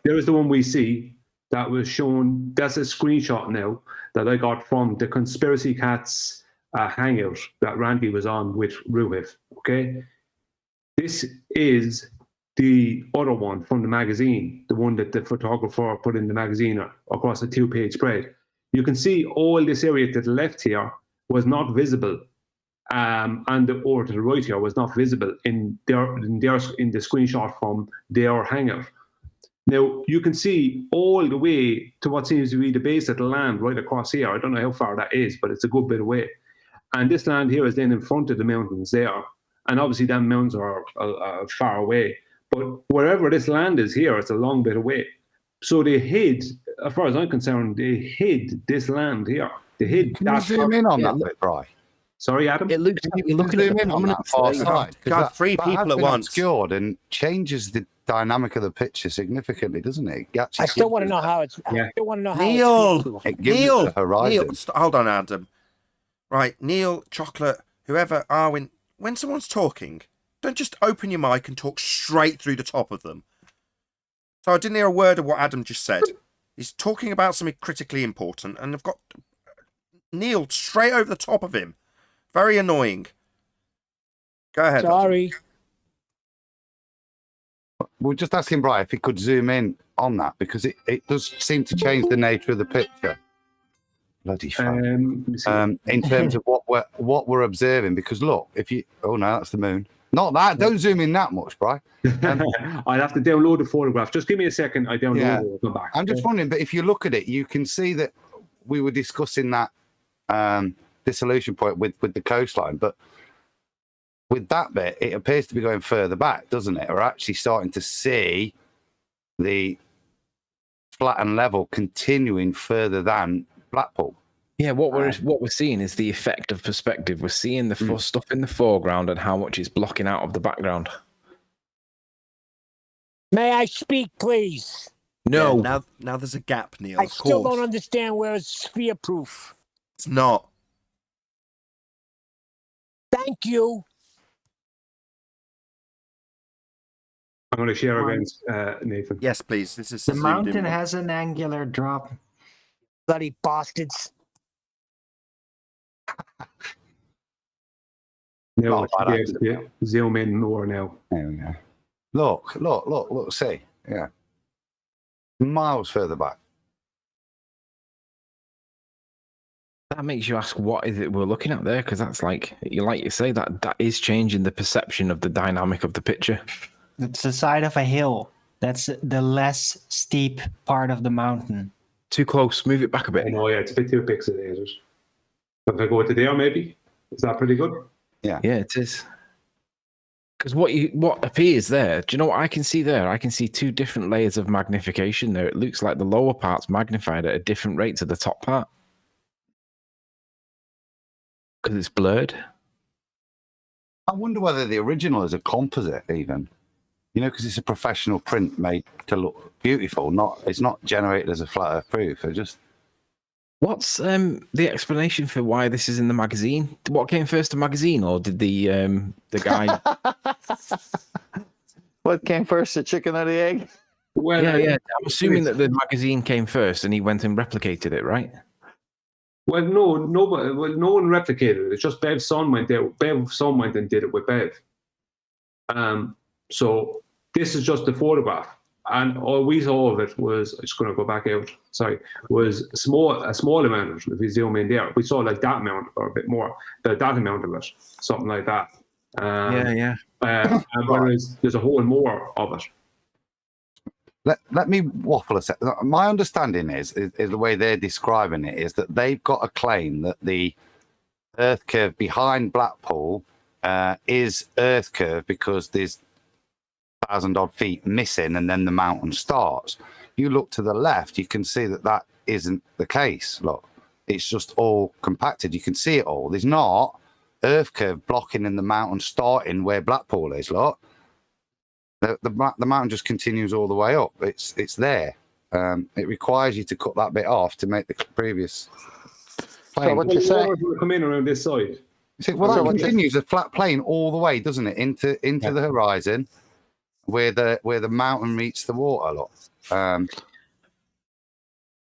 There is the one we see that was shown. That's a screenshot now that I got from the Conspiracy Catz hangout that Ranty was on with Ruhif. Okay, this is the other one from the magazine, the one that the photographer put in the magazine across a 2-page spread. You can see all this area to the left here was not visible, and or to the right here was not visible in the screenshot from their hangout. Now you can see all the way to what seems to be the base of the land right across here. I don't know how far that is, but it's a good bit away. And this land here is then in front of the mountains there, and obviously them mountains are far away. But wherever this land is here, it's a long bit away. So they hid, as far as I'm concerned, they hid this land here. They hid Can you zoom in on that bit, Bri? Sorry, Adam? It looks like you're looking at the prominent far side. Got three people at once. Obscured and changes the dynamic of the picture significantly, doesn't it? I still want to know how it's. Yeah. I still want to know how. Neil, It gives it the horizon. Hold on, Adam. Right, Neil, Chocolate, whoever, Arwin. When someone's talking, don't just open your mic and talk straight through the top of them. So I didn't hear a word of what Adam just said. He's talking about something critically important, and I've got Neil straight over the top of him. Very annoying. Go ahead. Sorry. We're just asking Brian if he could zoom in on that, because it does seem to change the nature of the picture. Bloody fun. In terms of what we're observing, because look, if you no, that's the moon. Not that. Don't zoom in that much, Brian. I'd have to download the photograph. Just give me a second. I download it. I'll come back. I'm just wondering, but if you look at it, you can see that we were discussing that dissolution point with the coastline, but with that bit, it appears to be going further back, doesn't it? We're actually starting to see the flattened level continuing further than Blackpool. Yeah, what we're seeing is the effect of perspective. We're seeing the stuff in the foreground and how much it's blocking out of the background. May I speak, please? No. Yeah, now there's a gap, Neil. I still don't understand where it's sphere proof. It's not. Thank you. I'm going to share again, Nathan. Yes, please. This is The mountain has an angular drop. Bloody bastards. Now I should be able to zoom in more now. There we go. Look, see. Yeah. Miles further back. That makes you ask, what is it we're looking at there? Because that's like you say, that is changing the perception of the dynamic of the picture. It's the side of a hill. That's the less steep part of the mountain. Too close. Move it back a bit. I know, yeah, it's a bit too pixelated. If I go to there, maybe is that pretty good? Yeah, it is. Because what appears there, do you know what I can see there? I can see two different layers of magnification there. It looks like the lower part's magnified at a different rate to the top part. Because it's blurred. I wonder whether the original is a composite even. You know, because it's a professional print made to look beautiful. It's not generated as a flat earth proof. It just... What's the explanation for why this is in the magazine? What came first, the magazine, or did the guy? What came first, the chicken or the egg? Well, yeah. I'm assuming that the magazine came first, and he went and replicated it, right? Well, no one replicated it. It's just Bev's son went there. Bev's son went and did it with Bev. So this is just the photograph, and all we saw of it was, I'm just going to go back out. Sorry, was a small amount. If we zoom in there, we saw like that amount or a bit more, that amount of it, something like that. Whereas there's a whole more of it. Let me waffle a second. My understanding is the way they're describing it is that they've got a claim that the Earth curve behind Blackpool is Earth curve because there's 1,000 odd feet missing and then the mountain starts. You look to the left, you can see that isn't the case. Look, it's just all compacted. You can see it all. There's not Earth curve blocking in the mountain starting where Blackpool is. Look. The mountain just continues all the way up. It's there. It requires you to cut that bit off to make the previous plane. So what you're saying? Come in around this side. Well, that continues a flat plane all the way, doesn't it, into the horizon, where the mountain meets the water. Look. So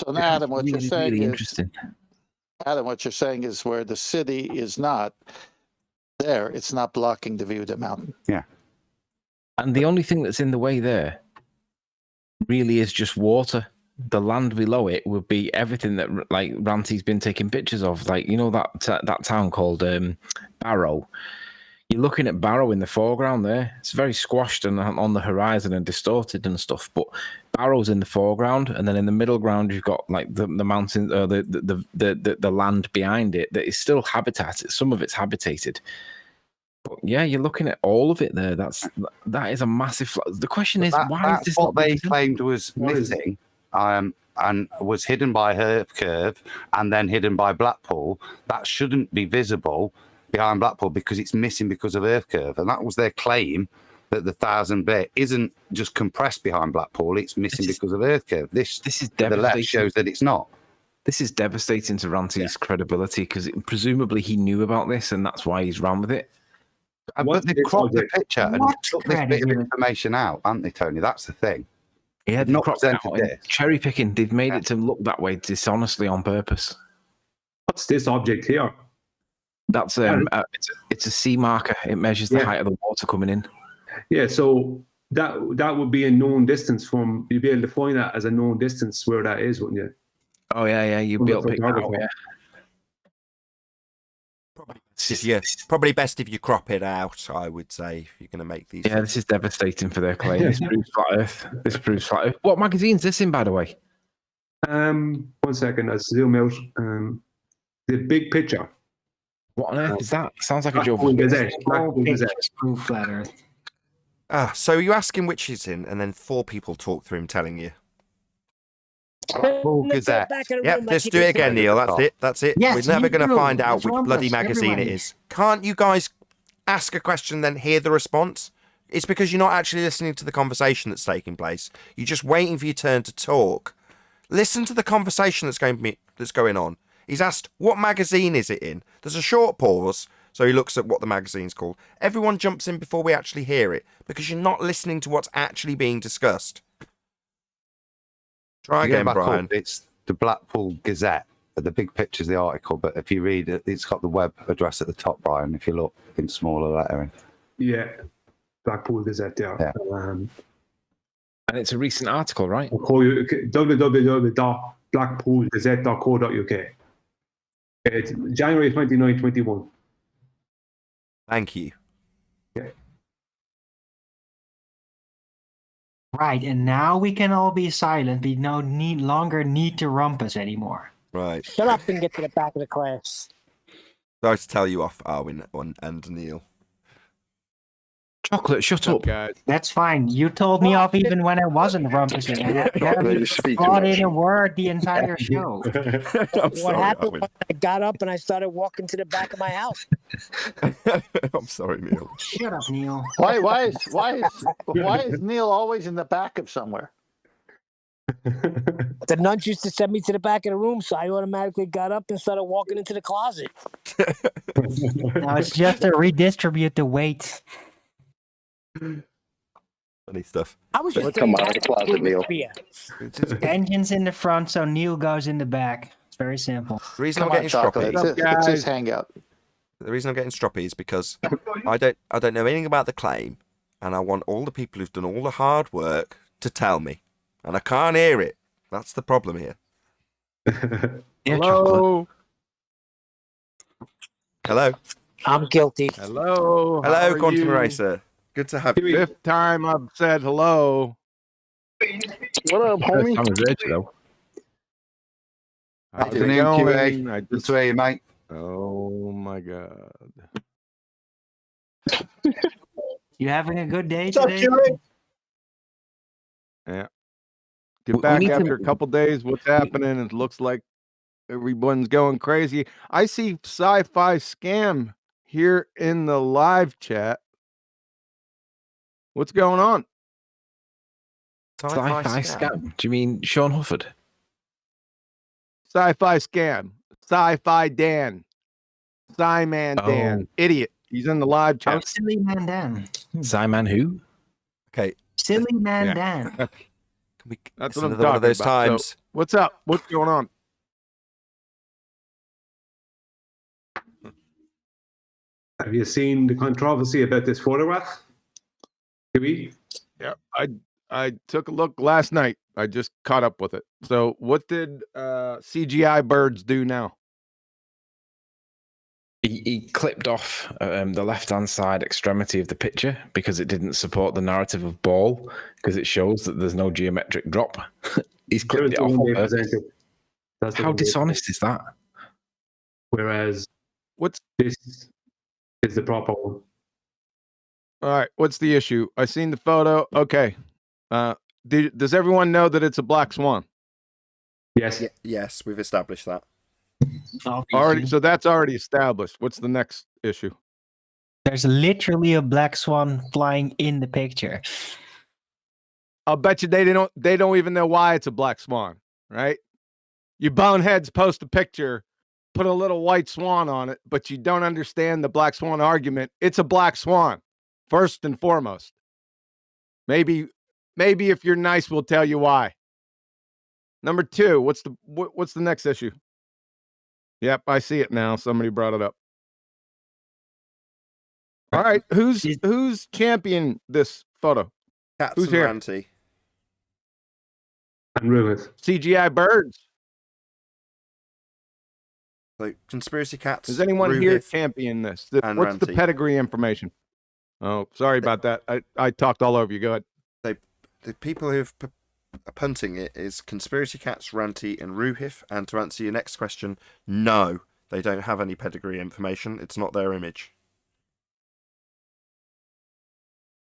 now, Adam, what you're saying really is interesting. Adam, what you're saying is where the city is not there, it's not blocking the view of the mountain. Yeah. And the only thing that's in the way there really is just water. The land below it would be everything that, like, Ranty's been taking pictures of. Like, you know that town called Barrow. You're looking at Barrow in the foreground there. It's very squashed and on the horizon and distorted and stuff. But Barrow's in the foreground, and then in the middle ground you've got like the mountain, the land behind it that is still habitat. Some of it's habitated. But yeah, you're looking at all of it there. That is a massive. The question is, why is this? What they claimed was missing, and was hidden by Earth curve, and then hidden by Blackpool. That shouldn't be visible behind Blackpool because it's missing because of Earth curve, and that was their claim that the 1,000 bit isn't just compressed behind Blackpool; it's missing because of Earth curve. This is devastating. The left shows that it's not. This is devastating to Ranty's credibility because presumably he knew about this, and that's why he's ran with it. But they've cropped the picture and took this bit of information out, haven't they, Tony? That's the thing. He had not presented this. Cherry picking. They've made it to look that way dishonestly on purpose. What's this object here? That's it's a sea marker. It measures the height of the water coming in. Yeah, so that would be a known distance from. You'd be able to find that as a known distance where that is, wouldn't you? Oh yeah. You'd be able to pick that out. Yeah. Probably best if you crop it out, I would say, if you're going to make these. Yeah, this is devastating for their claim. This proves flat Earth. What magazine's this in, by the way? 1 second, I'll zoom out. The big picture. What on earth is that? Sounds like a joke. Blackpool Gazette. Proof flat Earth. So you ask him which he's in, and then 4 people talk through him telling you. Blackpool Gazette. Yep, just do it again, Neil. That's it. Yes, We're never going to find out That's which one bloody person, magazine everyone. it is. Can't you guys ask a question, then hear the response? It's because you're not actually listening to the conversation that's taking place. You're just waiting for your turn to talk. Listen to the conversation that's going on. He's asked, what magazine is it in? There's a short pause, so he looks at what the magazine's called. Everyone jumps in before we actually hear it, because you're not listening to what's actually being discussed. Try again, Brian. It's the Blackpool Gazette. The big picture's the article, but if you read it, it's got the web address at the top, Brian, if you look in smaller lettering. Yeah, Blackpool Gazette, yeah. And it's a recent article, right? www.blackpoolgazette.co.uk. It's January 29, 21. Thank you. Right, and now we can all be silent. We no longer need to rumpus anymore. Right. Shut up and get to the back of the class. Sorry to tell you off, Arwin and Neil. Chocolate, shut up. Guys. That's fine. You told me off even when I wasn't rumpusing. And I You speak too brought much. in a word the entire show. I'm What sorry, happened Arwin. when I got up and I started walking to the back of my house? I'm sorry, Neil. Shut up, Neil. Why is Neil always in the back of somewhere? The nuns used to send me to the back of the room, so I automatically got up and started walking into the closet. No, it's just to redistribute the weight. Funny stuff. I was just Come saying out of the closet, Neil. beer. Engine's in the front, so Neil goes in the back. It's very simple. The reason Come I'm on, getting Chocolate. stroppy. It's his hangout. The reason I'm getting stroppy is because I don't know anything about the claim, and I want all the people who've done all the hard work to tell me, and I can't hear it. That's the problem here. Yeah, Chocolate. Hello. Hello. I'm guilty. Hello. how Hello, are Quantum you? Racer. Good to have you. Fifth time I've said hello. What up, homie? Time is Reggie, though. How's it Afternoon, going? QA. I Good just, to hear you, mate. oh my god. You having a good day What's up, today? Jerry? Get We back need to- after a couple days. What's happening? It looks like everyone's going crazy. I see sci-fi scam here in the live chat. What's going on? Sci-fi scam. Do you mean Sean Hufford? Sci-fi scam. Sci-fi Dan. Sci-man Dan. Oh. Idiot. He's in the live Oh, chat. silly man Dan. Simon who? Okay. Silly man Yeah. Dan. Can we, That's it's what I'm another one of talking those about. So, times. what's up? What's going on? Have you seen the controversy about this photograph? QE? Yeah, I took a look last night. I just caught up with it. So, what did CGI birds do now? He clipped off the left-hand side extremity of the picture because it didn't support the narrative of ball because it shows that there's no geometric drop. He's clipped it That was off. the one on they purpose. presented. That's the How one they dishonest is that? Whereas What's this is the proper one. all right? What's the issue? I seen the photo. Okay. Does everyone know that it's a black swan? Yes. Yes, we've established that. Already. So that's already established. What's the next issue? There's literally a black swan flying in the picture. I'll bet you they don't even know why it's a black swan, right? You boneheads post a picture, put a little white swan on it, but you don't understand the black swan argument. It's a black swan, first and foremost. Maybe if you're nice, we'll tell you why. Number two, what's the next issue? Yep, I see it now. Somebody brought it up. All right, who's championing this photo? Catz Who's and here? Ranty. And Ruth. CGI birds. So, Conspiracy Cats. Does anyone here Ruhith, champion this? and What's the Ranty. pedigree information? Oh, sorry about that. I talked all over you. Go ahead. The people who've punting it is Conspiracy Cats, Ranty, and Ruhith. And to answer your next question, no, they don't have any pedigree information. It's not their image.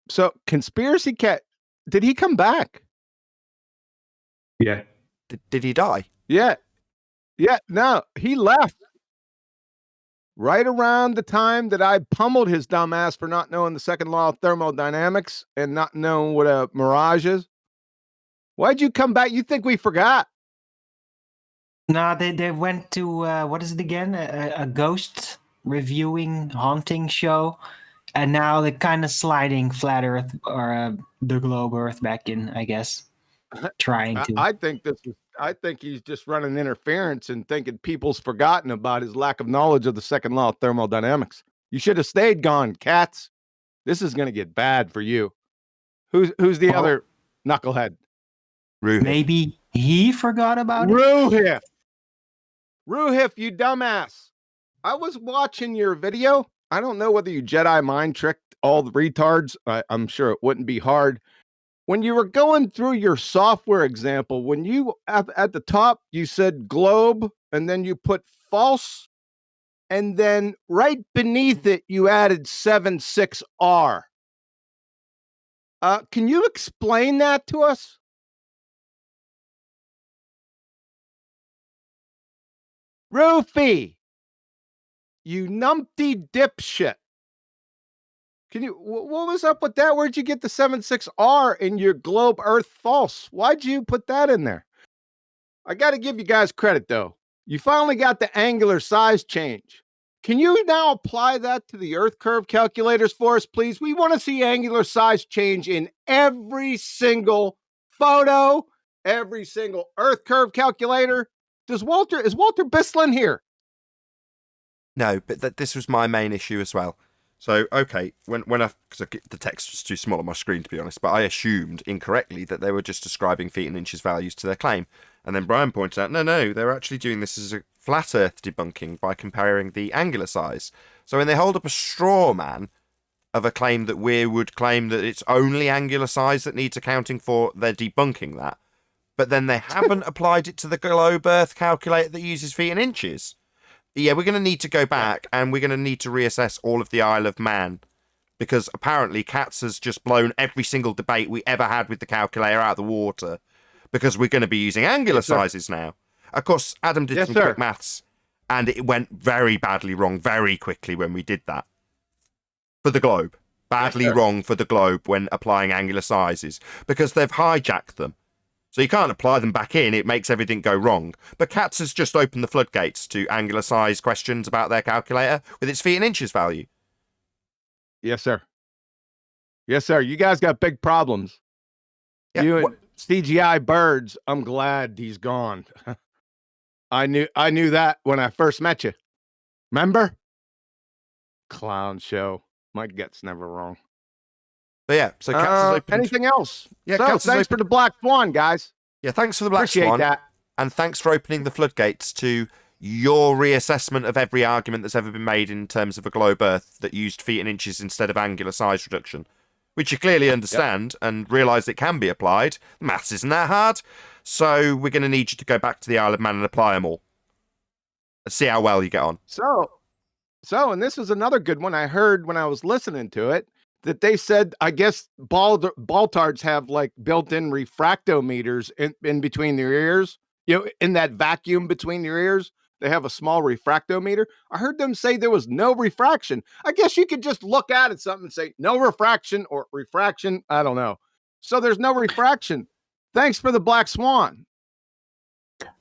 So, Conspiracy Cat, did he come back? Yeah. Did he die? Yeah. Yeah, no, he left. Right around the time that I pummeled his dumb ass for not knowing the second law of thermodynamics and not knowing what a mirage is. Why'd you come back? You think we forgot? No, they went to what is it again? A ghost reviewing haunting show, and now they're kind of sliding flat Earth or the globe Earth back in, I guess. Trying to. I think he's just running interference and thinking people's forgotten about his lack of knowledge of the second law of thermodynamics. You should have stayed gone, Catz. This is going to get bad for you. Who's the other knucklehead? Ruhith. Maybe he forgot about it. Ruhith. Ruhif, you dumbass. I was watching your video. I don't know whether you Jedi mind tricked all the retards. I'm sure it wouldn't be hard. When you were going through your software example, when you at the top, you said globe, and then you put false, and then right beneath it, you added 76R. Can you explain that to us? Rufy, you numpty dipshit. Can you, what was up with that? Where'd you get the 76R in your globe Earth false? Why'd you put that in there? I got to give you guys credit, though. You finally got the angular size change. Can you now apply that to the Earth curve calculators for us, please? We want to see angular size change in every single photo, every single Earth curve calculator. Is Walter Bislin here? No, but this was my main issue as well. So, okay, when the text was too small on my screen, to be honest, but I assumed incorrectly that they were just ascribing feet and inches values to their claim. And then Brian pointed out, no, they're actually doing this as a flat Earth debunking by comparing the angular size. So when they hold up a straw man of a claim that we would claim that it's only angular size that needs accounting for, they're debunking that. But then they haven't applied it to the globe Earth calculator that uses feet and inches. Yeah, we're going to need to go back and we're going to need to reassess all of the Isle of Man, because apparently Catz has just blown every single debate we ever had with the calculator out of the water, because we're going to be using angular sizes now. Of course, Adam did some quick maths, and it went very badly wrong very quickly when we did that. For the globe. Badly wrong for the globe when applying angular sizes, because they've hijacked them. So you can't apply them back in, it makes everything go wrong. But Catz has just opened the floodgates to angular size questions about their calculator with its feet and inches value. Yes, sir. Yes, sir. You guys got big problems. Yeah, you and CGI Birds, I'm glad he's gone. I knew that when I first met you. Remember? Clown show. My gut's never wrong. But yeah, so Catz has opened... Anything else? Yeah, so thanks for the Black Swan, guys. Yeah, thanks for the Black Appreciate Swan. That. And thanks for opening the floodgates to your reassessment of every argument that's ever been made in terms of a globe Earth that used feet and inches instead of angular size reduction, which you clearly understand and realise it can be applied. Maths isn't that hard. So we're going to need you to go back to the Isle of Man and apply them all. Let's see how well you get on. So, and this is another good one I heard when I was listening to it, that they said, I guess Baltards have like built-in refractometers in between their ears. You know, in that vacuum between your ears, they have a small refractometer. I heard them say there was no refraction. I guess you could just look at it something and say no refraction or refraction. I don't know. So there's no refraction. Thanks for the Black Swan.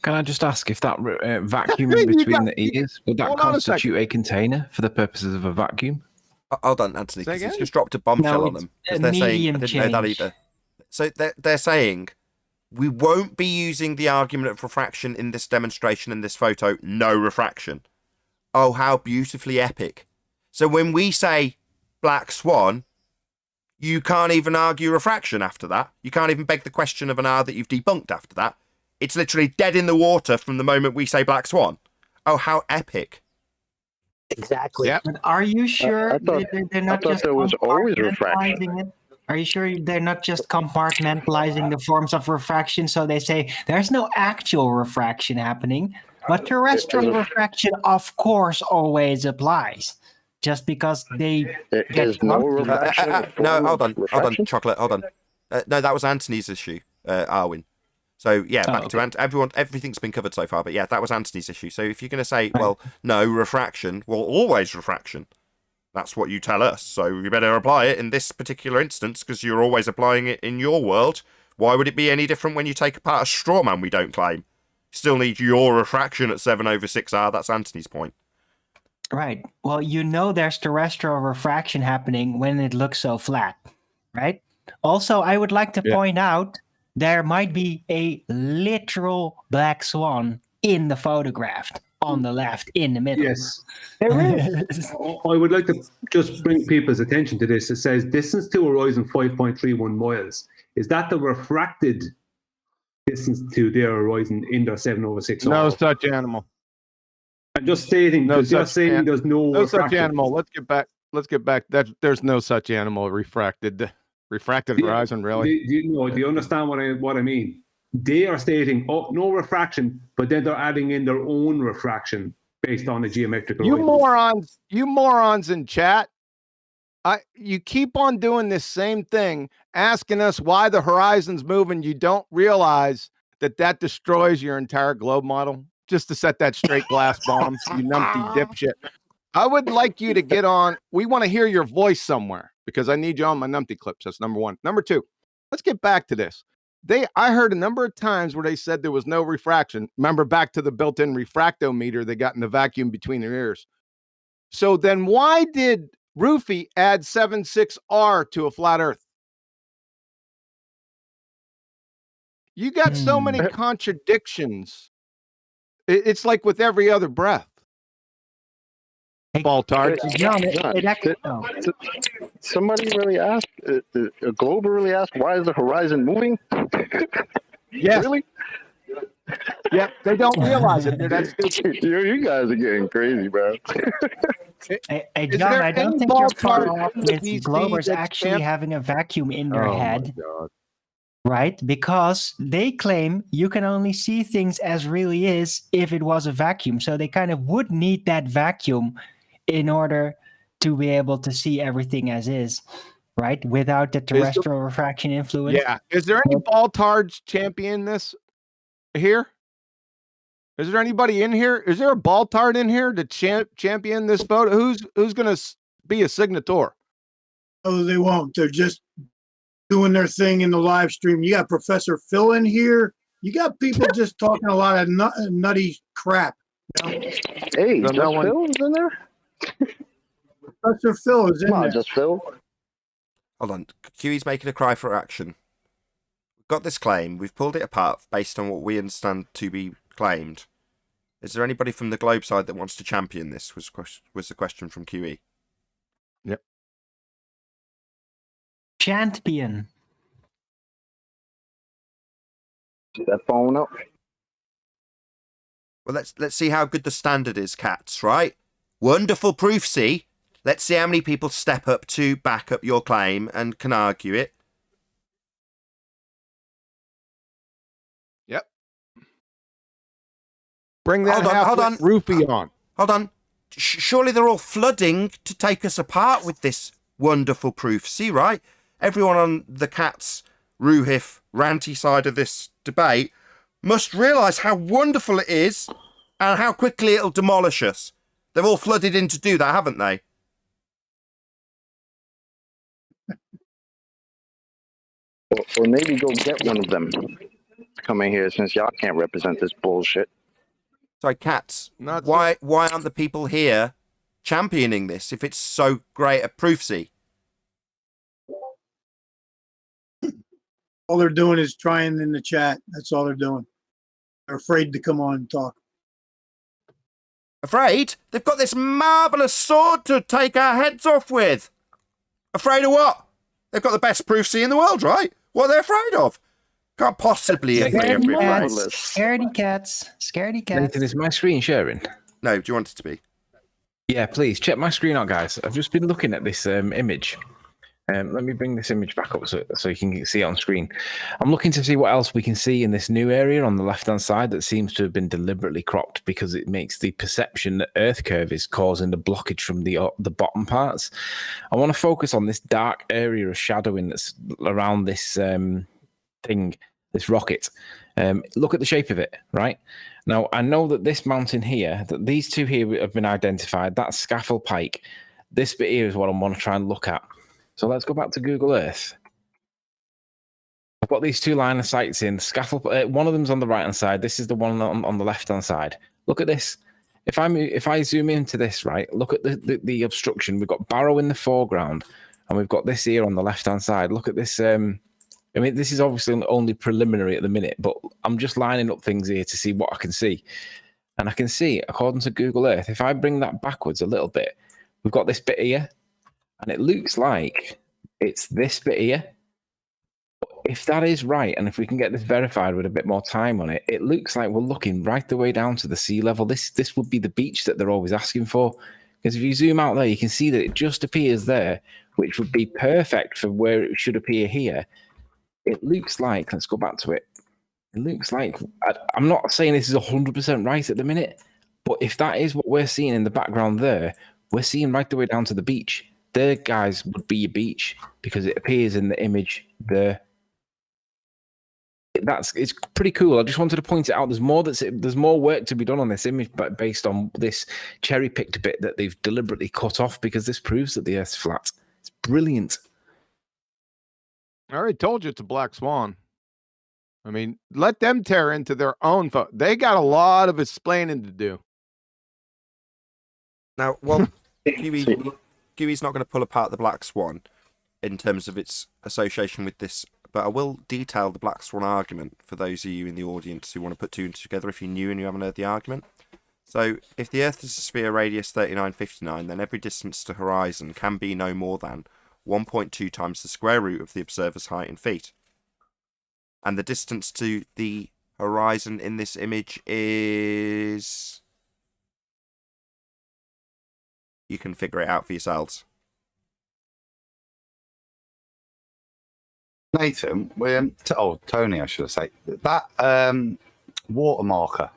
Can I just ask if that vacuum in between the ears, would that constitute a container for the purposes of a vacuum? Hold on, Anthony, because he's just dropped a bombshell on them. They're saying, I didn't know that either. So they're saying, we won't be using the argument of refraction in this demonstration in this photo. No refraction. Oh, how beautifully epic. So when we say Black Swan, you can't even argue refraction after that. You can't even beg the question of an R that you've debunked after that. It's literally dead in the water from the moment we say Black Swan. Oh, how epic. Exactly. Yep. But are you sure they're not just there was always refraction. compartmentalizing it? Are you sure they're not just compartmentalizing the forms of refraction? So they say there's no actual refraction happening, but terrestrial refraction, of course, always applies. Just because they There's no refraction. No, hold on, Chocolate, hold on. No, that was Anthony's issue, Arwin. So yeah, back to everyone. Everything's been covered so far, but yeah, that was Anthony's issue. So if you're going to say, well, no refraction, well, always refraction. That's what you tell us. So you better apply it in this particular instance because you're always applying it in your world. Why would it be any different when you take apart a straw man? We don't claim. Still need your refraction at 7/6R. That's Anthony's point. Right. Well, you know there's terrestrial refraction happening when it looks so flat, right? Also, I would like to point out there might be a literal black swan in the photograph on the left, in the middle. Yes. There is. I would like to just bring people's attention to this. It says distance to horizon 5.31 miles. Is that the refracted distance to their horizon in their 7/6R? No such animal. I'm just stating, No because you're such saying an- there's no No such refraction. animal. Let's get back. There's no such animal refracted horizon, really. Do you understand what I mean? They are stating, oh, no refraction, but then they're adding in their own refraction based on a geometrical You line. morons in chat. You keep on doing this same thing, asking us why the horizon's moving. You don't realize that destroys your entire globe model. Just to set that straight glass bomb, you numpty dipshit. I would like you to get on. We want to hear your voice somewhere because I need you on my numpty clips. That's number one. Number two, let's get back to this. I heard a number of times where they said there was no refraction. Remember back to the built-in refractometer they got in the vacuum between their ears. So then why did Roofy add 7.6R to a flat Earth? You got so many contradictions. It's like with every other breath. Baltard. Somebody really asked, a Glober really asked, why is the horizon moving? Yes. Really? Yeah, they don't realize it. That's stupid. You guys are getting crazy, bro. Hey, John, I don't think you're far off with Globers actually having a vacuum in their head. Right? Because they claim you can only see things as really is if it was a vacuum. So they kind of would need that vacuum in order to be able to see everything as is, right? Without the terrestrial refraction influence. Yeah. Is there any Baltards champion this here? Is there anybody in here? Is there a Baltard in here to champion this photo? Who's going to be a signator? Oh, they won't. They're just doing their thing in the live stream. You got Professor Phil in here. You got people just talking a lot of nutty crap. You know? Hey, just Phil is in there? Professor Phil is in there. Just Phil. Hold on. QE's making a cry for action. We've got this claim. We've pulled it apart based on what we understand to be claimed. Is there anybody from the globe side that wants to champion this? Was the question from QE. Yep. Champion. That phone up. Well, let's see how good the standard is, Catz, right? Wonderful proof, see? Let's see how many people step up to back up your claim and can argue it. Yep. Bring that hold on. roofie on. Hold on. Surely they're all flooding to take us apart with this wonderful proof, see, right? Everyone on the Catz, Ruhif, Ranty side of this debate must realise how wonderful it is and how quickly it'll demolish us. They've all flooded in to do that, haven't they? Or maybe go get one of them to come in here since y'all can't represent this bullshit. Sorry, Catz, why aren't the people here championing this if it's so great a proofsy? All they're doing is trying in the chat. That's all they're doing. They're afraid to come on and talk. Afraid? They've got this marvellous sword to take our heads off with. Afraid of what? They've got the best proofsy in the world, right? What are they afraid of? Can't possibly be afraid. Scaredy cats. Scaredy cats. Nathan, is my screen sharing? No, do you want it to be? Yeah, please check my screen out, guys. I've just been looking at this image. Let me bring this image back up so you can see it on screen. I'm looking to see what else we can see in this new area on the left-hand side that seems to have been deliberately cropped because it makes the perception that Earth curve is causing the blockage from the bottom parts. I want to focus on this dark area of shadowing that's around this thing, this rocket. Look at the shape of it, right? Now, I know that this mountain here, that these two here have been identified. That's Scaffold Pike. This bit here is what I want to try and look at. So let's go back to Google Earth. I've got these two line of sights in. Scaffold. One of them's on the right hand side. This is the one on the left hand side. Look at this. If I zoom into this, right, look at the obstruction. We've got Barrow in the foreground, and we've got this here on the left hand side. Look at this. I mean, this is obviously only preliminary at the minute, but I'm just lining up things here to see what I can see. And I can see, according to Google Earth, if I bring that backwards a little bit, we've got this bit here. And it looks like it's this bit here. if that is right, and if we can get this verified with a bit more time on it, it looks like we're looking right the way down to the sea level. This would be the beach that they're always asking for. Because if you zoom out there, you can see that it just appears there, which would be perfect for where it should appear here. It looks like, let's go back to it. It looks like, I'm not saying this is 100% right at the minute, but if that is what we're seeing in the background there, we're seeing right the way down to the beach. There, guys, would be a beach because it appears in the image there. It's pretty cool. I just wanted to point it out. There's more work to be done on this image, but based on this cherry-picked bit that they've deliberately cut off because this proves that the Earth's flat. It's brilliant. I already told you it's a black swan. I mean, let them tear into their own. They got a lot of explaining to do. Now, well, Gooey's not going to pull apart the Black Swan in terms of its association with this, but I will detail the Black Swan argument for those of you in the audience who want to put two and two together if you're new and you haven't heard the argument. So, if the Earth is a sphere radius 3959, then every distance to horizon can be no more than 1.2 times the square root of the observer's height in feet. And the distance to the horizon in this image is... You can figure it out for yourselves. Nathan, Tony, I should say. That water marker,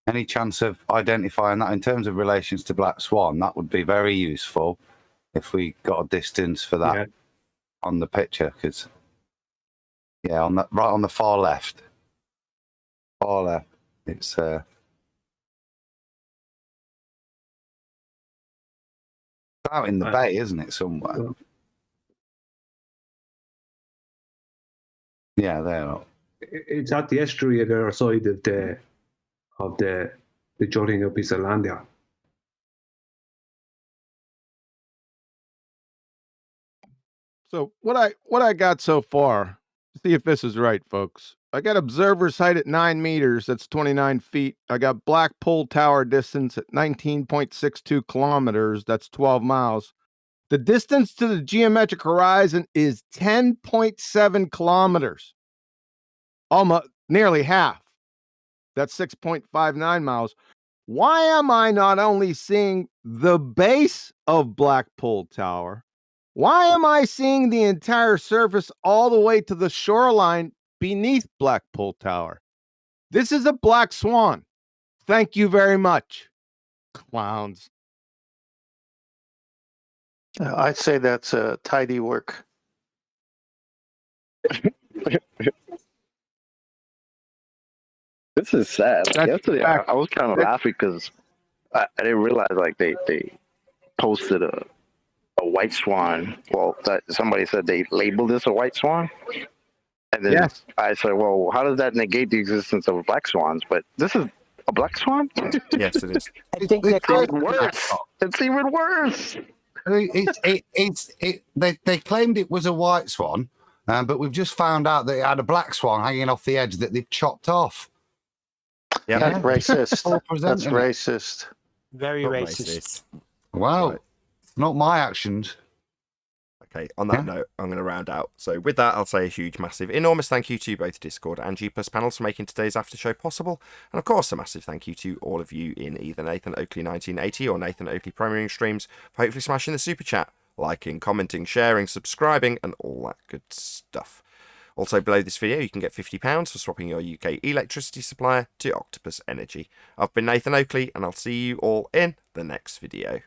any chance of identifying that in terms of relations to Black Swan? That would be very useful if we got a distance for that on the picture, because right on the far left, it's out in the bay, isn't it, somewhere? Yeah, there. It's at the estuary at the other side of the jutting piece of land there. So what I got so far, see if this is right, folks. I got observer's height at 9 meters. That's 29 feet. I got Blackpool Tower distance at 19.62 kilometers. That's 12 miles. The distance to the geometric horizon is 10.7 kilometers. Almost nearly half. That's 6.59 miles. Why am I not only seeing the base of Blackpool Tower? Why am I seeing the entire surface all the way to the shoreline beneath Blackpool Tower? This is a black swan. Thank you very much, clowns. I'd say that's tidy work. This is sad. That's Yesterday, I was kind of laughing because I didn't realize like they posted a white swan. Well, that somebody said they labeled this a white swan, and then I said, "Well, how does that negate the existence of black swans?" But this is a black swan. Yes, it is. I think It's even worse. It's even worse. They claimed it was a white swan, but we've just found out that it had a black swan hanging off the edge that they've chopped off. Yeah, That's racist. That's racist. Very racist. Wow. Right. Not my actions. Okay, on that note, I'm going to round out. So with that, I'll say a huge, massive, enormous thank you to both Discord and G+ panels for making today's after show possible. And of course, a massive thank you to all of you in either Nathan Oakley 1980 or Nathan Oakley Premiering streams for hopefully smashing the super chat, liking, commenting, sharing, subscribing, and all that good stuff. Also, below this video, you can get £50 for swapping your UK electricity supplier to Octopus Energy. I've been Nathan Oakley, and I'll see you all in the next video.